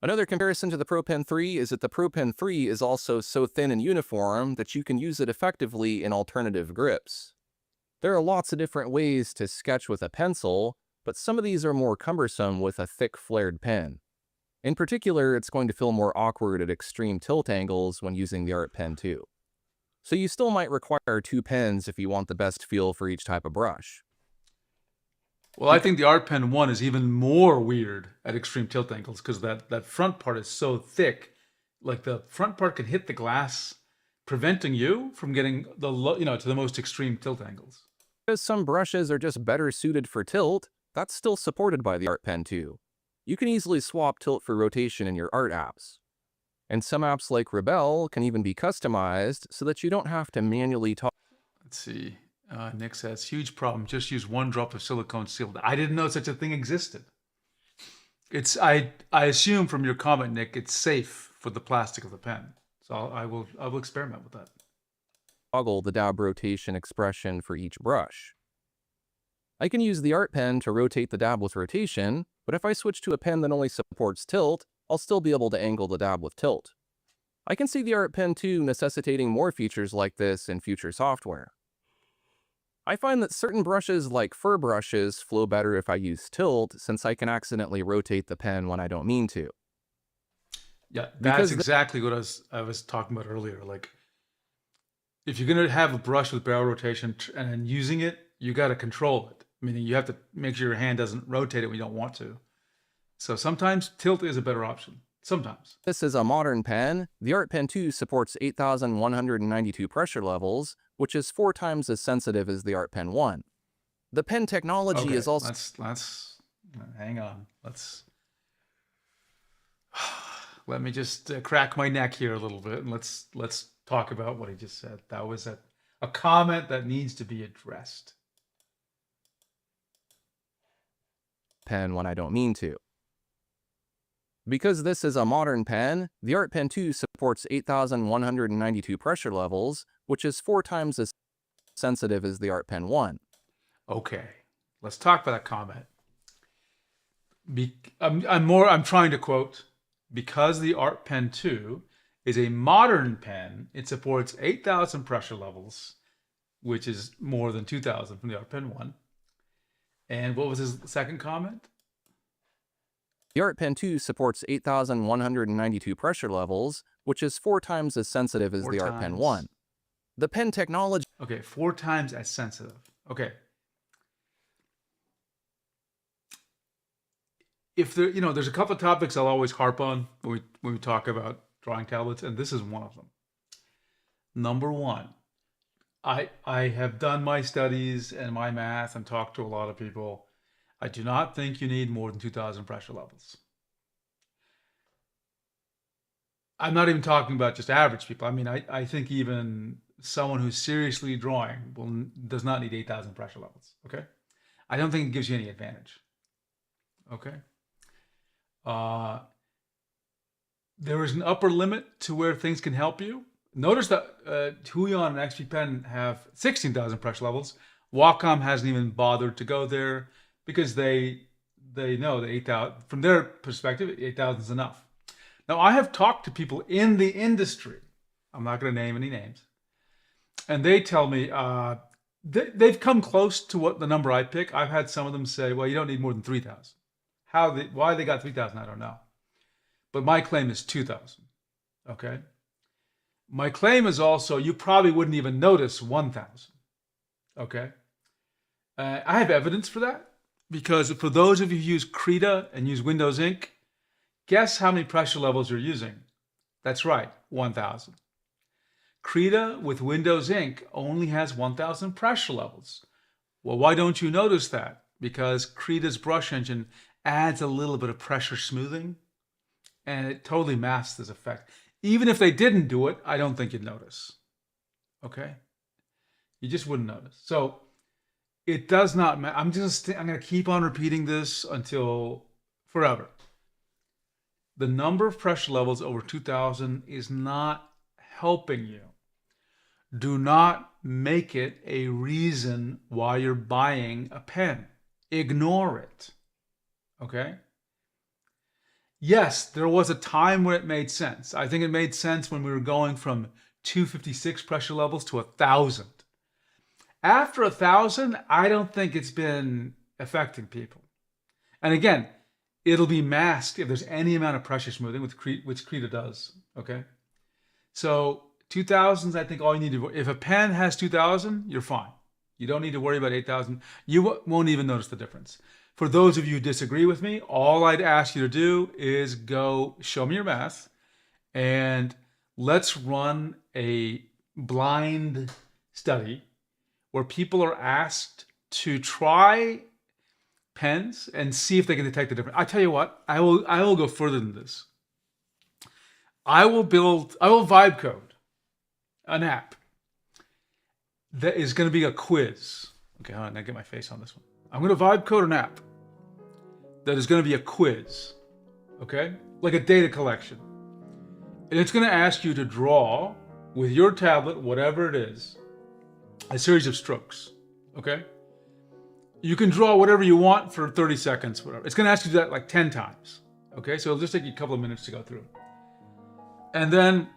Another comparison to the Pro Pen 3 is that the Pro Pen 3 is also so thin and uniform that you can use it effectively in alternative grips. There are lots of different ways to sketch with a pencil, but some of these are more cumbersome with a thick flared pen. In particular, it's going to feel more awkward at extreme tilt angles when using the Art Pen 2. So you still might require 2 pens if you want the best feel for each type of brush. Well, I think the Art Pen 1 is even more weird at extreme tilt angles because that front part is so thick. Like the front part can hit the glass, preventing you from getting to the most extreme tilt angles. Because some brushes are just better suited for tilt, that's still supported by the Art Pen 2. You can easily swap tilt for rotation in your art apps. And some apps like Rebel can even be customized so that you don't have to manually Let's see. Nick says, huge problem. Just use 1 drop of silicone sealed. I didn't know such a thing existed. I assume from your comment, Nick, it's safe for the plastic of the pen. So I will experiment with that. toggle the dab rotation expression for each brush. I can use the Art Pen to rotate the dab with rotation, but if I switch to a pen that only supports tilt, I'll still be able to angle the dab with tilt. I can see the Art Pen 2 necessitating more features like this in future software. I find that certain brushes like fur brushes flow better if I use tilt, since I can accidentally rotate the pen when I don't mean to. Yeah, that's exactly what I was talking about earlier. Like, if you're gonna have a brush with barrel rotation and using it, you got to control it. Meaning you have to make sure your hand doesn't rotate it when you don't want to. So sometimes tilt is a better option. Sometimes. This is a modern pen. The Art Pen 2 supports 8,192 pressure levels, which is 4 times as sensitive as the Art Pen 1. The pen technology is also... Let's hang on. Let me just crack my neck here a little bit, and let's talk about what he just said. That was a comment that needs to be addressed. Pen when I don't mean to. Because this is a modern pen, the Art Pen 2 supports 8,192 pressure levels, which is 4 times as sensitive as the Art Pen 1. Okay, let's talk about that comment. I'm trying to quote, because the Art Pen 2 is a modern pen, it supports 8,000 pressure levels, which is more than 2,000 from the Art Pen 1. And what was his second comment? The Art Pen 2 supports 8,192 pressure levels, which is 4 times as sensitive as the Art Pen 1. The pen technology... Okay, 4 times as sensitive. Okay. If there, there's a couple of topics I'll always harp on when we talk about drawing tablets, and this is one of them. Number one, I have done my studies and my math and talked to a lot of people. I do not think you need more than 2,000 pressure levels. I'm not even talking about just average people. I mean, I think even someone who's seriously drawing does not need 8,000 pressure levels, okay? I don't think it gives you any advantage, okay? There is an upper limit to where things can help you. Notice that Huion and XP Pen have 16,000 pressure levels. Wacom hasn't even bothered to go there because they know that 8,000, from their perspective, 8,000 is enough. Now, I have talked to people in the industry. I'm not going to name any names. And they tell me they've come close to what the number I pick. I've had some of them say, well, you don't need more than 3,000. Why they got 3,000, I don't know. But my claim is 2,000, okay? My claim is also, you probably wouldn't even notice 1,000, okay? I have evidence for that because for those of you who use Krita and use Windows Ink, guess how many pressure levels you're using? That's right, 1,000. Krita with Windows Ink only has 1,000 pressure levels. Well, why don't you notice that? Because Krita's brush engine adds a little bit of pressure smoothing and it totally masks this effect. Even if they didn't do it, I don't think you'd notice. Okay? You just wouldn't notice. So it does not matter. I'm going to keep on repeating this until forever. The number of pressure levels over 2,000 is not helping you. Do not make it a reason why you're buying a pen. Ignore it. Okay? Yes, there was a time when it made sense. I think it made sense when we were going from 256 pressure levels to 1,000. After 1,000, I don't think it's been affecting people. And again, it'll be masked if there's any amount of pressure smoothing, which Krita does. Okay. So 2000s, I think all you need to, if a pen has 2000, you're fine. You don't need to worry about 8000. You won't even notice the difference. For those of you who disagree with me, all I'd ask you to do is go show me your math and let's run a blind study where people are asked to try pens and see if they can detect the difference. I tell you what, I will go further than this. I will vibe code an app that is going to be a quiz. Okay, hold on, I get my face on this one. I'm going to vibe code an app that is going to be a quiz, okay? Like a data collection. And it's going to ask you to draw with your tablet, whatever it is, a series of strokes, okay? You can draw whatever you want for 30 seconds, whatever. It's going to ask you to do that like 10 times, okay? So it'll just take you a couple of minutes to go through. And then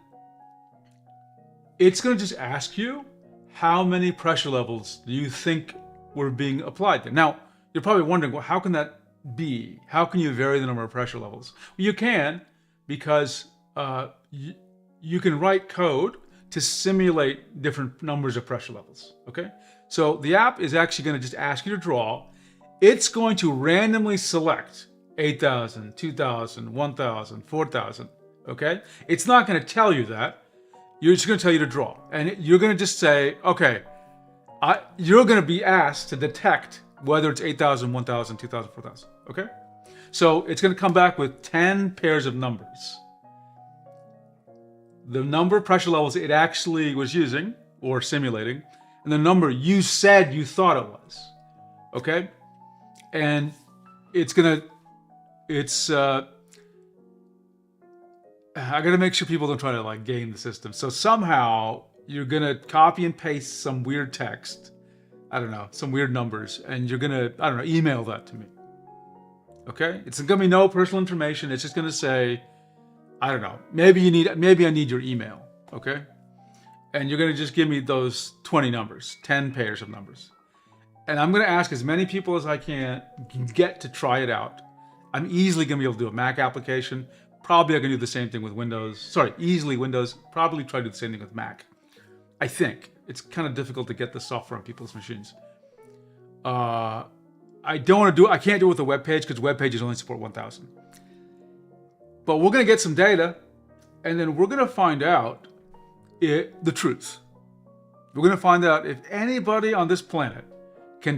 it's going to just ask you how many pressure levels do you think were being applied there. Now, you're probably wondering, well, how can that be? How can you vary the number of pressure levels? Well, you can, because you can write code to simulate different numbers of pressure levels, okay? So the app is actually going to just ask you to draw. It's going to randomly select 8,000, 2,000, 1,000, 4,000, okay? It's not going to tell you that. You're just going to tell you to draw. And you're going to just say, okay, you're going to be asked to detect whether it's 8,000, 1,000, 2,000, 4,000, okay? So it's going to come back with 10 pairs of numbers. The number of pressure levels it actually was using or simulating, and the number you said you thought it was, okay? And I gotta make sure people don't try to like game the system. So somehow you're gonna copy and paste some weird text, I don't know, some weird numbers, and you're gonna, I don't know, email that to me. Okay? It's gonna be no personal information. It's just gonna say, I don't know, maybe I need your email, okay? And you're gonna just give me those 20 numbers, 10 pairs of numbers. And I'm gonna ask as many people as I can get to try it out. I'm easily gonna be able to do a Mac application. Probably I can do the same thing with Windows. Sorry, easily Windows. Probably try to do the same thing with Mac. I think. It's kind of difficult to get the software on people's machines. I can't do it with a web page because web pages only support 1,000. But we're going to get some data, and then we're going to find out the truth. We're going to find out if anybody on this planet can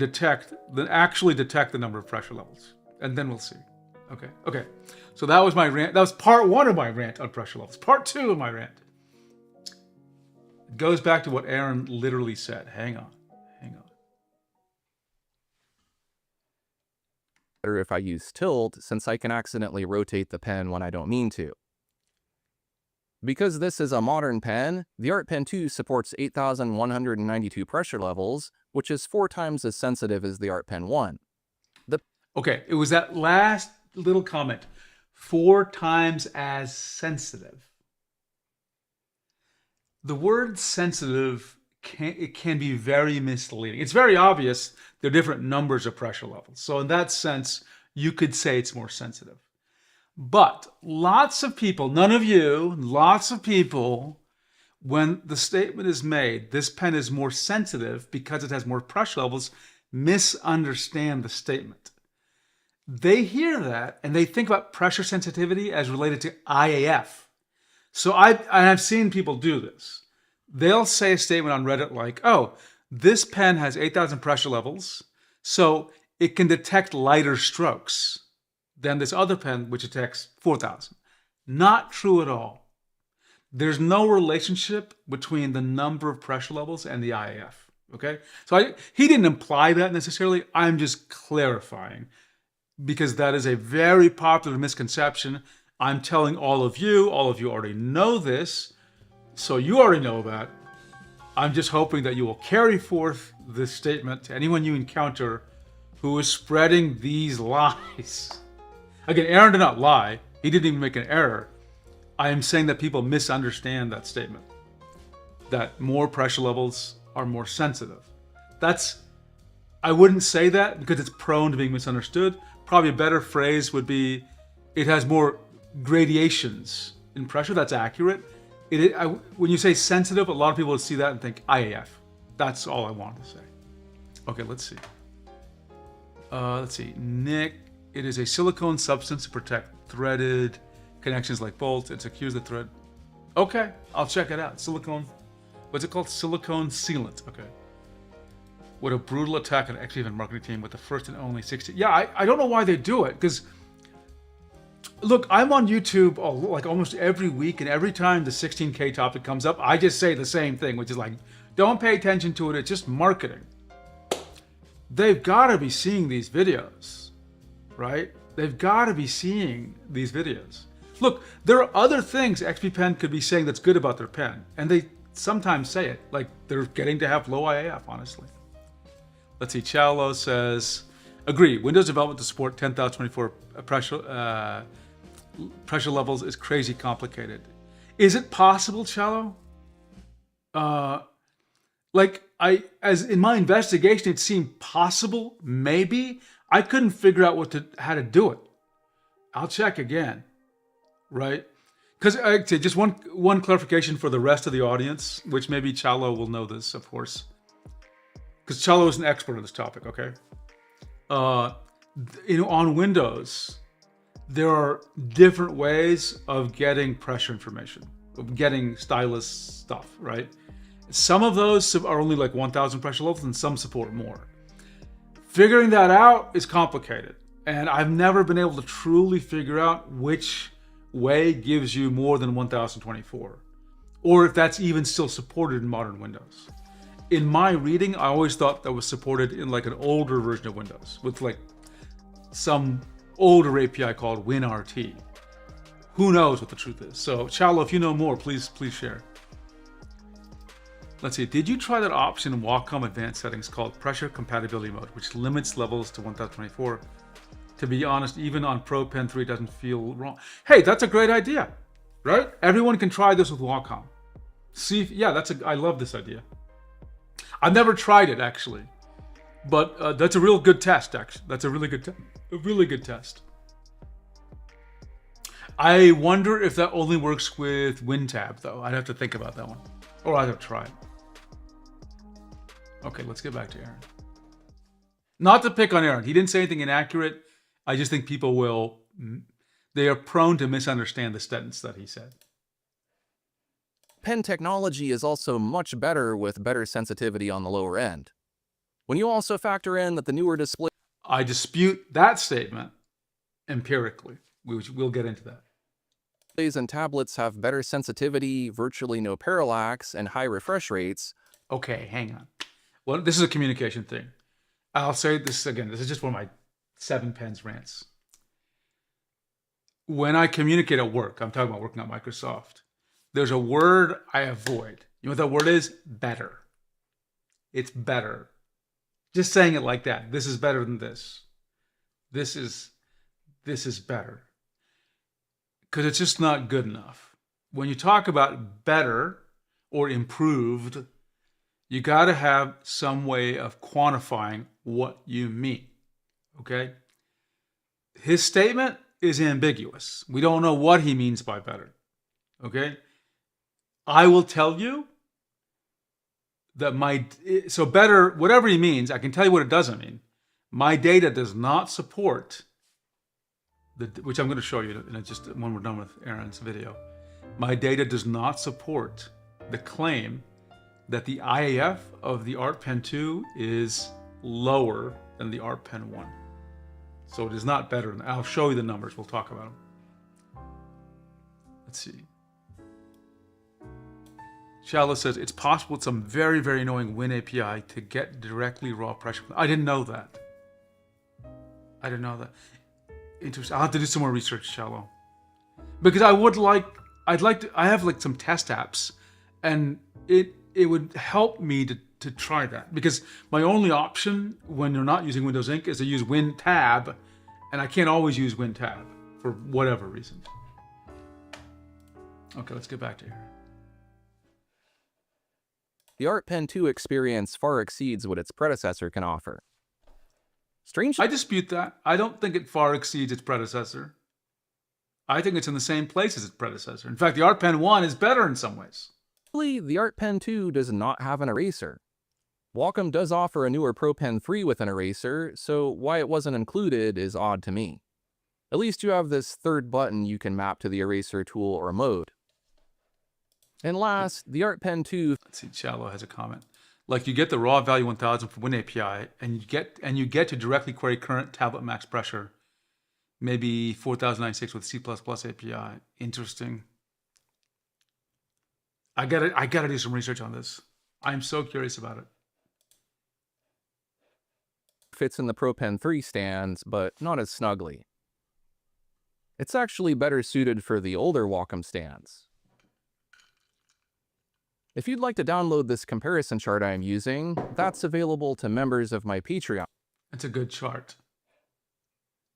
actually detect the number of pressure levels. And then we'll see. Okay. So that was my rant. That was part one of my rant on pressure levels. Part two of my rant. It goes back to what Aaron literally said. Hang on. Better if I use tilt, since I can accidentally rotate the pen when I don't mean to. Because this is a modern pen, the Art Pen 2 supports 8,192 pressure levels, which is 4 times as sensitive as the Art Pen 1. Okay, it was that last little comment. 4 times as sensitive. The word sensitive can be very misleading. It's very obvious there are different numbers of pressure levels. So in that sense, you could say it's more sensitive. But lots of people, none of you, lots of people, when the statement is made, this pen is more sensitive because it has more pressure levels, misunderstand the statement. They hear that and they think about pressure sensitivity as related to IAF. So I've seen people do this. They'll say a statement on Reddit like, oh, this pen has 8,000 pressure levels, so it can detect lighter strokes than this other pen, which detects 4,000. Not true at all. There's no relationship between the number of pressure levels and the IAF, okay? So he didn't imply that necessarily. I'm just clarifying because that is a very popular misconception. I'm telling all of you already know this, so you already know that. I'm just hoping that you will carry forth this statement to anyone you encounter who is spreading these lies. Again, Aaron did not lie. He didn't even make an error. I am saying that people misunderstand that statement, that more pressure levels are more sensitive. I wouldn't say that because it's prone to being misunderstood. probably a better phrase would be, it has more gradations in pressure. That's accurate. When you say sensitive, a lot of people would see that and think IAF. That's all I wanted to say. Okay, let's see. Nick, it is a silicone substance to protect threaded connections like bolts. It secures the thread. Okay, I'll check it out. Silicone, what's it called? Silicone sealant. Okay. What a brutal attack on an XP marketing team with the first and only 60. Yeah, I don't know why they do it, because look, I'm on YouTube like almost every week, and every time the 16K topic comes up, I just say the same thing, which is like, don't pay attention to it. It's just marketing. They've got to be seeing these videos, right? They've got to be seeing these videos. Look, there are other things XP Pen could be saying that's good about their pen, and they sometimes say it, like they're getting to have low IAF, honestly. Let's see, Chalo says, agree, Windows development to support 10,024 pressure levels is crazy complicated. Is it possible, Chalo? As in my investigation, it seemed possible, maybe. I couldn't figure out how to do it. I'll check again, right? Because just one clarification for the rest of the audience, which maybe Chalo will know this, of course, because Chalo is an expert on this topic. Okay, on Windows, there are different ways of getting pressure information, of getting stylus stuff, right? Some of those are only like 1,000 pressure levels, and some support more. Figuring that out is complicated, and I've never been able to truly figure out which way gives you more than 1,024, or if that's even still supported in modern Windows. In my reading, I always thought that was supported in like an older version of Windows with like some older API called WinRT. Who knows what the truth is? So, Chalo, if you know more, please share. Let's see, did you try that option in Wacom advanced settings called pressure compatibility mode, which limits levels to 1024? To be honest, even on Pro Pen 3 doesn't feel wrong. Hey, that's a great idea, right? Everyone can try this with Wacom. I love this idea. I've never tried it actually, but that's a real good test. Actually, that's a really good test. I wonder if that only works with WinTab though. I'd have to think about that one, or I'd have to try it. Okay, let's get back to Aaron. Not to pick on Aaron. He didn't say anything inaccurate. I just think people they are prone to misunderstand the sentence that he said. Pen technology is also much better with better sensitivity on the lower end. When you also factor in that the newer display... I dispute that statement empirically. We'll get into that. Displays and tablets have better sensitivity, virtually no parallax, and high refresh rates. Okay, hang on. Well, this is a communication thing. I'll say this again. This is just one of my 7 pens rants. When I communicate at work, I'm talking about working at Microsoft, there's a word I avoid. You know what that word is? Better. It's better. Just saying it like that. This is better than this. This is better. Because it's just not good enough. When you talk about better or improved, you got to have some way of quantifying what you mean, okay? His statement is ambiguous. We don't know what he means by better, okay? I will tell you that better, whatever he means, I can tell you what it doesn't mean. My data does not support, which I'm going to show you in just when we're done with Aaron's video. My data does not support the claim that the IAF of the Art Pen 2 is lower than the Art Pen 1. So it is not better. I'll show you the numbers. We'll talk about them. Let's see. Shala says, it's possible with some very, very annoying Win API to get directly raw pressure. I didn't know that. Interesting. I'll have to do some more research, Shallow. Because I have like some test apps, and it would help me to try that. Because my only option when you're not using Windows Ink is to use WinTab, and I can't always use WinTab for whatever reason. Okay, let's get back to here. The Art Pen 2 experience far exceeds what its predecessor can offer. Strangely, I dispute that. I don't think it far exceeds its predecessor. I think it's in the same place as its predecessor. In fact, the Art Pen 1 is better in some ways. the Art Pen 2 does not have an eraser. Wacom does offer a newer Pro Pen 3 with an eraser, so why it wasn't included is odd to me. At least you have this third button you can map to the eraser tool or mode. And last, the Art Pen 2. Let's see, Challo has a comment. Like, you get the raw value 1000 from WinAPI, and you get to directly query current tablet max pressure. Maybe 4096 with C++ API. Interesting. I gotta do some research on this. I'm so curious about it. Fits in the Pro Pen 3 stands, but not as snugly. It's actually better suited for the older Wacom stands. If you'd like to download this comparison chart I am using, that's available to members of my Patreon. It's a good chart.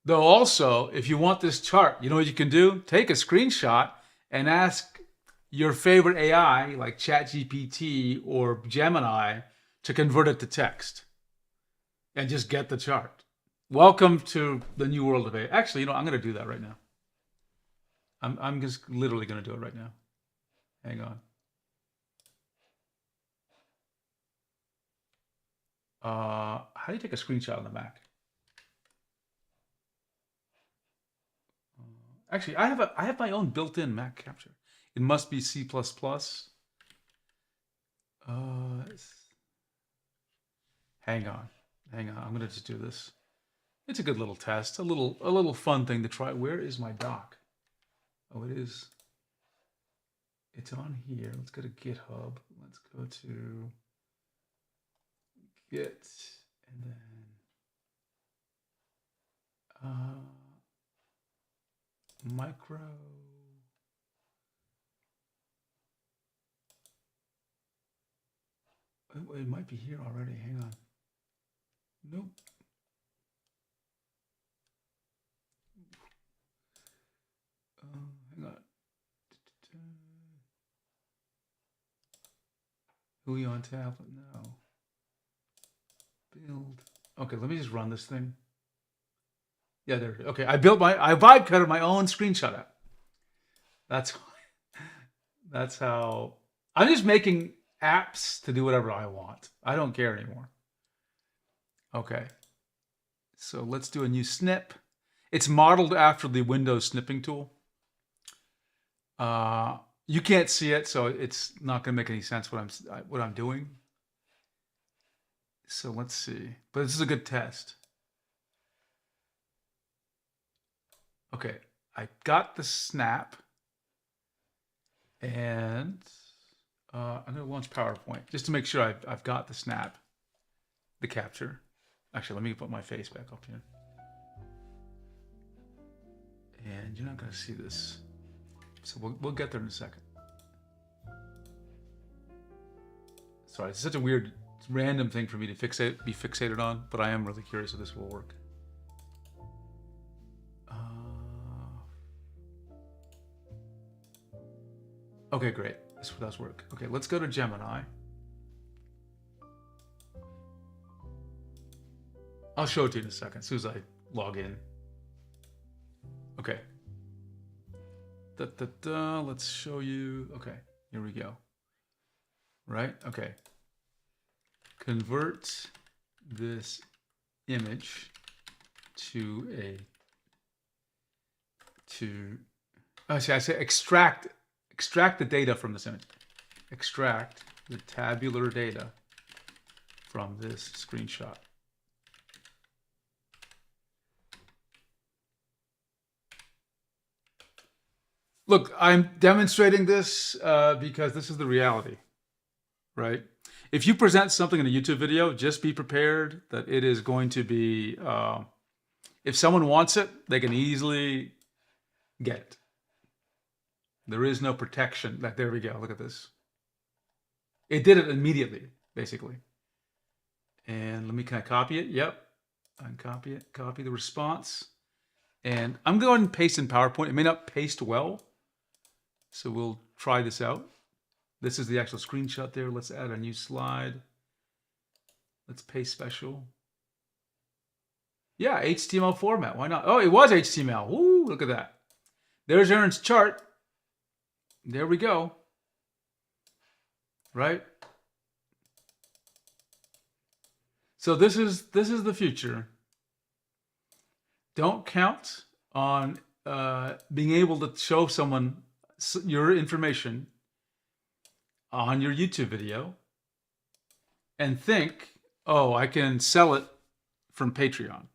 Though also, if you want this chart, you know what you can do? Take a screenshot and ask your favorite AI, like ChatGPT or Gemini, to convert it to text. And just get the chart. Welcome to the new world of AI. Actually, you know, I'm going to do that right now. I'm just literally going to do it right now. Hang on. How do you take a screenshot on the Mac? Actually, I have my own built-in Mac capture. It must be C++. Hang on. I'm gonna just do this. It's a good little test, a little fun thing to try. Where is my doc? Oh, it is. It's on here. Let's go to GitHub. Let's go to Git, and then micro. It might be here already. Hang on. Nope. Hang on. Who are you on tablet now? Build. Okay, let me just run this thing. Yeah, there. Okay, I vibe coded my own screenshot app. That's how I'm just making apps to do whatever I want. I don't care anymore. Okay, so let's do a new snip. It's modeled after the Windows snipping tool. You can't see it, so it's not going to make any sense what I'm doing. So let's see. But this is a good test. Okay, I got the snap, and I'm going to launch PowerPoint just to make sure I've got the snap, the capture. Actually, let me put my face back up here. And you're not going to see this. So we'll get there in a second. Sorry, it's such a weird, random thing for me to be fixated on, but I am really curious if this will work. Okay, great. This does work. Okay, let's go to Gemini. I'll show it to you in a second, as soon as I log in. Okay. Let's show you. Okay, here we go. Right? Okay. Convert this image to I say extract the data from this image. Extract the tabular data from this screenshot. Look, I'm demonstrating this because this is the reality, right? If you present something in a YouTube video, just be prepared that it is going to be, if someone wants it, they can easily get it. There is no protection. Like, there we go. Look at this. It did it immediately, basically. And can I copy it? Yep. I can copy it. Copy the response. And I'm going to paste in PowerPoint. It may not paste well. So we'll try this out. This is the actual screenshot there. Let's add a new slide. Let's paste special. Yeah, HTML format. Why not? Oh, it was HTML. Woo, look at that. There's Aaron's chart. There we go. Right? So this is the future. Don't count on being able to show someone your information on your YouTube video and think, oh, I can sell it from Patreon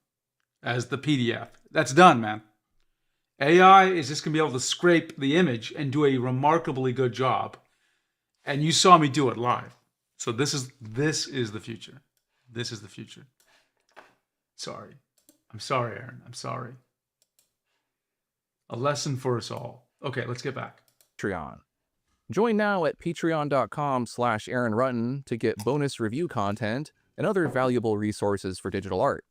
as the PDF. That's done, man. AI is just going to be able to scrape the image and do a remarkably good job. And you saw me do it live. So this is the future. This is the future. Sorry. I'm sorry, Aaron. I'm sorry. A lesson for us all. Okay, let's get back. Patreon. Join now at patreon.com/Aaron Rutten to get bonus review content and other valuable resources for digital art.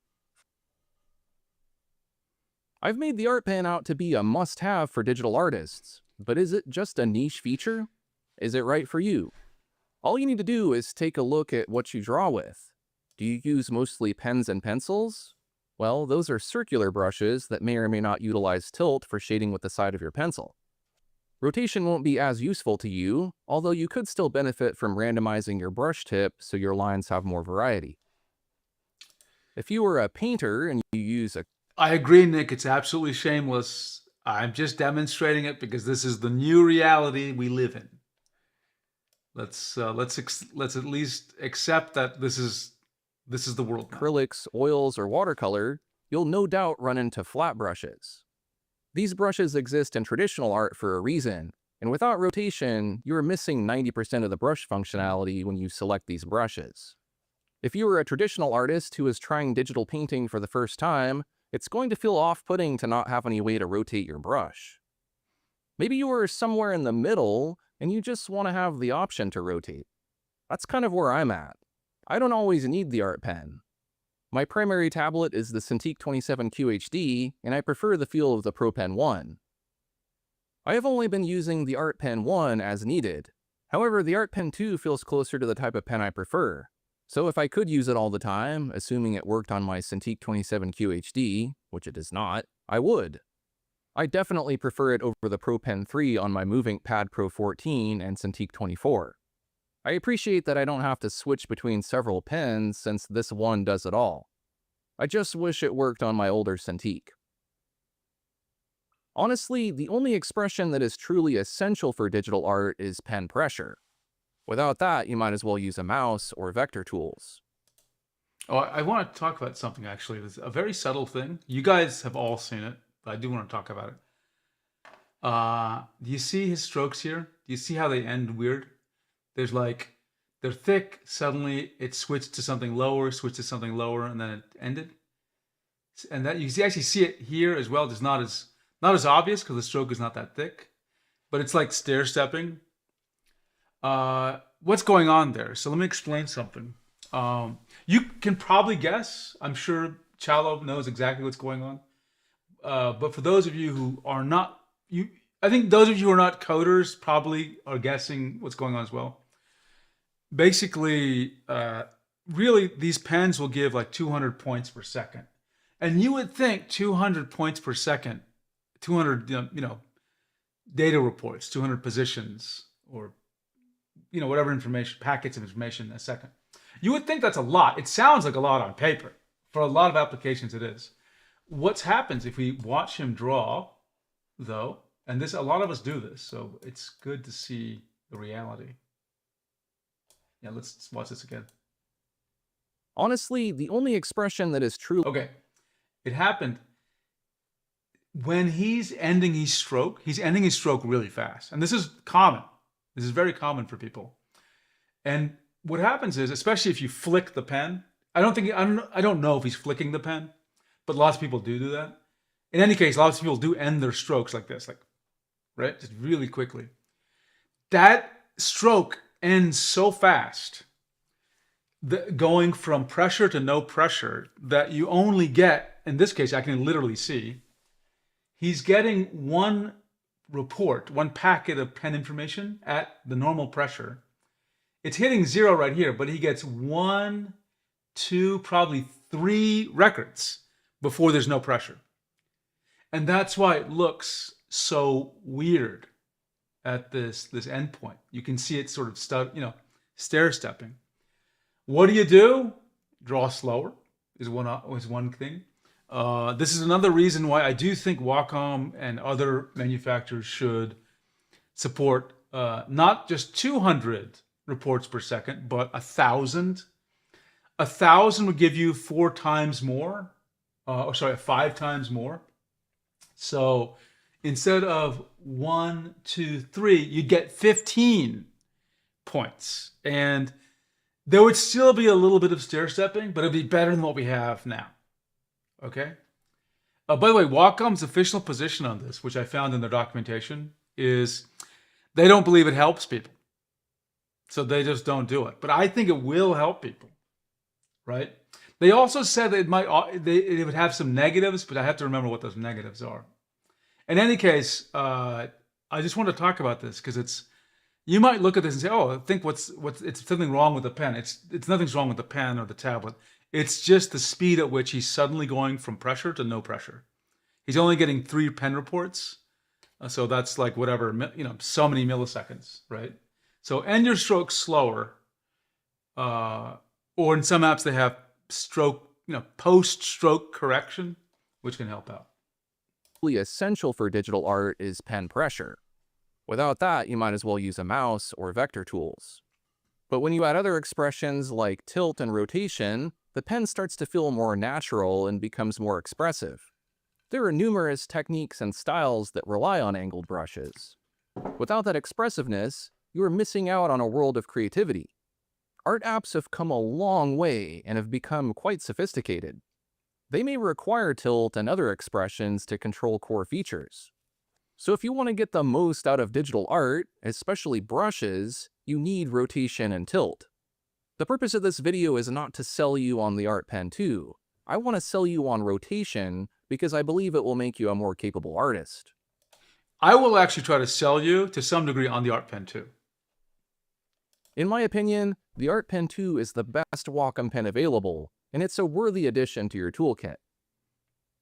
I've made the art pen out to be a must-have for digital artists, but is it just a niche feature? Is it right for you? All you need to do is take a look at what you draw with. Do you use mostly pens and pencils? Well, those are circular brushes that may or may not utilize tilt for shading with the side of your pencil. Rotation won't be as useful to you, although you could still benefit from randomizing your brush tip so your lines have more variety. If you were a painter and you use a... I agree, Nick. It's absolutely shameless. I'm just demonstrating it because this is the new reality we live in. Let's at least accept that this is the world now. Acrylics, oils, or watercolor, you'll no doubt run into flat brushes. These brushes exist in traditional art for a reason, and without rotation, you're missing 90% of the brush functionality when you select these brushes. If you are a traditional artist who is trying digital painting for the first time, it's going to feel off-putting to not have any way to rotate your brush. Maybe you are somewhere in the middle and you just want to have the option to rotate. That's kind of where I'm at. I don't always need the art pen. My primary tablet is the Cintiq 27 QHD, and I prefer the feel of the Pro Pen 1. I have only been using the Art Pen 1 as needed. However, the Art Pen 2 feels closer to the type of pen I prefer. So if I could use it all the time, assuming it worked on my Cintiq 27 QHD, which it does not, I would. I definitely prefer it over the Pro Pen 3 on my Movink Pad Pro 14 and Cintiq 24. I appreciate that I don't have to switch between several pens since this one does it all. I just wish it worked on my older Cintiq. Honestly, the only expression that is truly essential for digital art is pen pressure. Without that, you might as well use a mouse or vector tools. Oh, I want to talk about something actually. It's a very subtle thing. You guys have all seen it, but I do want to talk about it. Do you see his strokes here? Do you see how they end weird? There's like, they're thick, suddenly it switched to something lower, switched to something lower, and then it ended. And that you actually see it here as well. It's not as obvious because the stroke is not that thick, but it's like stair stepping. What's going on there? So let me explain something. You can probably guess. I'm sure Chalo knows exactly what's going on. But for those of you who are not, I think those of you who are not coders probably are guessing what's going on as well. Basically, really, these pens will give like 200 points per second. And you would think 200 points per second, 200, data reports, 200 positions, or, whatever information, packets of information a second. You would think that's a lot. It sounds like a lot on paper. For a lot of applications, it is. What happens if we watch him draw, though, and a lot of us do this, so it's good to see the reality. Yeah, let's watch this again. Honestly, the only expression that is true... Okay, it happened when he's ending his stroke really fast. And this is common. This is very common for people. And what happens is, especially if you flick the pen, I don't know if he's flicking the pen, but lots of people do that. In any case, lots of people do end their strokes like this, right? Just really quickly. That stroke ends so fast, going from pressure to no pressure, that you only get, in this case, I can literally see, he's getting one report, one packet of pen information at the normal pressure. It's hitting 0 right here, but he gets 1, 2, probably 3 records before there's no pressure. And that's why it looks so weird at this endpoint. You can see it sort of stair stepping. What do? Draw slower is one thing. This is another reason why I do think Wacom and other manufacturers should support not just 200 reports per second, but 1,000. 1,000 would give you 4 times more, 5 times more. So instead of 1, 2, 3, you get 15 points. And there would still be a little bit of stair stepping, but it'd be better than what we have now. Okay? By the way, Wacom's official position on this, which I found in their documentation, is they don't believe it helps people. So they just don't do it. But I think it will help people, right? They also said that it would have some negatives, but I have to remember what those negatives are. In any case, I just want to talk about this because you might look at this and say, "Oh, I think it's something wrong with the pen." It's nothing's wrong with the pen or the tablet. It's just the speed at which he's suddenly going from pressure to no pressure. He's only getting 3 pen reports, so that's like whatever, so many milliseconds, right? So end your stroke slower, or in some apps they have stroke, post-stroke correction, which can help out. Essential for digital art is pen pressure. Without that, you might as well use a mouse or vector tools. But when you add other expressions like tilt and rotation, the pen starts to feel more natural and becomes more expressive. There are numerous techniques and styles that rely on angled brushes. Without that expressiveness, you are missing out on a world of creativity. Art apps have come a long way and have become quite sophisticated. They may require tilt and other expressions to control core features. So if you want to get the most out of digital art, especially brushes, you need rotation and tilt. The purpose of this video is not to sell you on the Art Pen 2. I want to sell you on rotation because I believe it will make you a more capable artist. I will actually try to sell you to some degree on the Art Pen 2. In my opinion, the Art Pen 2 is the best Wacom pen available, and it's a worthy addition to your toolkit.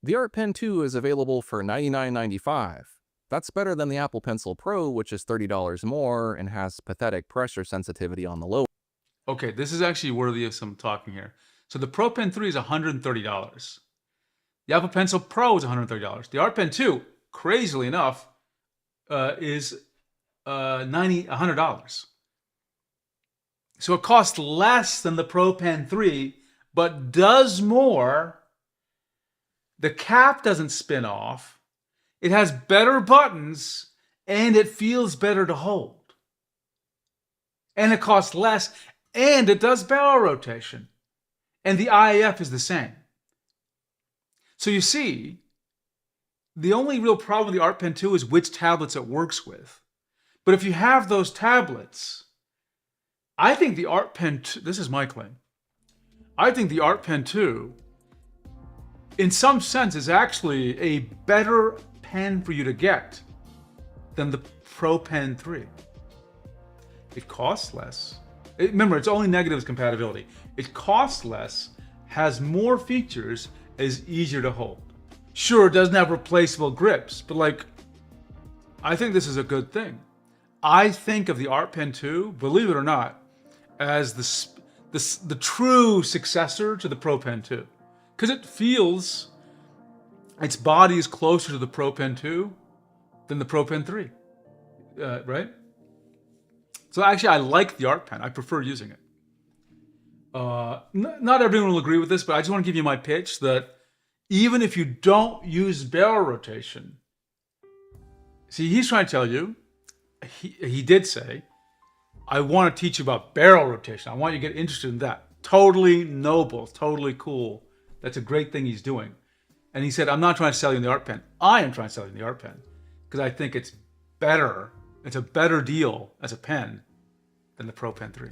The Art Pen 2 is available for $99.95. That's better than the Apple Pencil Pro, which is $30 more and has pathetic pressure sensitivity on the low. Okay, this is actually worthy of some talking here. So the Pro Pen 3 is $130. The Apple Pencil Pro is $130. The Art Pen 2, crazily enough, is $100. So it costs less than the Pro Pen 3, but does more. The cap doesn't spin off. It has better buttons, and it feels better to hold. And it costs less, and it does barrel rotation. And the IAF is the same. So you see, the only real problem with the Art Pen 2 is which tablets it works with. But if you have those tablets, I think the Art Pen 2, this is my claim, I think the Art Pen 2, in some sense, is actually a better pen for you to get than the Pro Pen 3. It costs less. Remember, it's only negatives compatibility. It costs less, has more features, is easier to hold. Sure, it doesn't have replaceable grips, but I think this is a good thing. I think of the Art Pen 2, believe it or not, as the true successor to the Pro Pen 2. Because it feels, its body is closer to the Pro Pen 2 than the Pro Pen 3, right? So actually, I like the Art Pen. I prefer using it. Not everyone will agree with this, but I just want to give you my pitch that even if you don't use barrel rotation, see, he's trying to tell you, he did say, I want to teach you about barrel rotation. I want you to get interested in that. Totally noble, totally cool. That's a great thing he's doing. And he said, I'm not trying to sell you the Art Pen. I am trying to sell you the Art Pen because I think it's better. It's a better deal as a pen than the Pro Pen 3.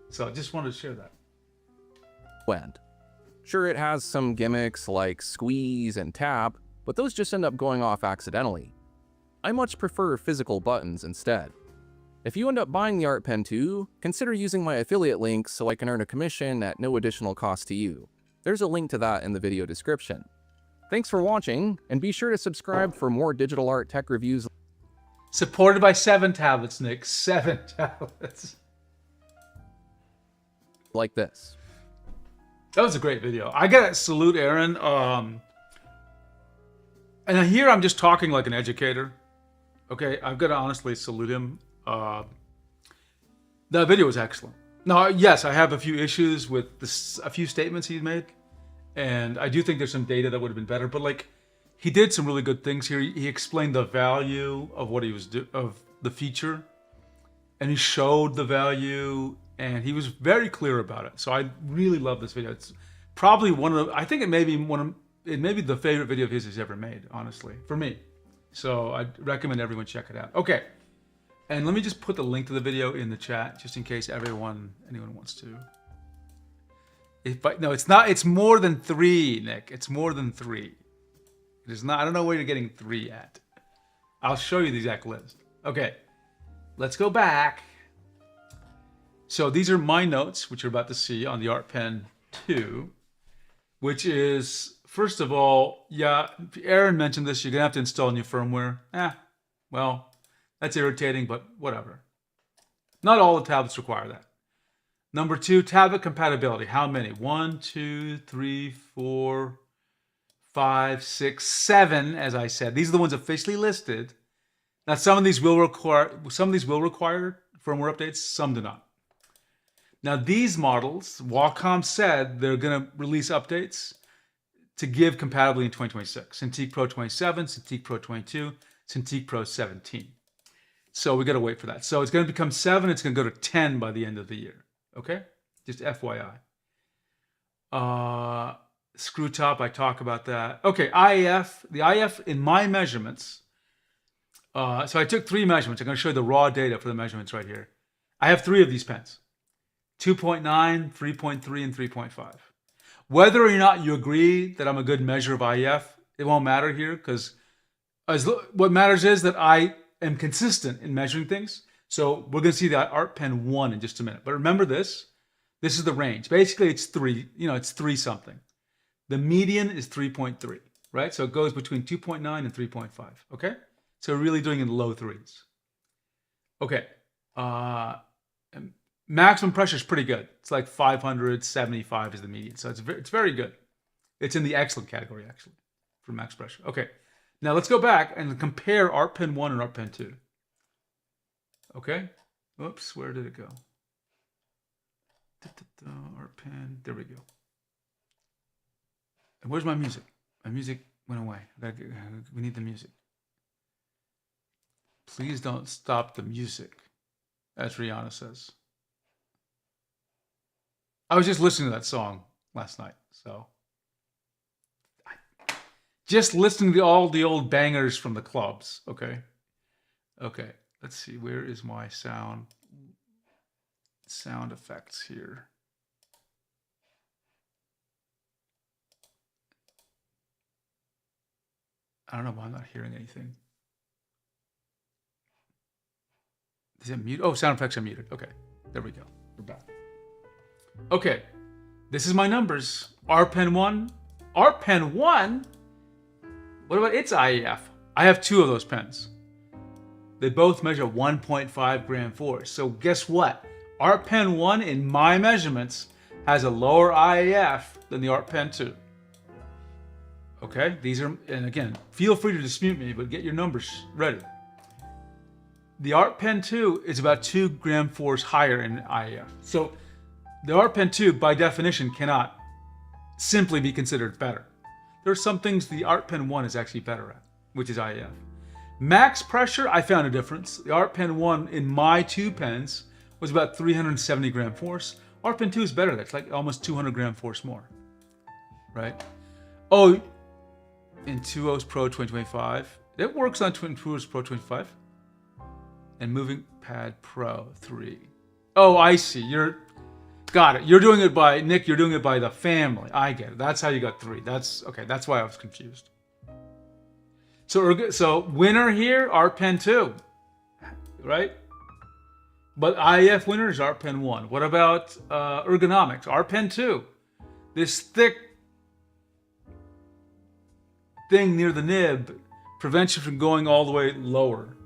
So I just wanted to share that. End. Sure, it has some gimmicks like squeeze and tap, but those just end up going off accidentally. I much prefer physical buttons instead. If you end up buying the Art Pen 2, consider using my affiliate link so I can earn a commission at no additional cost to you. There's a link to that in the video description. Thanks for watching, and be sure to subscribe for more digital art tech reviews. Supported by 7 tablets, Nick. 7 tablets. Like this. That was a great video. I gotta salute Aaron. And here I'm just talking like an educator. Okay, I've got to honestly salute him. That video was excellent. Now, yes, I have a few issues with a few statements he's made, and I do think there's some data that would have been better. But like, he did some really good things here. He explained the value of what he was of the feature, and he showed the value, and he was very clear about it. So I really love this video. It's probably I think it may be the favorite video of his he's ever made, honestly, for me. So I'd recommend everyone check it out. Okay. And let me just put the link to the video in the chat, just in case anyone wants to. No, it's not. It's more than 3, Nick. It's more than 3. It is not. I don't know where you're getting 3 at. I'll show you the exact list. Okay, let's go back. So these are my notes, which you're about to see on the Art Pen 2, which is, first of all, yeah, Aaron mentioned this. You're gonna have to install new firmware. Well. That's irritating, but whatever. Not all the tablets require that. Number 2, tablet compatibility. How many? 1, 2, 3, 4, 5, 6, 7, as I said. These are the ones officially listed. Now, some of these will require firmware updates, some do not. Now, these models, Wacom said they're going to release updates to give compatibility in 2026. Cintiq Pro 27, Cintiq Pro 22, Cintiq Pro 17. So we got to wait for that. So it's going to become 7. It's going to go to 10 by the end of the year. Okay? Just FYI. Screw top, I talk about that. Okay, IF. The IF in my measurements. So I took 3 measurements. I'm going to show you the raw data for the measurements right here. I have 3 of these pens. 2.9, 3.3, and 3.5. Whether or not you agree that I'm a good measure of IF, it won't matter here, because what matters is that I am consistent in measuring things. So we're going to see the Art Pen 1 in just a minute. But remember this. This is the range. Basically, it's 3. It's 3 something. The median is 3.3, right? So it goes between 2.9 and 3.5, okay? So we're really doing in the low 3s. Okay. Maximum pressure is pretty good. It's like 575 is the median. So it's very good. It's in the excellent category, actually, for max pressure. Okay. Now let's go back and compare Art Pen 1 and Art Pen 2. Okay. Oops, where did it go? Art Pen, there we go. And where's my music? My music went away. We need the music. Please don't stop the music, as Rihanna says. I was just listening to that song last night, so. Just listening to all the old bangers from the clubs, okay? Okay, let's see. Where is my sound effects here? I don't know why I'm not hearing anything. Is it mute? Oh, sound effects are muted. Okay, there we go. We're back. Okay, this is my numbers. Art Pen 1. Art Pen 1? What about its IEF? I have 2 of those pens. They both measure 1.5 gram force. So guess what? Art Pen 1 in my measurements has a lower IAF than the Art Pen 2. Okay, these are, and again, feel free to dispute me, but get your numbers ready. The Art Pen 2 is about 2 gram force higher in IAF. So the Art Pen 2, by definition, cannot simply be considered better. There are some things the Art Pen 1 is actually better at, which is IAF. Max pressure, I found a difference. The Art Pen 1 in my 2 pens was about 370 gram force. Art Pen 2 is better. That's like almost 200 gram force more, right? Oh, in 2.0 Pro 2025, it works on 2.0 Pro 25 and Moving Pad Pro 3. Oh, I see. Got it. You're doing it by, Nick, you're doing it by the family. I get it. That's how you got 3. That's, okay, that's why I was confused. So winner here, Art Pen 2, right? But IF winner is Art Pen 1. What about ergonomics? Art Pen 2. This thick thing near the nib prevents you from going all the way lower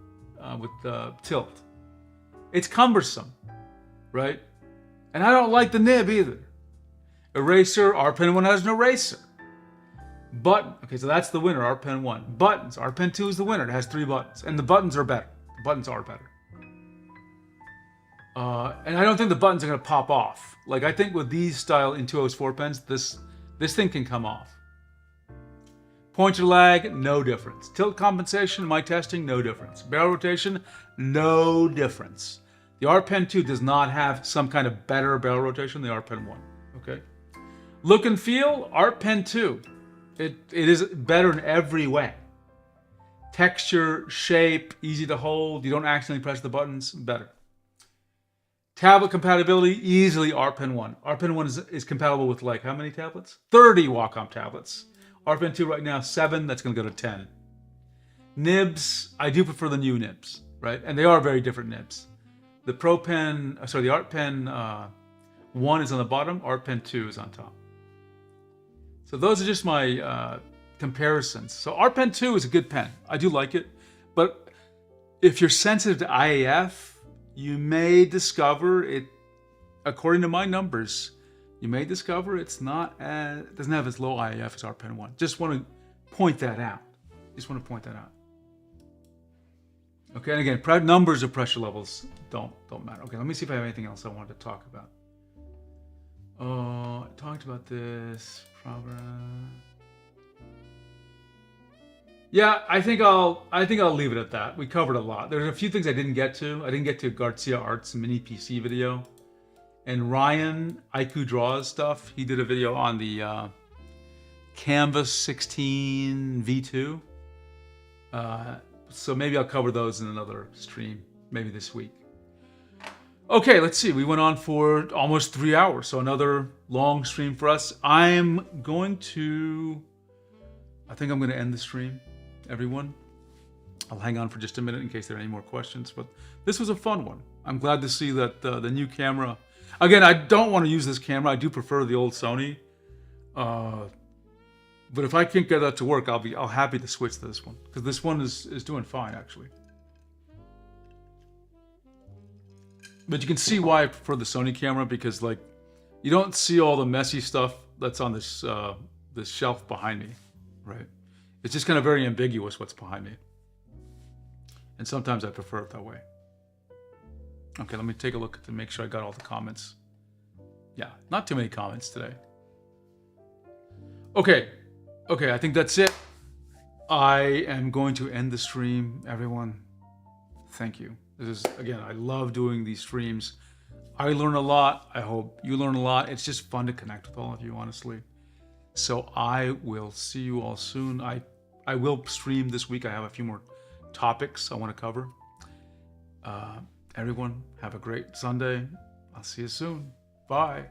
with the tilt. It's cumbersome, right? And I don't like the nib either. Eraser, R Pen 1 has an eraser. Button, okay, so that's the winner, R Pen 1. Buttons, R Pen 2 is the winner. It has 3 buttons. And the buttons are better. The buttons are better. And I don't think the buttons are going to pop off. Like, I think with these style Intuos 4 pens, this thing can come off. Pointer lag, no difference. Tilt compensation, my testing, no difference. Barrel rotation, no difference. The R Pen 2 does not have some kind of better barrel rotation than the R Pen 1. Okay. Look and feel, R Pen 2. It is better in every way. Texture, shape, easy to hold. You don't accidentally press the buttons. Better. Tablet compatibility, easily R Pen 1. R Pen 1 is compatible with like how many tablets? 30 Wacom tablets. R Pen 2 right now, 7. That's going to go to 10. Nibs, I do prefer the new nibs, right? And they are very different nibs. The the Art Pen 1 is on the bottom. Art Pen 2 is on top. So those are just my comparisons. So Art Pen 2 is a good pen. I do like it. But if you're sensitive to IAF, you may discover it, according to my numbers, you may discover it doesn't have as low IAF as Art Pen 1. Just want to point that out. Okay, and again, numbers of pressure levels don't matter. Okay, let me see if I have anything else I wanted to talk about. I talked about this. Yeah, I think I'll leave it at that. We covered a lot. There's a few things I didn't get to. I didn't get to Garcia Art's mini PC video. And Ryan, IQ Draws stuff, he did a video on the Canvas 16 V2. So maybe I'll cover those in another stream, maybe this week. Okay, let's see. We went on for almost 3 hours, so another long stream for us. I think I'm going to end the stream, everyone. I'll hang on for just a minute in case there are any more questions, but this was a fun one. I'm glad to see that the new camera. Again, I don't want to use this camera. I do prefer the old Sony. But if I can't get that to work, I'll happy to switch to this one, because this one is doing fine actually. But you can see why I prefer the Sony camera, because like you don't see all the messy stuff that's on this this shelf behind me, right? It's just kind of very ambiguous what's behind me. And sometimes I prefer it that way. Okay, let me take a look to make sure I got all the comments. Yeah, not too many comments today. Okay, I think that's it. I am going to end the stream, everyone. Thank you. Again, I love doing these streams. I learn a lot. I hope you learn a lot. It's just fun to connect with all of you, honestly. So I will see you all soon. I will stream this week. I have a few more topics I want to cover. Everyone, have a great Sunday. I'll see you soon. Bye.